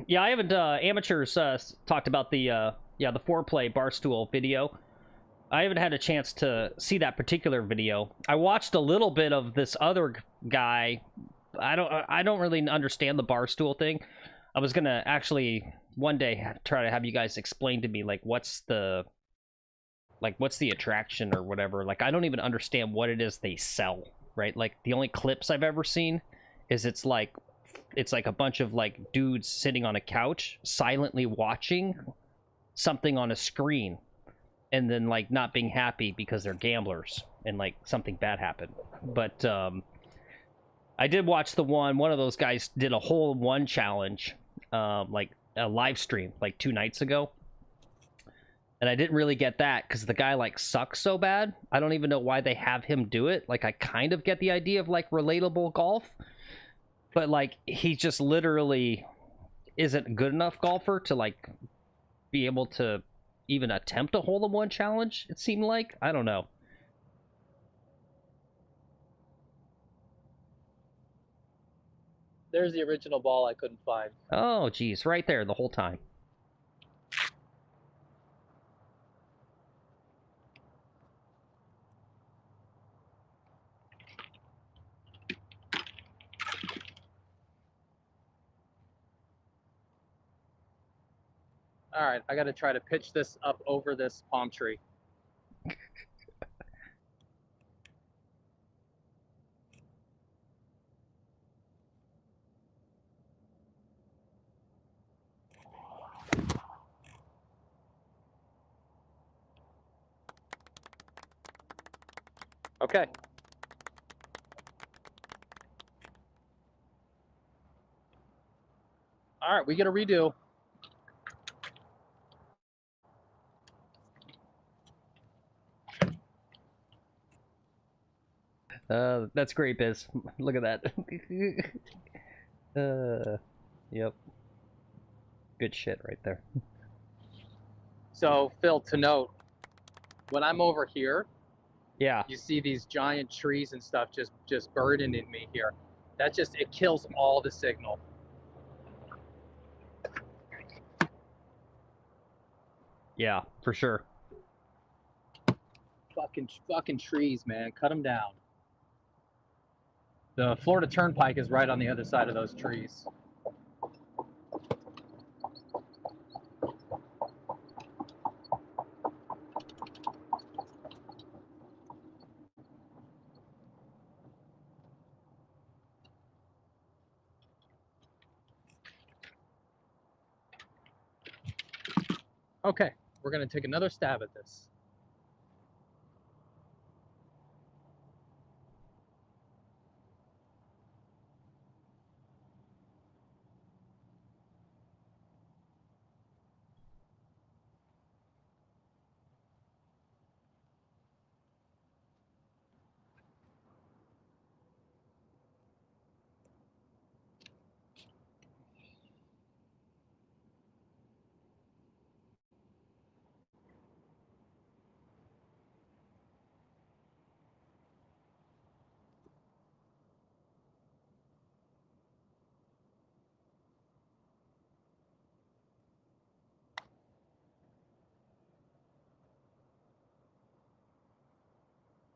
Yeah, I haven't amateurs talked about the the foreplay barstool video. I haven't had a chance to see that particular video. I watched a little bit of this other guy. I don't really understand the barstool thing. I was gonna actually one day try to have you guys explain to me like what's the attraction or whatever. Like I don't even understand what it is they sell, right? Like the only clips I've ever seen is it's like a bunch of like dudes sitting on a couch silently watching something on a screen and then like not being happy because they're gamblers and like something bad happened. But I did watch the one of those guys did a hole-in-one challenge, like a live stream like 2 nights ago. And I didn't really get that because the guy like sucks so bad. I don't even know why they have him do it. Like I kind of get the idea of like relatable golf, but like he just literally isn't a good enough golfer to like be able to even attempt a hole-in-one challenge, it seemed like. I don't know. There's the original ball I couldn't find. Oh, geez, right there the whole time. All right, I got to try to pitch this up over this palm tree. Okay. All right, we get a redo. That's great, Biz. Look at that. Yep. Good shit right there. So, Phil, to note, when I'm over here, Yeah. you see these giant trees and stuff just burdening me here. That just, it kills all the signal. Yeah, for sure. Fucking trees, man. Cut them down. The Florida Turnpike is right on the other side of those trees. Okay, we're gonna take another stab at this.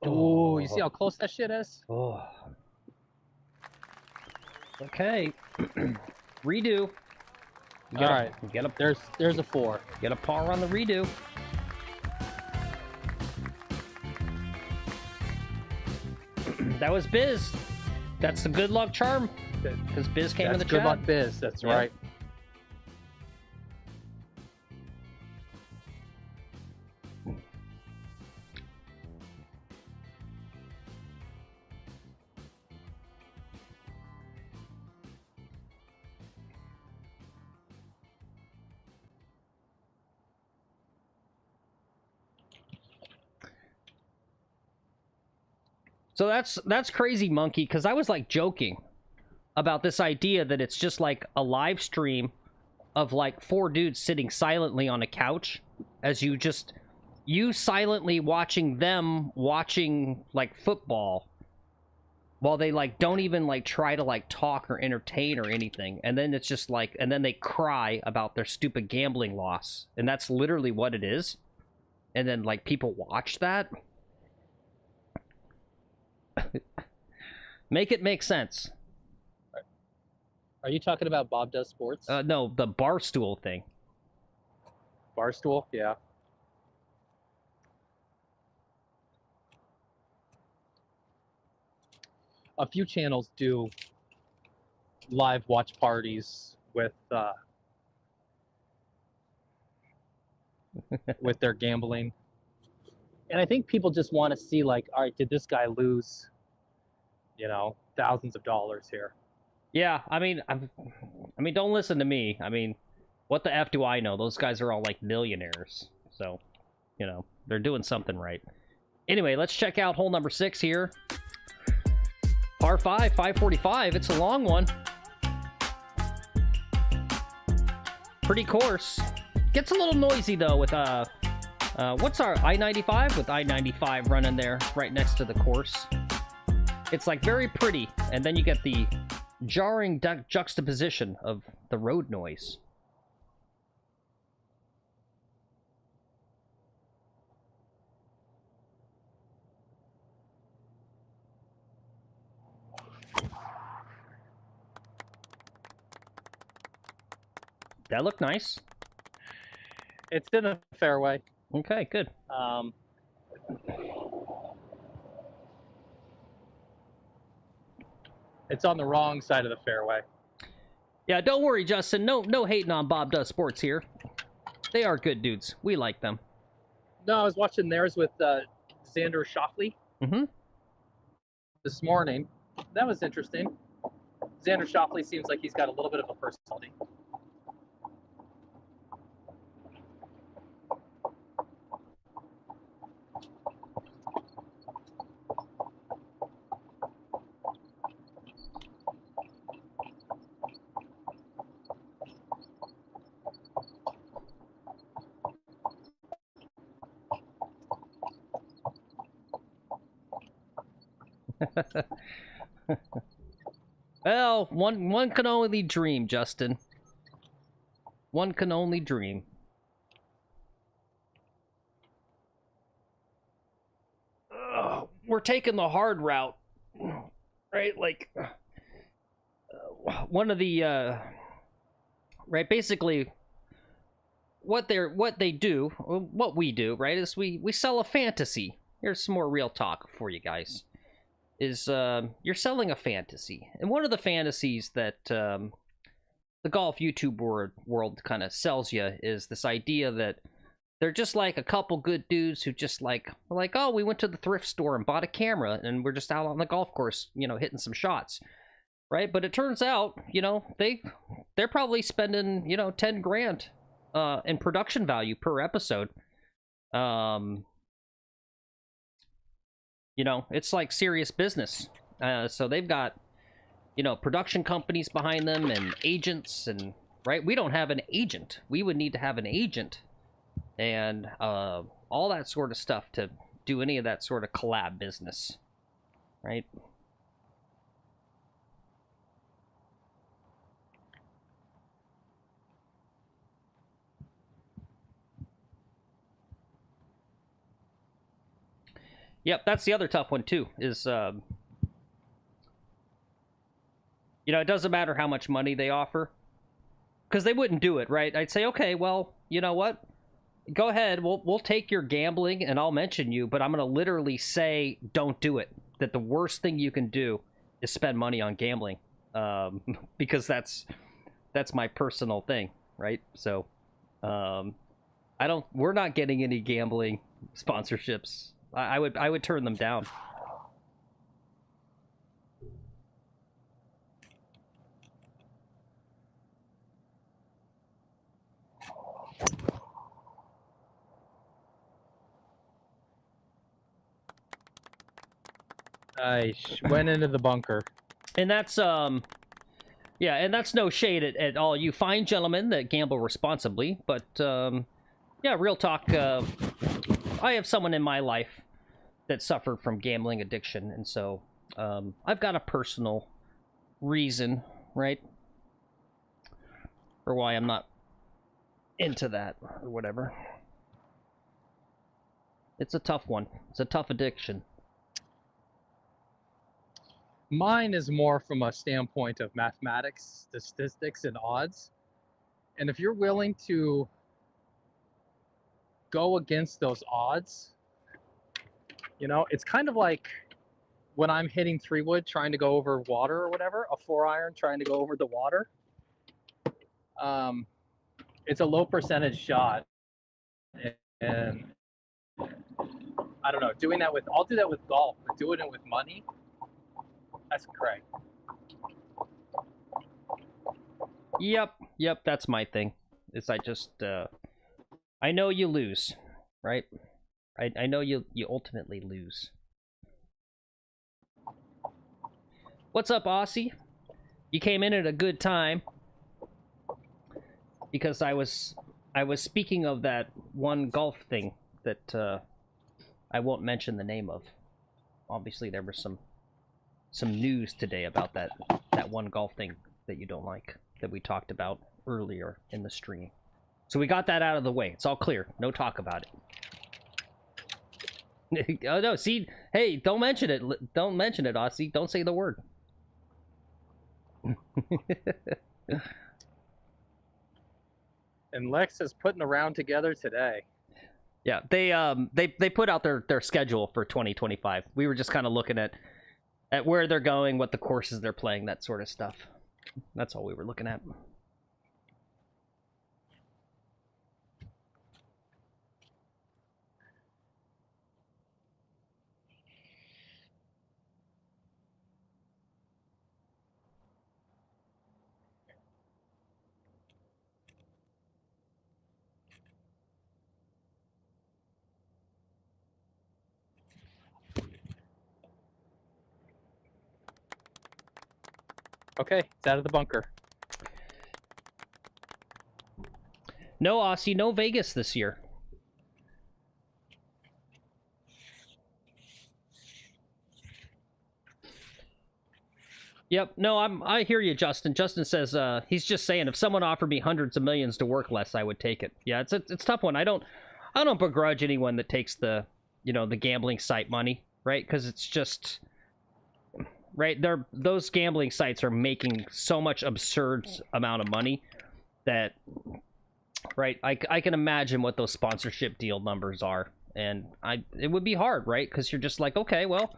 Oh, you see how close that shit is? Oh. Okay. Redo. All right. Get a There's a 4. Get a par on the redo. That was Biz. That's the good luck charm. Because Biz came in the Good chat. luck, Biz. That's Yeah. right. So that's crazy, Monkey, because I was like joking. about this idea that it's just like a live stream of like 4 dudes sitting silently on a couch as you silently watching them watching like football while they like don't even like try to like talk or entertain or anything, and then it's just like, and then they cry about their stupid gambling loss, and that's literally what it is. And then like people watch that. Make it make sense. Are you talking about Bob Does Sports? No, the Barstool thing. Barstool? Yeah. A few channels do live watch parties with with their gambling. And I think people just want to see, like, all right, did this guy lose, you know, thousands of dollars here? Yeah, I mean, don't listen to me. I mean, what the F do I know? Those guys are all like millionaires. So, you know, they're doing something right. Anyway, let's check out hole number 6 here. Par 5, 545. It's a long one. Pretty course. Gets a little noisy though with what's our I-95? With I-95 running there right next to the course. It's like very pretty, and then you get the jarring juxtaposition of the road noise. That looked nice. It's in a fairway. Okay, good. It's on the wrong side of the fairway. Yeah, don't worry, Justin. No hating on Bob Does Sports here. They are good dudes. We like them. No, I was watching theirs with Xander Schauffele this morning. That was interesting. Xander Schauffele seems like he's got a little bit of a personality. Well, one can only dream, Justin. One can only dream. We're taking the hard route, right? Like, one of the, right, basically, what we do, right, is we sell a fantasy. Here's some more real talk for you guys. Is you're selling a fantasy, and one of the fantasies that the golf YouTube world kind of sells you is this idea that they're just like a couple good dudes who just like, oh, we went to the thrift store and bought a camera and we're just out on the golf course, you know, hitting some shots, right? But it turns out, you know, they're probably spending, you know, 10 grand in production value per episode. You know, it's like serious business. So they've got, you know, production companies behind them and agents, and right, we don't have an agent. We would need to have an agent and all that sort of stuff to do any of that sort of collab business, right? Yep, that's the other tough one too, is, you know, it doesn't matter how much money they offer, because they wouldn't do it, right? I'd say, okay, well, you know what? Go ahead, we'll take your gambling, and I'll mention you, but I'm going to literally say, don't do it. That the worst thing you can do is spend money on gambling, because that's my personal thing, right? So, we're not getting any gambling sponsorships. I would turn them down. I went into the bunker. And that's Yeah, and that's no shade at all you fine gentlemen that gamble responsibly, but, yeah, real talk, I have someone in my life that suffered from gambling addiction, and so, I've got a personal reason, right, for why I'm not into that, or whatever. It's a tough one. It's a tough addiction. Mine is more from a standpoint of mathematics, statistics, and odds. And if you're willing to go against those odds, you know, it's kind of like when I'm hitting 3-wood trying to go over water or whatever, a 4-iron trying to go over the water. It's a low percentage shot. And I don't know, doing that with, I'll do that with golf, but doing it with money, that's crazy. Yep, that's my thing. Is I just, I know you lose, right? I know you ultimately lose. What's up, Aussie? You came in at a good time. Because I was speaking of that one golf thing that, I won't mention the name of. Obviously, there was some news today about that one golf thing that you don't like, that we talked about earlier in the stream. So we got that out of the way. It's all clear. No talk about it. Oh no, see, hey, don't mention it. Don't mention it, Aussie. Don't say the word. And Lex is putting a round together today. Yeah, they put out their schedule for 2025. We were just kind of looking at where they're going, what the courses they're playing, that sort of stuff. That's all we were looking at. Okay, it's out of the bunker. No Aussie, no Vegas this year. Yep, no, I hear you, Justin. Justin says he's just saying if someone offered me hundreds of millions to work less, I would take it. Yeah, it's a tough one. I don't begrudge anyone that takes the the gambling site money, right? Because it's just right, those gambling sites are making so much absurd amount of money that, right, I can imagine what those sponsorship deal numbers are, and it would be hard, right? Because you're just like, okay, well,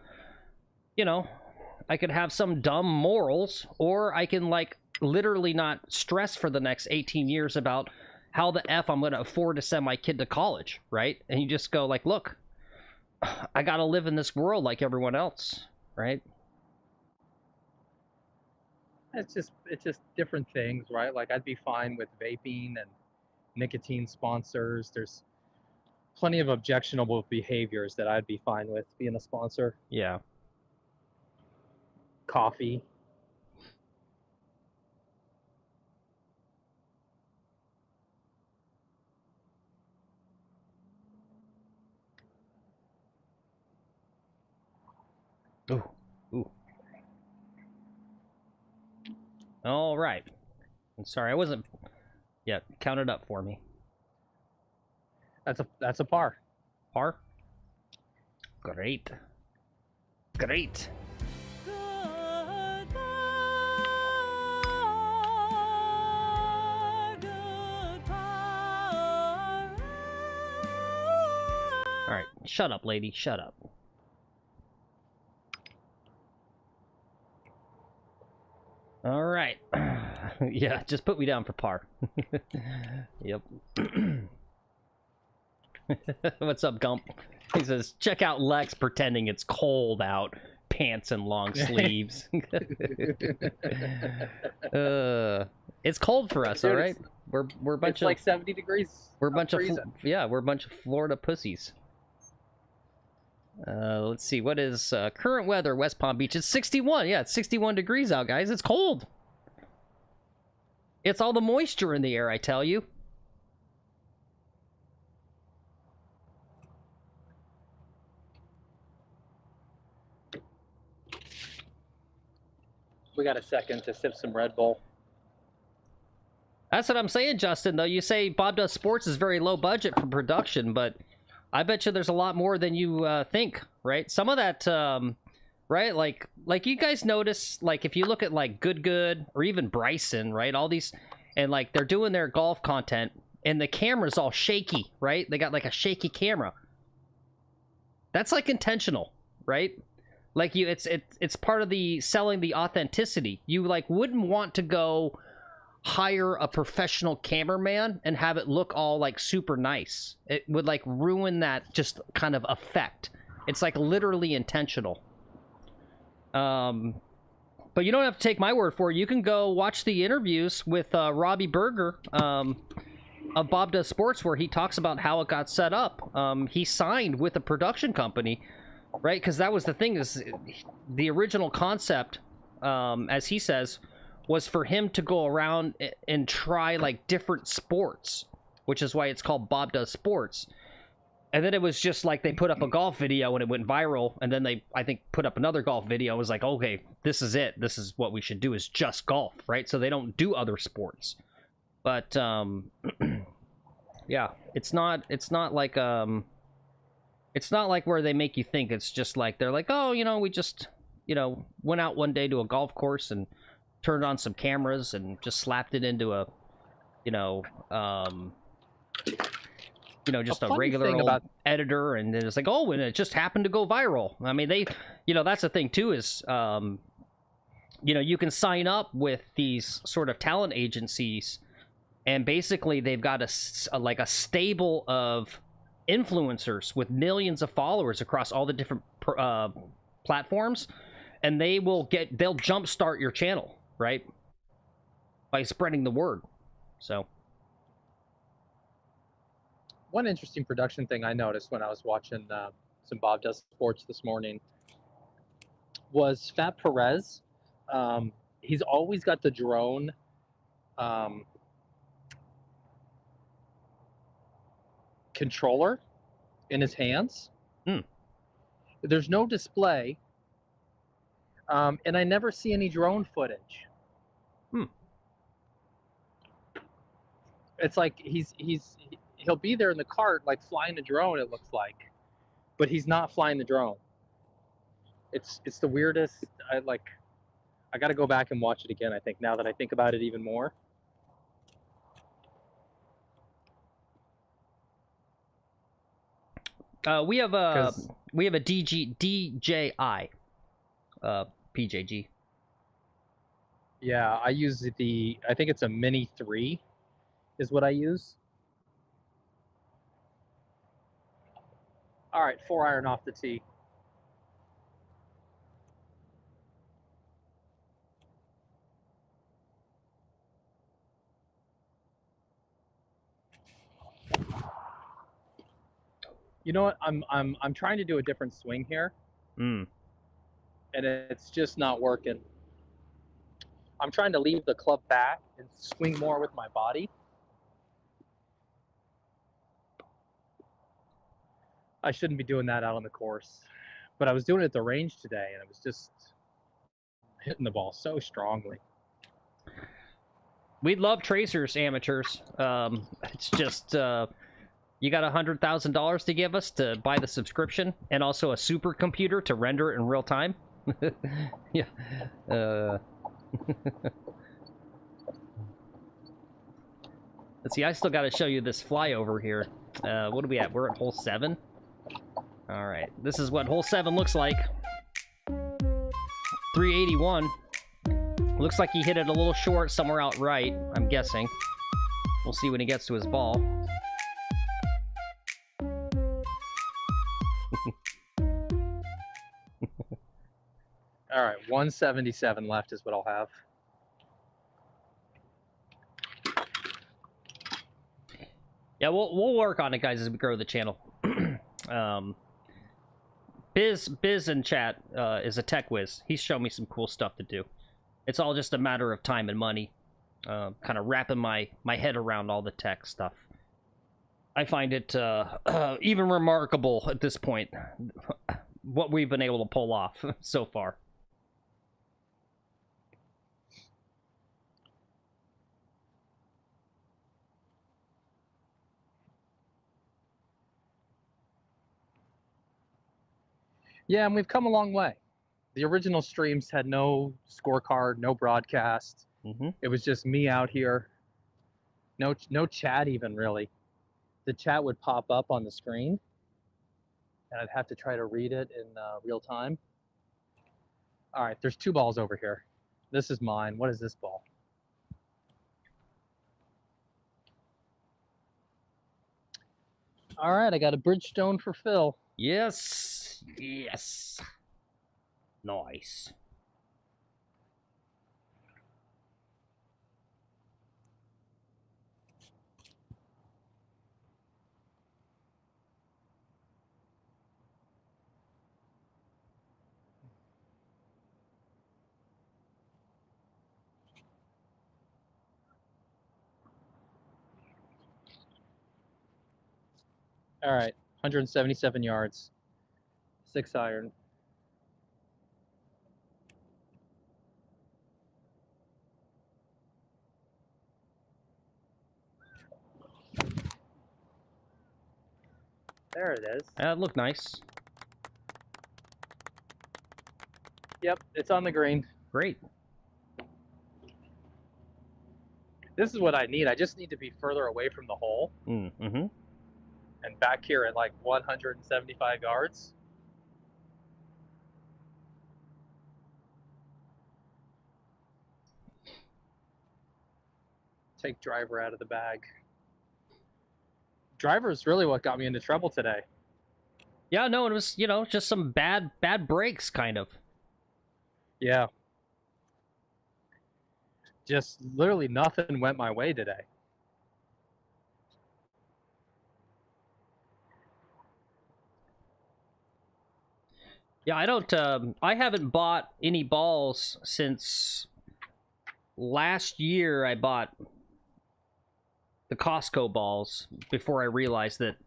I could have some dumb morals, or I can like literally not stress for the next 18 years about how the F I'm going to afford to send my kid to college, right? And you just go like, look, I got to live in this world like everyone else, right? It's just different things, right? Like I'd be fine with vaping and nicotine sponsors. There's plenty of objectionable behaviors that I'd be fine with being a sponsor. Yeah. Coffee. Ooh. All right. I'm sorry, I wasn't. Yeah, count it up for me. That's a par. Par? Great. Great. All right, shut up, lady. Shut up. All right. Yeah, just put me down for par. Yep. What's up, Gump? He says, check out Lex pretending it's cold out. Pants and long sleeves. It's cold for us, Dude, all right? We're a bunch it's of like 70 degrees. we're a bunch of freezing. we're a bunch of Florida pussies. Let's see, what is current weather? West Palm Beach. It's 61. Yeah, it's 61 degrees out, guys. It's cold. It's all the moisture in the air, I tell you. We got a second to sip some Red Bull. That's what I'm saying, Justin, though. You say Bob Does Sports is very low budget for production, but I bet you there's a lot more than you think, right? Some of that, right? Like you guys notice, like, if you look at, like, Good, or even Bryson, right? All these, and, like, they're doing their golf content, and the camera's all shaky, right? They got, like, a shaky camera. That's, like, intentional, right? Like, it's part of the selling the authenticity. You, like, wouldn't want to go hire a professional cameraman and have it look all, like, super nice. It would, like, ruin that just kind of effect. It's, like, literally intentional. But you don't have to take my word for it. You can go watch the interviews with Robbie Berger of Bob Does Sports, where he talks about how it got set up. He signed with a production company, right? Because that was the thing, is the original concept, as he says, was for him to go around and try, like, different sports, which is why it's called Bob Does Sports. And then it was just like they put up a golf video and it went viral, and then they, I think, put up another golf video. It was like, okay, this is it. This is what we should do, is just golf, right? So they don't do other sports. But yeah, it's not like where they make you think it's just like, they're like, oh, you know, we just, you know, went out one day to a golf course and turned on some cameras and just slapped it into a, just a regular old editor, and then it's like, oh, and it just happened to go viral. I mean, they, that's the thing too, is, you can sign up with these sort of talent agencies, and basically they've got a stable of influencers with millions of followers across all the different platforms, and they'll jumpstart your channel, right, by spreading the word. So one interesting production thing I noticed when I was watching some Bob Does Sports this morning was Fat Perez. He's always got the drone controller in his hands. There's no display, and I never see any drone footage. It's like he'll be there in the cart, like, flying a drone, it looks like, but he's not flying the drone. It's the weirdest. I got to go back and watch it again, I think, now that I think about it even more. We have a DJI PJG. Yeah, I use I think it's a Mini 3 is what I use. All right, 4-iron off the tee. You know what? I'm trying to do a different swing here, and it's just not working. I'm trying to leave the club back and swing more with my body. I shouldn't be doing that out on the course, but I was doing it at the range today, and it was just hitting the ball so strongly. We'd love tracers, amateurs. It's just you got $100,000 to give us to buy the subscription, and also a supercomputer to render it in real time. Yeah. Let's see. I still got to show you this flyover here. What are we at? We're at hole 7. All right. This is what hole 7 looks like. 381. Looks like he hit it a little short somewhere out right, I'm guessing. We'll see when he gets to his ball. All right, 177 left is what I'll have. Yeah, we'll work on it, guys, as we grow the channel. Biz in chat is a tech whiz. He's shown me some cool stuff to do. It's all just a matter of time and money. kind of wrapping my head around all the tech stuff. I find it even remarkable at this point what we've been able to pull off so far. Yeah, and we've come a long way. The original streams had no scorecard, no broadcast. It was just me out here. No chat even, really. The chat would pop up on the screen, and I'd have to try to read it in real time. All right, there's 2 balls over here. This is mine. What is this ball? All right, I got a Bridgestone for Phil. Yes. Yes. Nice. All right, 177 yards, 6 iron. There it is. That looked nice. Yep, it's on the green. Great. This is what I need. I just need to be further away from the hole. Mm-hmm. And back here at like 175 yards. Take driver out of the bag. Driver is really what got me into trouble today. Yeah, no, it was, you know, just some bad breaks, kind of. Yeah. Just literally nothing went my way today. Yeah, I don't, I haven't bought any balls since last year. I bought the Costco balls before I realized that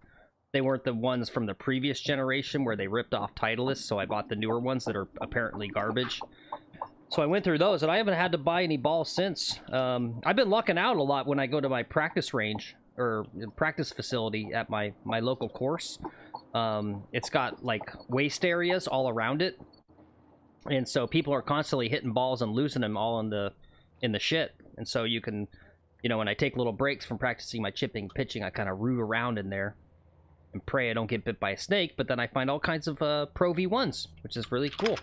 they weren't the ones from the previous generation where they ripped off Titleist, so I bought the newer ones that are apparently garbage. So I went through those, and I haven't had to buy any balls since. I've been lucking out a lot when I go to my practice range, or practice facility at my local course. It's got, like, waste areas all around it, and so people are constantly hitting balls and losing them all in the shit. And so you can, you know, when I take little breaks from practicing my chipping, pitching, I kind of root around in there and pray I don't get bit by a snake, but then I find all kinds of Pro V1s, which is really cool.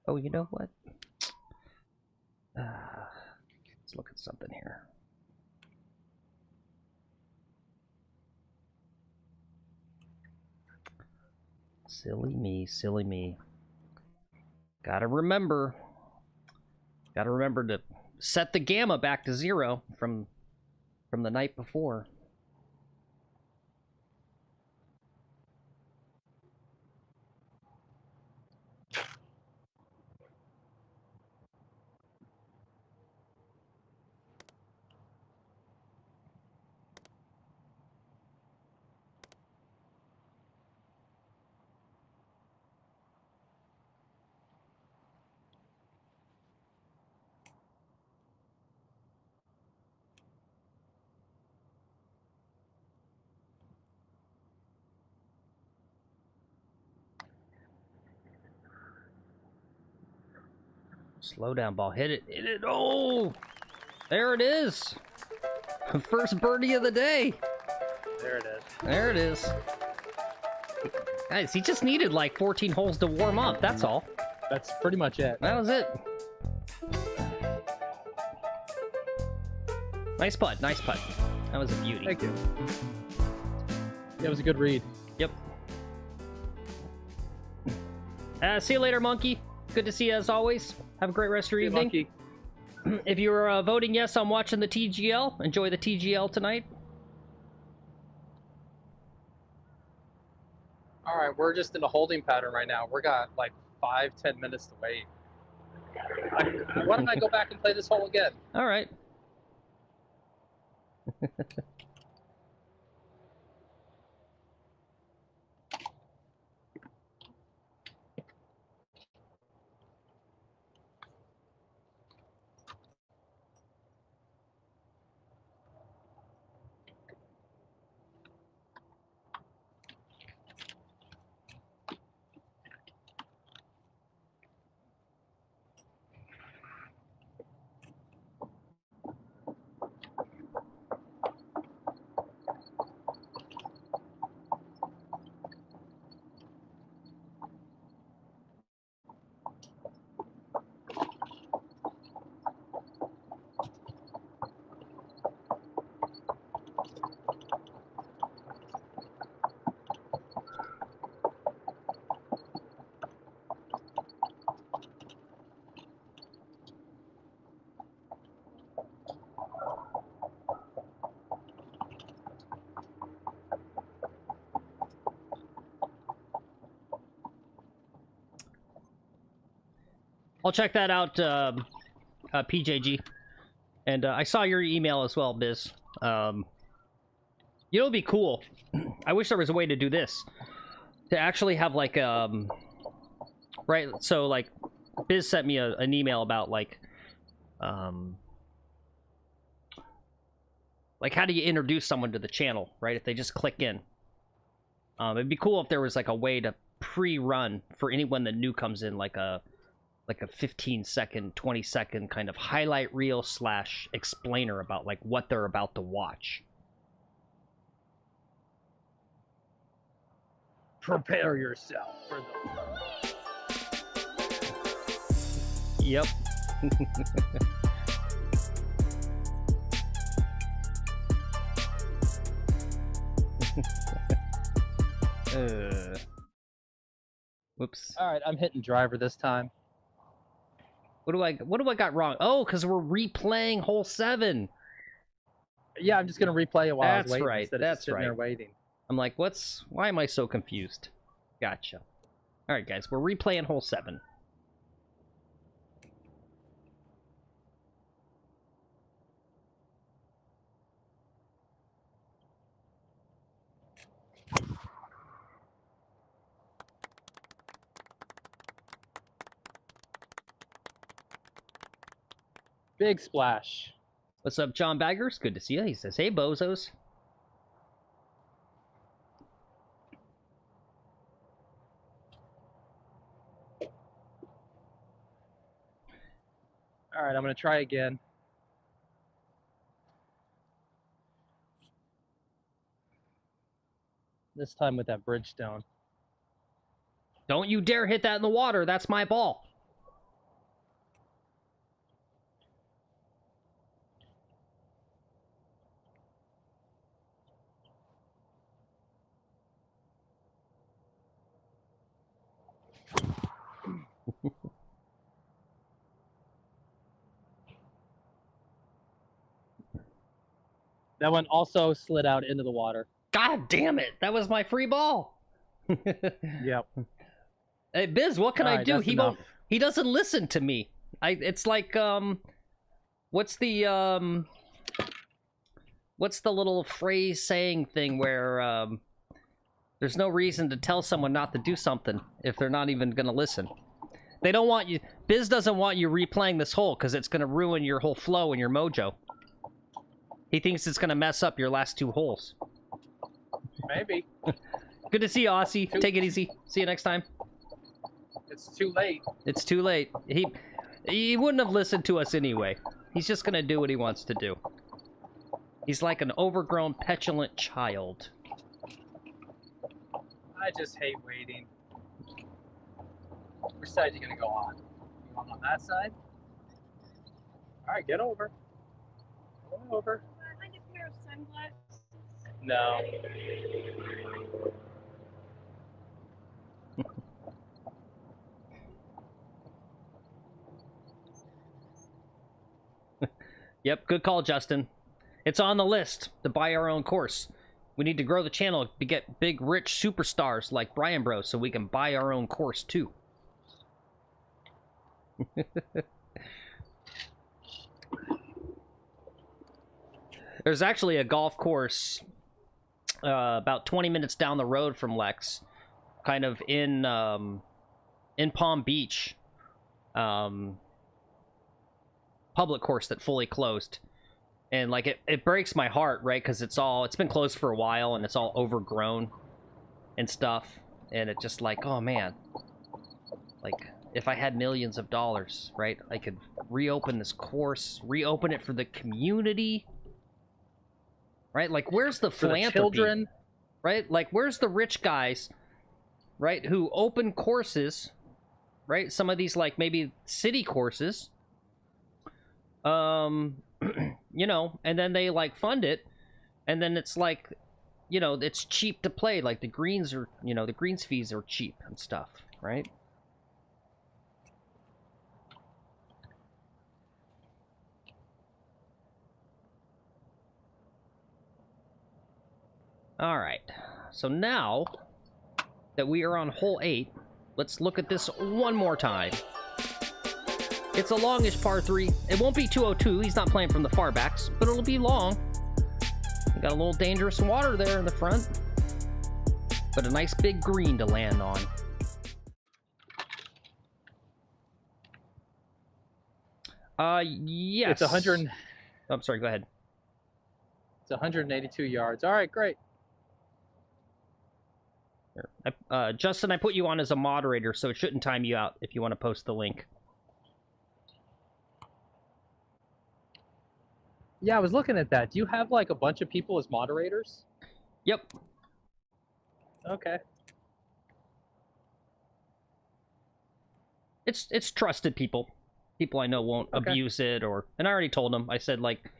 Oh, you know what? Let's look at something here. Silly me, silly me. Gotta remember to set the gamma back to 0 from the night before. Slow down, ball. Hit it. Hit it. Oh! There it is. First birdie of the day. There it is. There it is. Guys, he just needed like 14 holes to warm up. That's all. That's pretty much it. That was it. Nice putt. Nice putt. That was a beauty. Thank you. It was a good read. Yep. See you later, Monkey. Good to see you as always. Have a great rest of your evening. Monkey. If you're voting yes, I'm watching the TGL. Enjoy the TGL tonight. All right, we're just in a holding pattern right now. We got like 5-10 minutes to wait. Why don't I go back and play this hole again? All right. I'll check that out, PJG. And I saw your email as well, Biz. You know, it'd be cool. I wish there was a way to do this. To actually have, like, right, so, like, Biz sent me an email about, like, how do you introduce someone to the channel, right? If they just click in. It'd be cool if there was, like, a way to pre-run for anyone that new comes in, like a 15-second, 20-second kind of highlight reel / explainer about, like, what they're about to watch. Prepare yourself for the... Yep. Whoops. All right, I'm hitting driver this time. What do I got wrong? Oh, because we're replaying hole 7. Yeah, I'm just gonna replay it while I was That's waiting. right. Instead of That's just sitting there right. waiting. I'm like, why am I so confused? Gotcha. All right, guys, we're replaying hole 7. Big splash. What's up, John Baggers? Good to see you. He says, hey, bozos. All right, I'm gonna try again. This time with that Bridgestone. Don't you dare hit that in the water. That's my ball. That one also slid out into the water. God damn it. That was my free ball. Yep. Hey, Biz, what can All I right, do? that's He enough. won't. He doesn't listen to me. It's like what's the little phrase saying thing where there's no reason to tell someone not to do something if they're not even gonna listen. They don't want you. Biz doesn't want you replaying this hole because it's gonna ruin your whole flow and your mojo. He thinks it's gonna mess up your last 2 holes. Maybe. Good to see you, Aussie. Take it easy. See you next time. It's too late. It's too late. He wouldn't have listened to us anyway. He's just gonna do what he wants to do. He's like an overgrown, petulant child. I just hate waiting. Which side are you gonna go on? You going on that side? All right, get over. Go over. I need a pair of sunglasses. No. Yep, good call, Justin. It's on the list to buy our own course. We need to grow the channel to get big, rich superstars like Brian Bros so we can buy our own course, too. There's actually a golf course about 20 minutes down the road from Lex, kind of in Palm Beach. Public course that fully closed. And like it breaks my heart, right? Because it's been closed for a while and it's all overgrown and stuff. And it just like, oh man, like if I had millions of dollars, right, I could reopen this course, reopen it for the community, right? Like where's the philanthropy, children, right? Like where's the rich guys, right, who open courses, right? Some of these like maybe city courses, you know, and then they like fund it, and then it's like, you know, it's cheap to play, like the greens are, you know, the greens fees are cheap and stuff, right? All right, so now that we are on hole 8, let's look at this one more time. It's a longish par 3. It won't be 202. He's not playing from the far backs, but it'll be long. We got a little dangerous water there in the front, but a nice big green to land on. Yes. It's 100. Oh, I'm sorry. Go ahead. It's 182 yards. All right, great. Justin, I put you on as a moderator, so it shouldn't time you out if you want to post the link. Yeah, I was looking at that. Do you have like a bunch of people as moderators? Yep. Okay. It's trusted people. People I know won't abuse it, or, and I already told them. I said like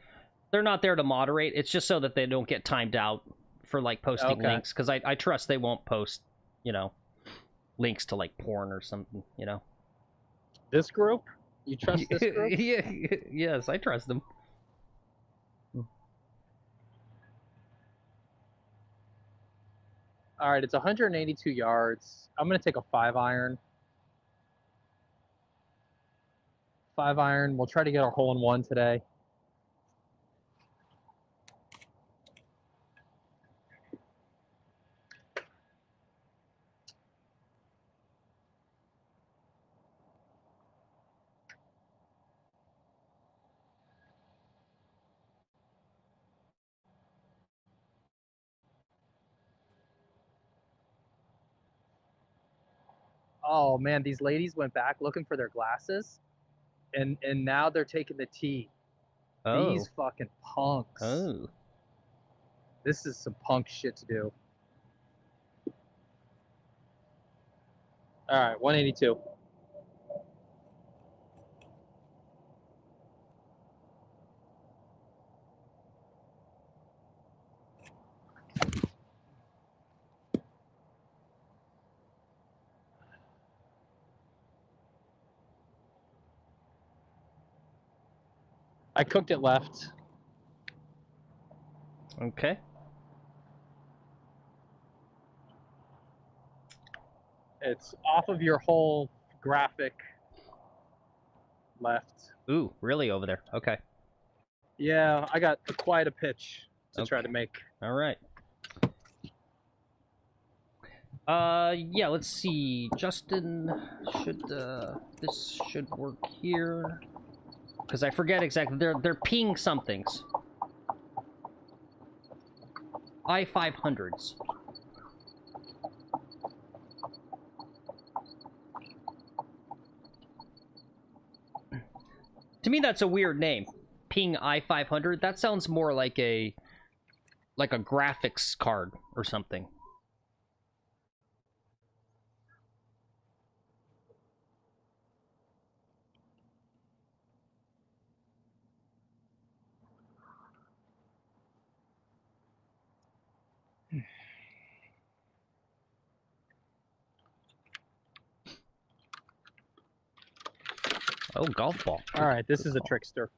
they're not there to moderate. It's just so that they don't get timed out for like posting links, because I trust they won't post, you know, links to like porn or something, you know. This group? You trust this group? Yeah, yes, I trust them. All right, it's 182 yards. I'm going to take a 5-iron. 5-iron. We'll try to get our hole-in-one today. Oh man, these ladies went back looking for their glasses, and now they're taking the tee. Oh. These fucking punks. Oh. This is some punk shit to do. All right, 182. I cooked it left. Okay. It's off of your whole graphic left. Ooh, really over there. Okay. Yeah, I got quite a pitch to try to make. All right. Yeah, let's see. Justin, should this should work here? Because I forget exactly. They're ping somethings. I-500s. To me, that's a weird name. Ping I-500. That sounds more like a graphics card or something. Oh, golf ball. All right, this is a trickster.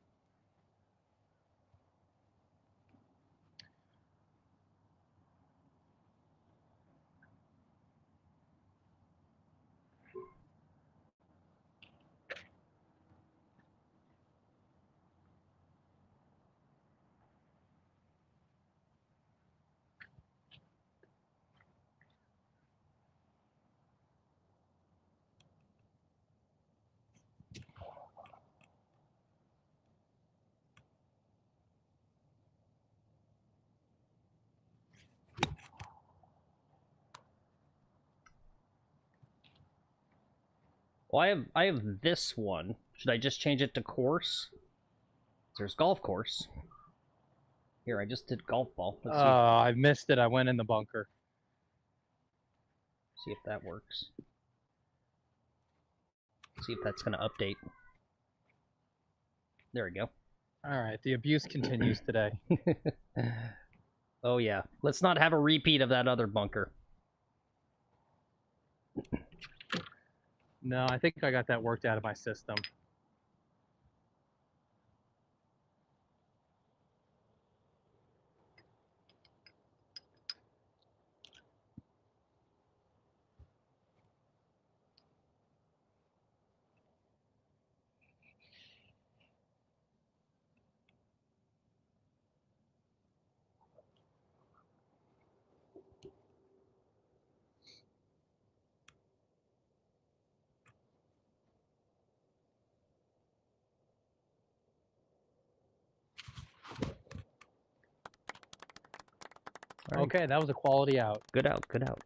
Well, I have this one. Should I just change it to course? There's golf course. Here, I just did golf ball. Let's see, I missed it. I went in the bunker. see if that works. See if that's going to update. There we go. All right, the abuse continues today. Oh yeah, let's not have a repeat of that other bunker. No, I think I got that worked out of my system. All right. Okay, that was a quality out. Good out, good out.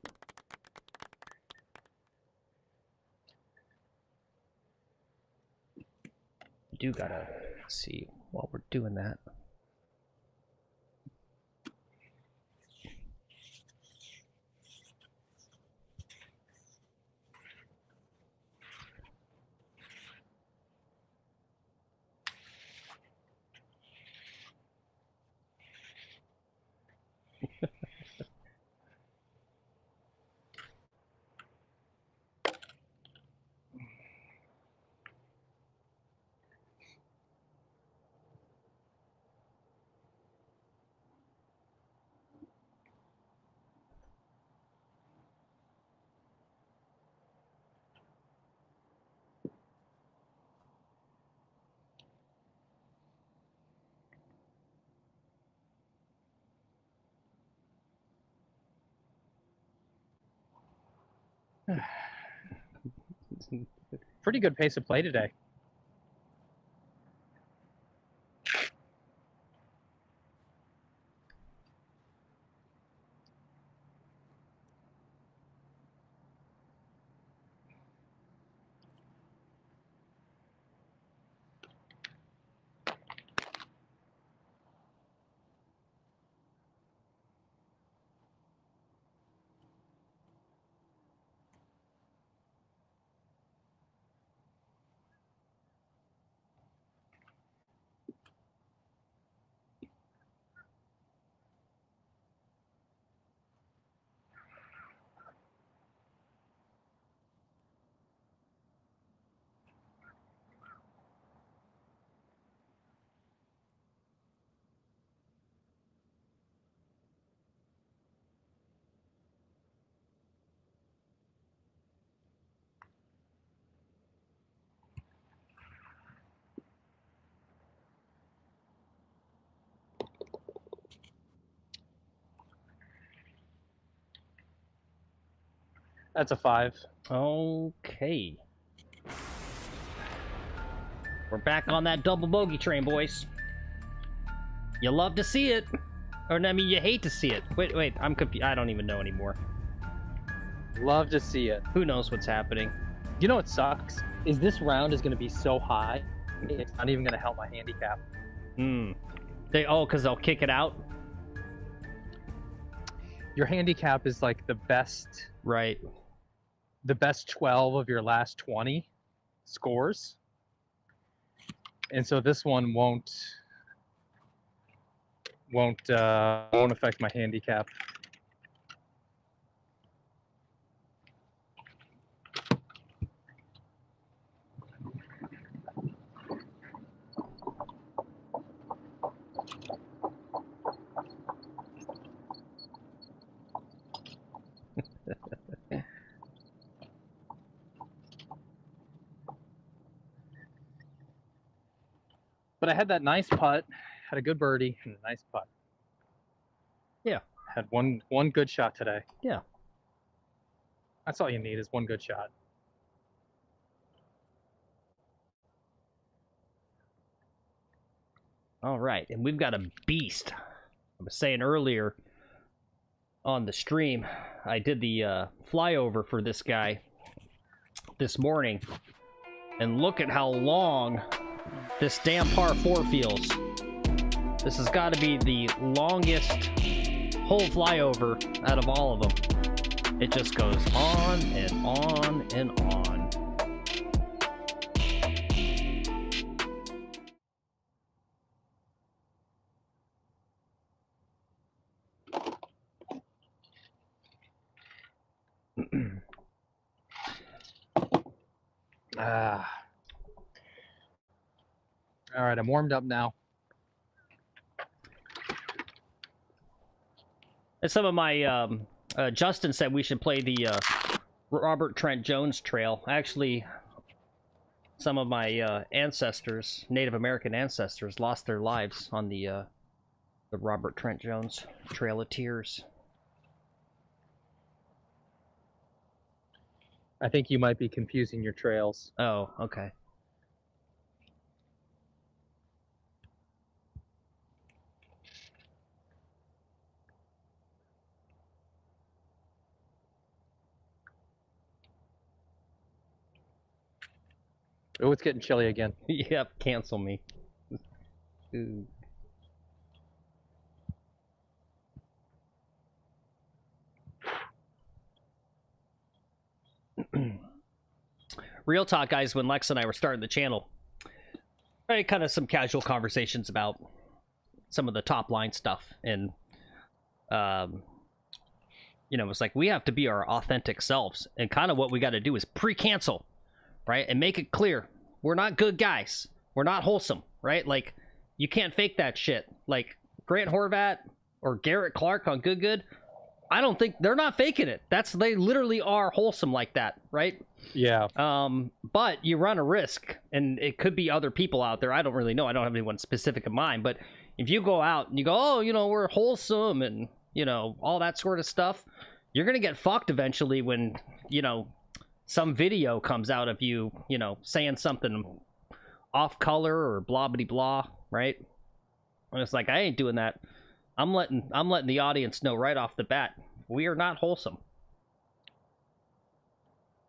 Do gotta see while we're doing that. Pretty good pace of play today. That's a 5. Okay. We're back on that double bogey train, boys. You love to see it. Or, I mean, you hate to see it. Wait, I'm confused. I don't even know anymore. Love to see it. Who knows what's happening? You know what sucks? Is this round is going to be so high, it's not even going to help my handicap. Because they'll kick it out? Your handicap is like the best... Right. The best 12 of your last 20 scores. And so this one won't affect my handicap. But I had that nice putt, had a good birdie, and a nice putt. Yeah. Had one good shot today. Yeah. That's all you need is one good shot. All right, and we've got a beast. I was saying earlier on the stream, I did the flyover for this guy this morning, And look at how long this damn par 4 feels. This has got to be the longest hole flyover out of all of them. It just goes on and on and on. All right, I'm warmed up now. And some of my Justin said we should play the Robert Trent Jones trail. Actually, some of my ancestors, Native American ancestors, lost their lives on the Robert Trent Jones Trail of Tears. I think you might be confusing your trails. Oh, okay. Oh, it's getting chilly again. Yep, cancel me. Ooh. Real talk, guys, when Lex and I were starting the channel, I had kind of some casual conversations about some of the top line stuff, and you know, it's like we have to be our authentic selves, and kind of what we got to do is pre-cancel, right, and make it clear we're not good guys, we're not wholesome, right? Like, you can't fake that shit. Like Grant Horvat or Garrett Clark on Good, I don't think they're not faking it. They literally are wholesome like that, right? Yeah. But you run a risk, and it could be other people out there. I don't really know. I don't have anyone specific in mind. But if you go out and you go, oh, you know, we're wholesome and, you know, all that sort of stuff, you're going to get fucked eventually when, you know, some video comes out of you, you know, saying something off color or blah, blah, blah, right? And it's like, I ain't doing that. I'm letting the audience know right off the bat, we are not wholesome.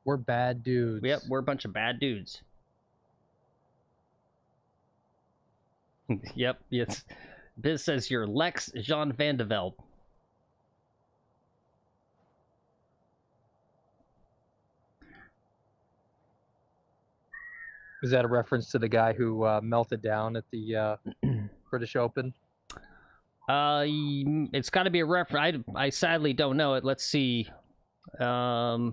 We're bad dudes. Yep, we're a bunch of bad dudes. Yep, yes. Biz says you're Lex Jean Van de Velde. Is that a reference to the guy who melted down at the British Open? It's got to be a reference. I sadly don't know it. Let's see. Oh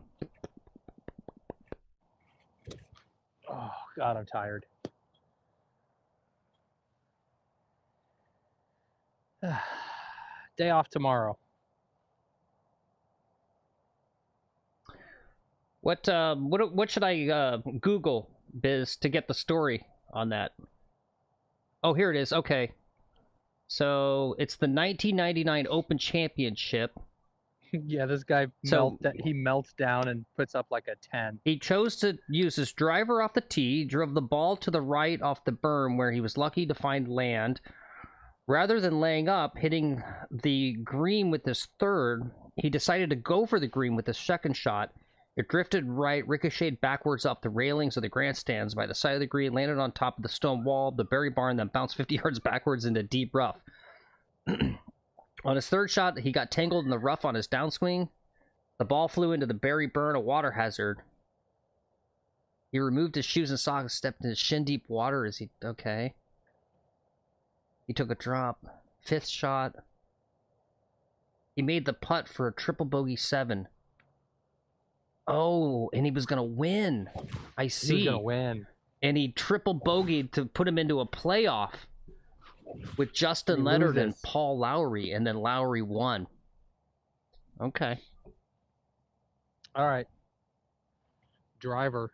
God, I'm tired. Day off tomorrow. What should I Google, Biz, to get the story on that? Oh, here it is. Okay. So it's the 1999 Open Championship. Yeah, this guy melts down and puts up like a 10. He chose to use his driver off the tee, drove the ball to the right off the berm where he was lucky to find land. Rather than laying up, hitting the green with his third, he decided to go for the green with his second shot. It drifted right, ricocheted backwards up the railings of the grandstands by the side of the green, landed on top of the stone wall of the berry barn, then bounced 50 yards backwards into deep rough. On his third shot, he got tangled in the rough on his downswing. The ball flew into the berry burn, a water hazard. He removed his shoes and socks and stepped into shin-deep water as he... Okay. He took a drop. Fifth shot. He made the putt for a triple bogey 7. Oh, and he was going to win. I see. He was going to win. And he triple bogeyed to put him into a playoff with Justin Leonard and Paul Lowry, and then Lowry won. Okay. All right. Driver.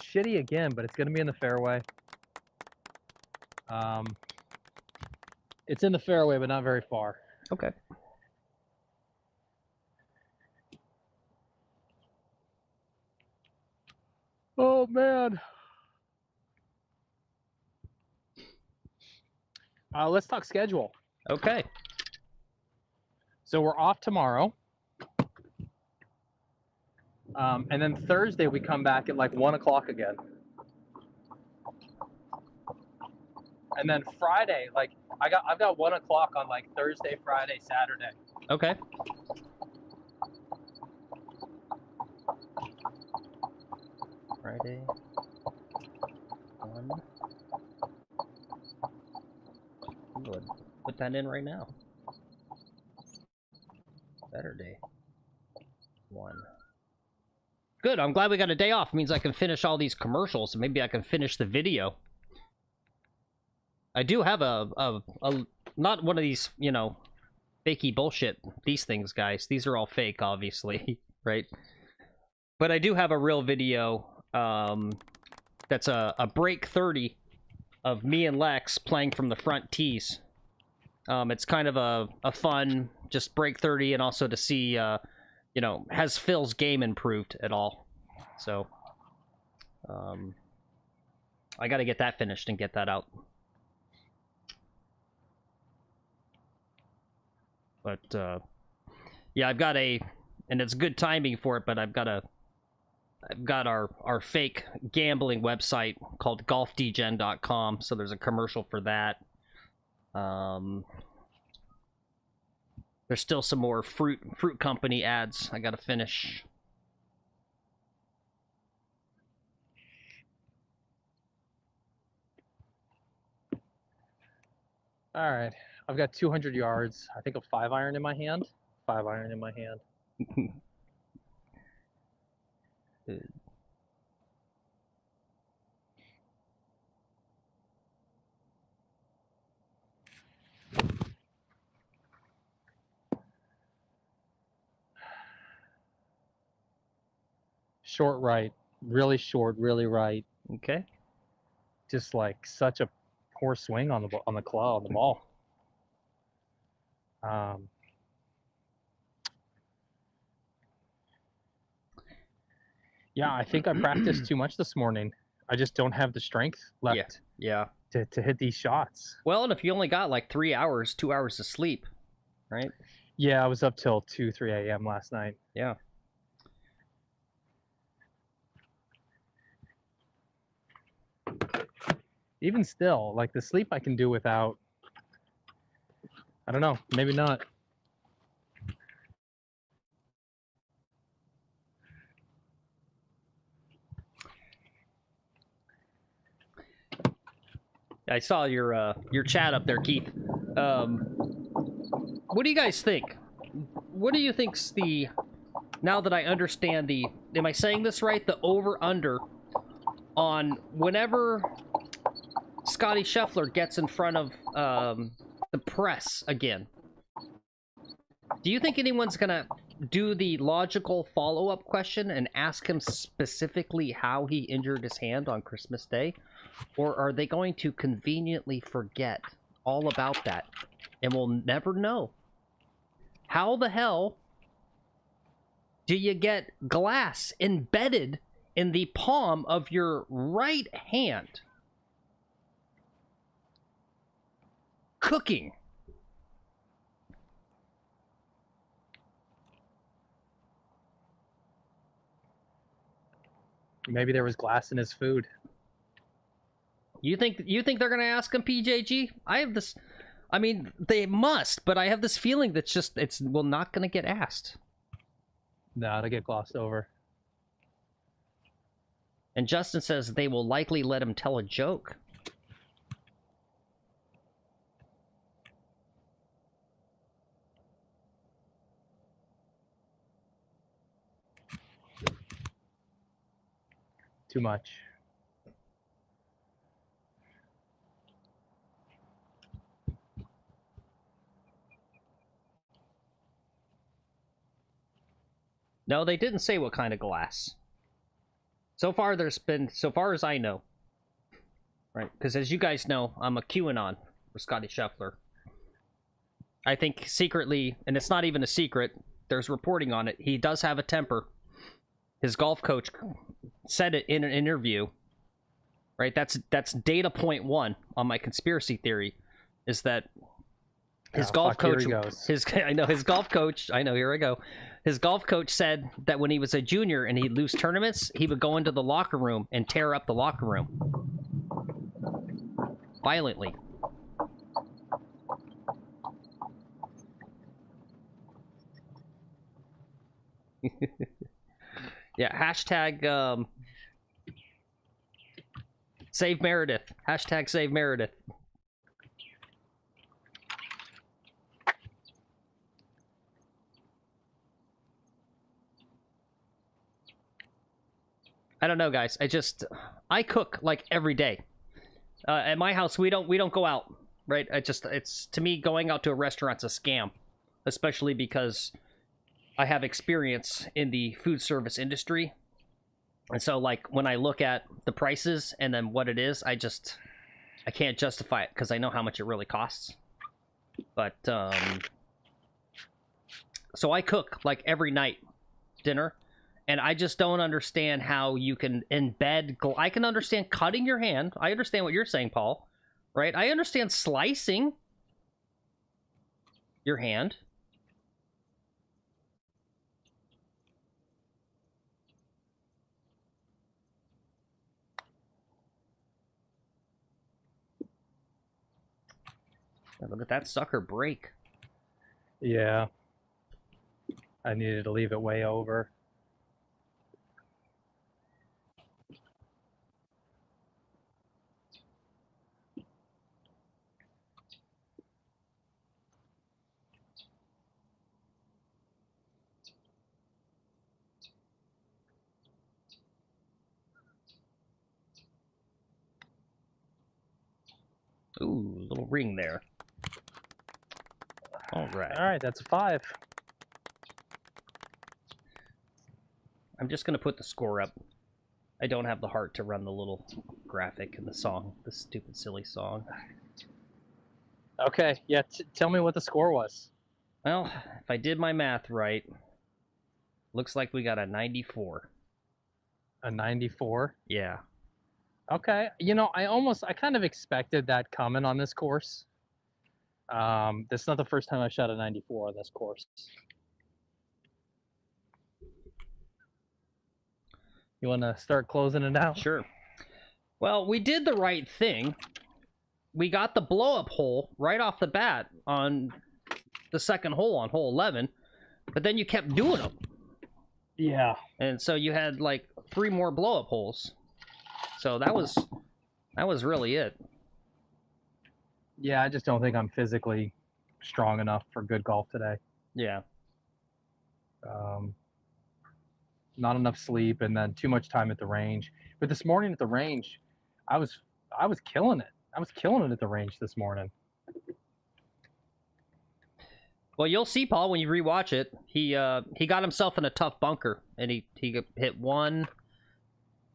Shitty again, but it's going to be in the fairway. It's in the fairway, but not very far. Okay. Oh, man. Let's talk schedule. Okay. So we're off tomorrow. And then Thursday we come back at like 1 o'clock again. And then Friday, like I've got 1 o'clock on like Thursday, Friday, Saturday. Okay. Friday. 1. Good. Put that in right now. Saturday. 1. Good. I'm glad we got a day off. It means I can finish all these commercials, and maybe I can finish the video. I do have a not one of these, you know, fakey bullshit. These things, guys. These are all fake, obviously, right? But I do have a real video. That's a break 30 of me and Lex playing from the front tees. It's kind of a fun just break 30, and also to see, you know, has Phil's game improved at all? So, I got to get that finished and get that out. But yeah, I've got and it's good timing for it. But I've got our fake gambling website called golfdgen.com. So there's a commercial for that. There's still some more fruit company ads I gotta finish. All right. I've got 200 yards. I think a 5-iron in my hand. 5-iron in my hand. Short right, really short, really right. Okay. Just like such a poor swing on the claw on the ball. Yeah, I think I practiced too much this morning. I just don't have the strength left. Yeah. To hit these shots. Well, and if you only got like 3 hours, 2 hours of sleep, right? Yeah, I was up till 2, 3 a.m. last night. Yeah. Even still, like the sleep I can do without. I don't know, maybe not. I saw your chat up there, Keith. What do you guys think? What do you think's the, now that I understand the, am I saying this right? The over-under on whenever Scotty Scheffler gets in front of the press again. Do you think anyone's gonna do the logical follow-up question and ask him specifically how he injured his hand on Christmas Day? Or are they going to conveniently forget all about that and we'll never know? How the hell do you get glass embedded in the palm of your right hand? Cooking. Maybe there was glass in his food. You think they're gonna ask him, PJG? I have this. I mean, they must, but I have this feeling that's just it's not gonna get asked. No, it'll get glossed over. And Justin says they will likely let him tell a joke. Too much. No, they didn't say what kind of glass. So far, there's been, so far as I know, right? Because as you guys know, I'm a QAnon for Scotty Scheffler. I think secretly, and it's not even a secret, there's reporting on it, he does have a temper. His golf coach said it in an interview, right? That's data point 1 on my conspiracy theory, is that his Oh, golf fuck, here coach, he goes. his golf coach, here I go. His golf coach said that when he was a junior and he'd lose tournaments, he would go into the locker room and tear up the locker room violently. Yeah, hashtag save Meredith. Hashtag save Meredith. I don't know, guys. I cook like every day. At my house, we don't go out, right? It's to me, going out to a restaurant's a scam, especially because I have experience in the food service industry. And so, like, when I look at the prices and then what it is, I can't justify it because I know how much it really costs. But, so I cook, like, every night dinner, and I just don't understand how you can embed... I can understand cutting your hand. I understand what you're saying, Paul, right? I understand slicing your hand. Look at that sucker break. Yeah. I needed to leave it way over. Ooh, little ring there. All right. All right, that's a 5. I'm just going to put the score up. I don't have the heart to run the little graphic in the song, the stupid, silly song. Okay, yeah, tell me what the score was. Well, if I did my math right, looks like we got a 94. A 94? Yeah. Okay, you know, I kind of expected that coming on this course. This is not the first time I shot a 94 on this course. You want to start closing it out? Sure. Well, we did the right thing. We got the blow-up hole right off the bat on the second hole on hole 11, but then you kept doing them. Yeah. And so you had like 3 more blow-up holes. So that was really it. Yeah, I just don't think I'm physically strong enough for good golf today. Yeah. Not enough sleep and then too much time at the range. But this morning at the range, I was killing it. I was killing it at the range this morning. Well, you'll see, Paul, when you rewatch it. He got himself in a tough bunker, and he hit 1,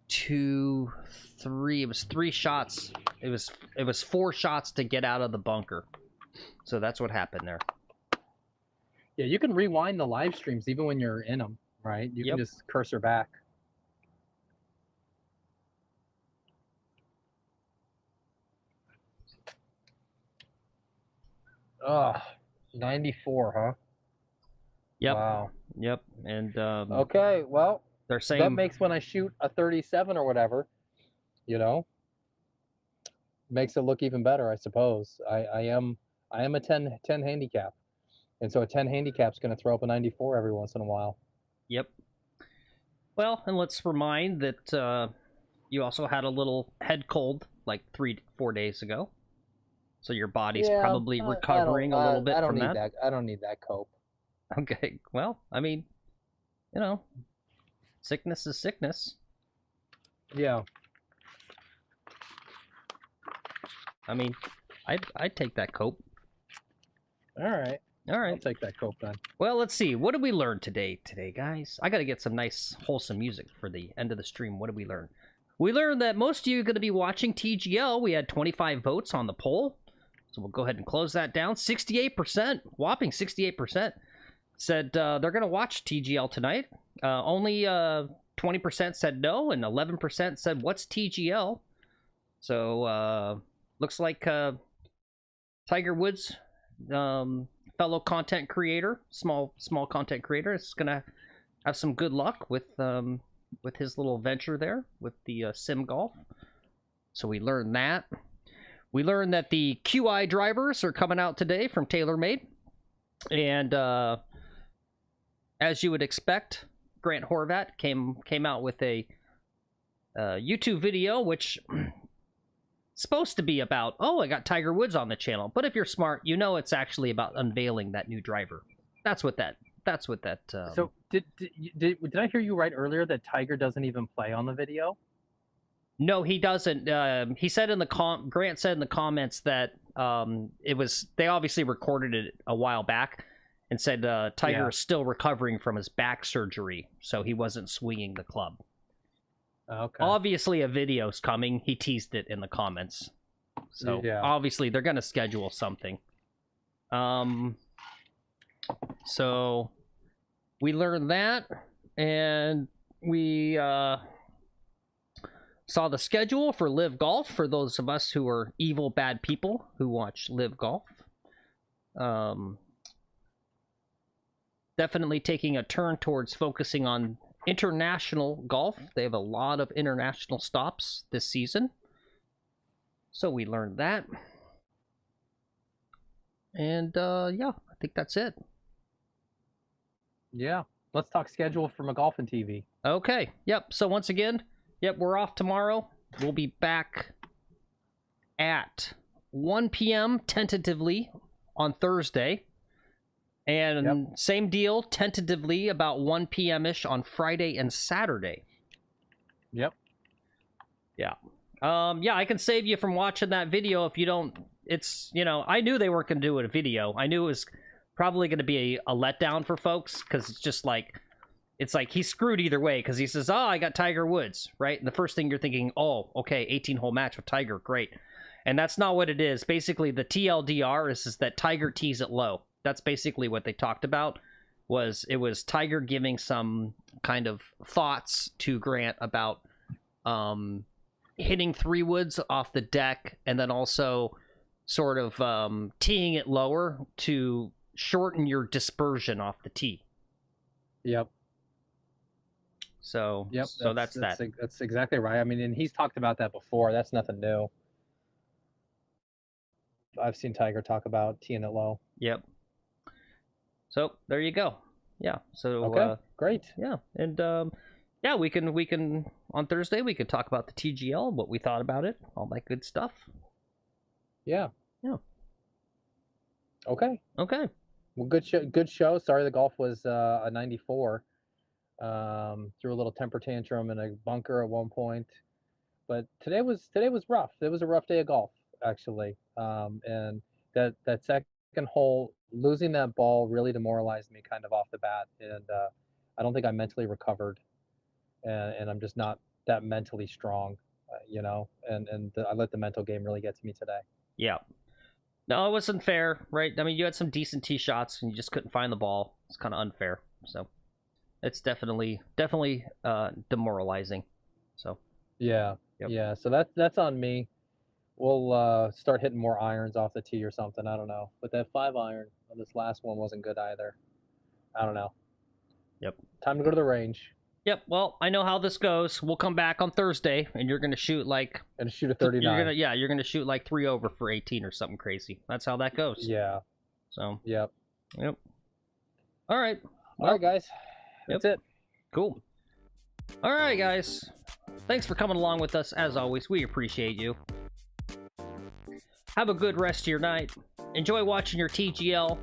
2, 3. It was 3 shots. It was 4 shots to get out of the bunker. So that's what happened there. Yeah, you can rewind the live streams even when you're in them, right? You can just cursor back. Ugh, 94, huh? Yep. Wow. Yep. And okay, well, they're saying that makes when I shoot a 37 or whatever, you know, makes it look even better, I suppose. I am a 10 handicap. And so a 10 handicap's going to throw up a 94 every once in a while. Yep. Well, and let's remind that you also had a little head cold like 3-4 days ago. So your body's probably recovering a little bit from that. I don't need that cope. Okay. Well, I mean, you know, sickness is sickness. Yeah. I mean, I'd take that cope. All right. All right. I'll take that cope then. Well, let's see. What did we learn today, guys? I got to get some nice, wholesome music for the end of the stream. What did we learn? We learned that most of you are going to be watching TGL. We had 25 votes on the poll. So we'll go ahead and close that down. 68%, whopping 68%, said they're going to watch TGL tonight. Only 20% said no, and 11% said, what's TGL? So looks like Tiger Woods, fellow content creator, small content creator, is gonna have some good luck with his little venture there with the sim golf. So we learned that. We learned that the QI drivers are coming out today from TaylorMade, and as you would expect, Grant Horvat came out with a YouTube video, which supposed to be about, oh, I got Tiger Woods on the channel. But if you're smart, you know it's actually about unveiling that new driver. That's what that. So did I hear you right earlier that Tiger doesn't even play on the video? No, he doesn't. He said in the Grant said in the comments that they obviously recorded it a while back and said Tiger is still recovering from his back surgery, so he wasn't swinging the club. Okay. Obviously, a video's coming. He teased it in the comments. So, obviously, they're going to schedule something. So, we learned that, and we saw the schedule for Live Golf, for those of us who are evil, bad people who watch Live Golf. Definitely taking a turn towards focusing on international golf. They have a lot of international stops this season. So we learned that. And yeah, I think that's it. Yeah. Let's talk schedule for McGolfin TV. Okay. Yep. So once again, yep, we're off tomorrow. We'll be back at 1 p.m. tentatively on Thursday. And same deal, tentatively about 1 p.m.-ish on Friday and Saturday. Yep. Yeah. Yeah, I can save you from watching that video if you don't. It's, you know, I knew they weren't going to do a video. I knew it was probably going to be a letdown for folks, because it's just like, it's like he's screwed either way, because he says, oh, I got Tiger Woods, right? And the first thing you're thinking, oh, okay, 18-hole match with Tiger, great. And that's not what it is. Basically, the TLDR is that Tiger tees it low. That's basically what they talked about. It was Tiger giving some kind of thoughts to Grant about hitting 3-woods off the deck, and then also sort of teeing it lower to shorten your dispersion off the tee. Yep. So that's that. That's exactly right. I mean, and he's talked about that before. That's nothing new. I've seen Tiger talk about teeing it low. Yep. So there you go. Yeah. So okay, great. Yeah, and yeah, we can on Thursday we could talk about the TGL, what we thought about it, all that good stuff. Yeah. Yeah. Okay. Okay. Well, good show. Sorry the golf was a 94. Threw a little temper tantrum in a bunker at one point, but today was rough. It was a rough day of golf, actually. And that second hole, losing that ball really demoralized me kind of off the bat, and I don't think I mentally recovered, and I'm just not that mentally strong, you know, and I let the mental game really get to me today. Yeah. No, it wasn't fair, right? I mean, you had some decent tee shots and you just couldn't find the ball. It's kind of unfair. So it's definitely demoralizing. So yeah. Yeah, so that's on me. We'll start hitting more irons off the tee or something. I don't know. But that 5-iron on this last one wasn't good either. I don't know. Yep. Time to go to the range. Yep. Well, I know how this goes. We'll come back on Thursday, and you're gonna shoot like. And shoot a 39. You're gonna shoot like 3 over for 18 or something crazy. That's how that goes. Yeah. So. Yep. Yep. All right. All right, guys. That's it. Cool. All right, guys. Thanks for coming along with us. As always, we appreciate you. Have a good rest of your night. Enjoy watching your TGL.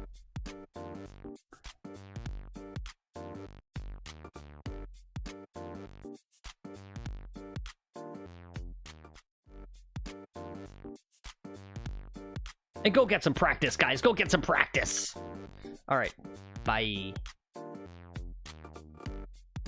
And go get some practice, guys. Go get some practice. All right. Bye.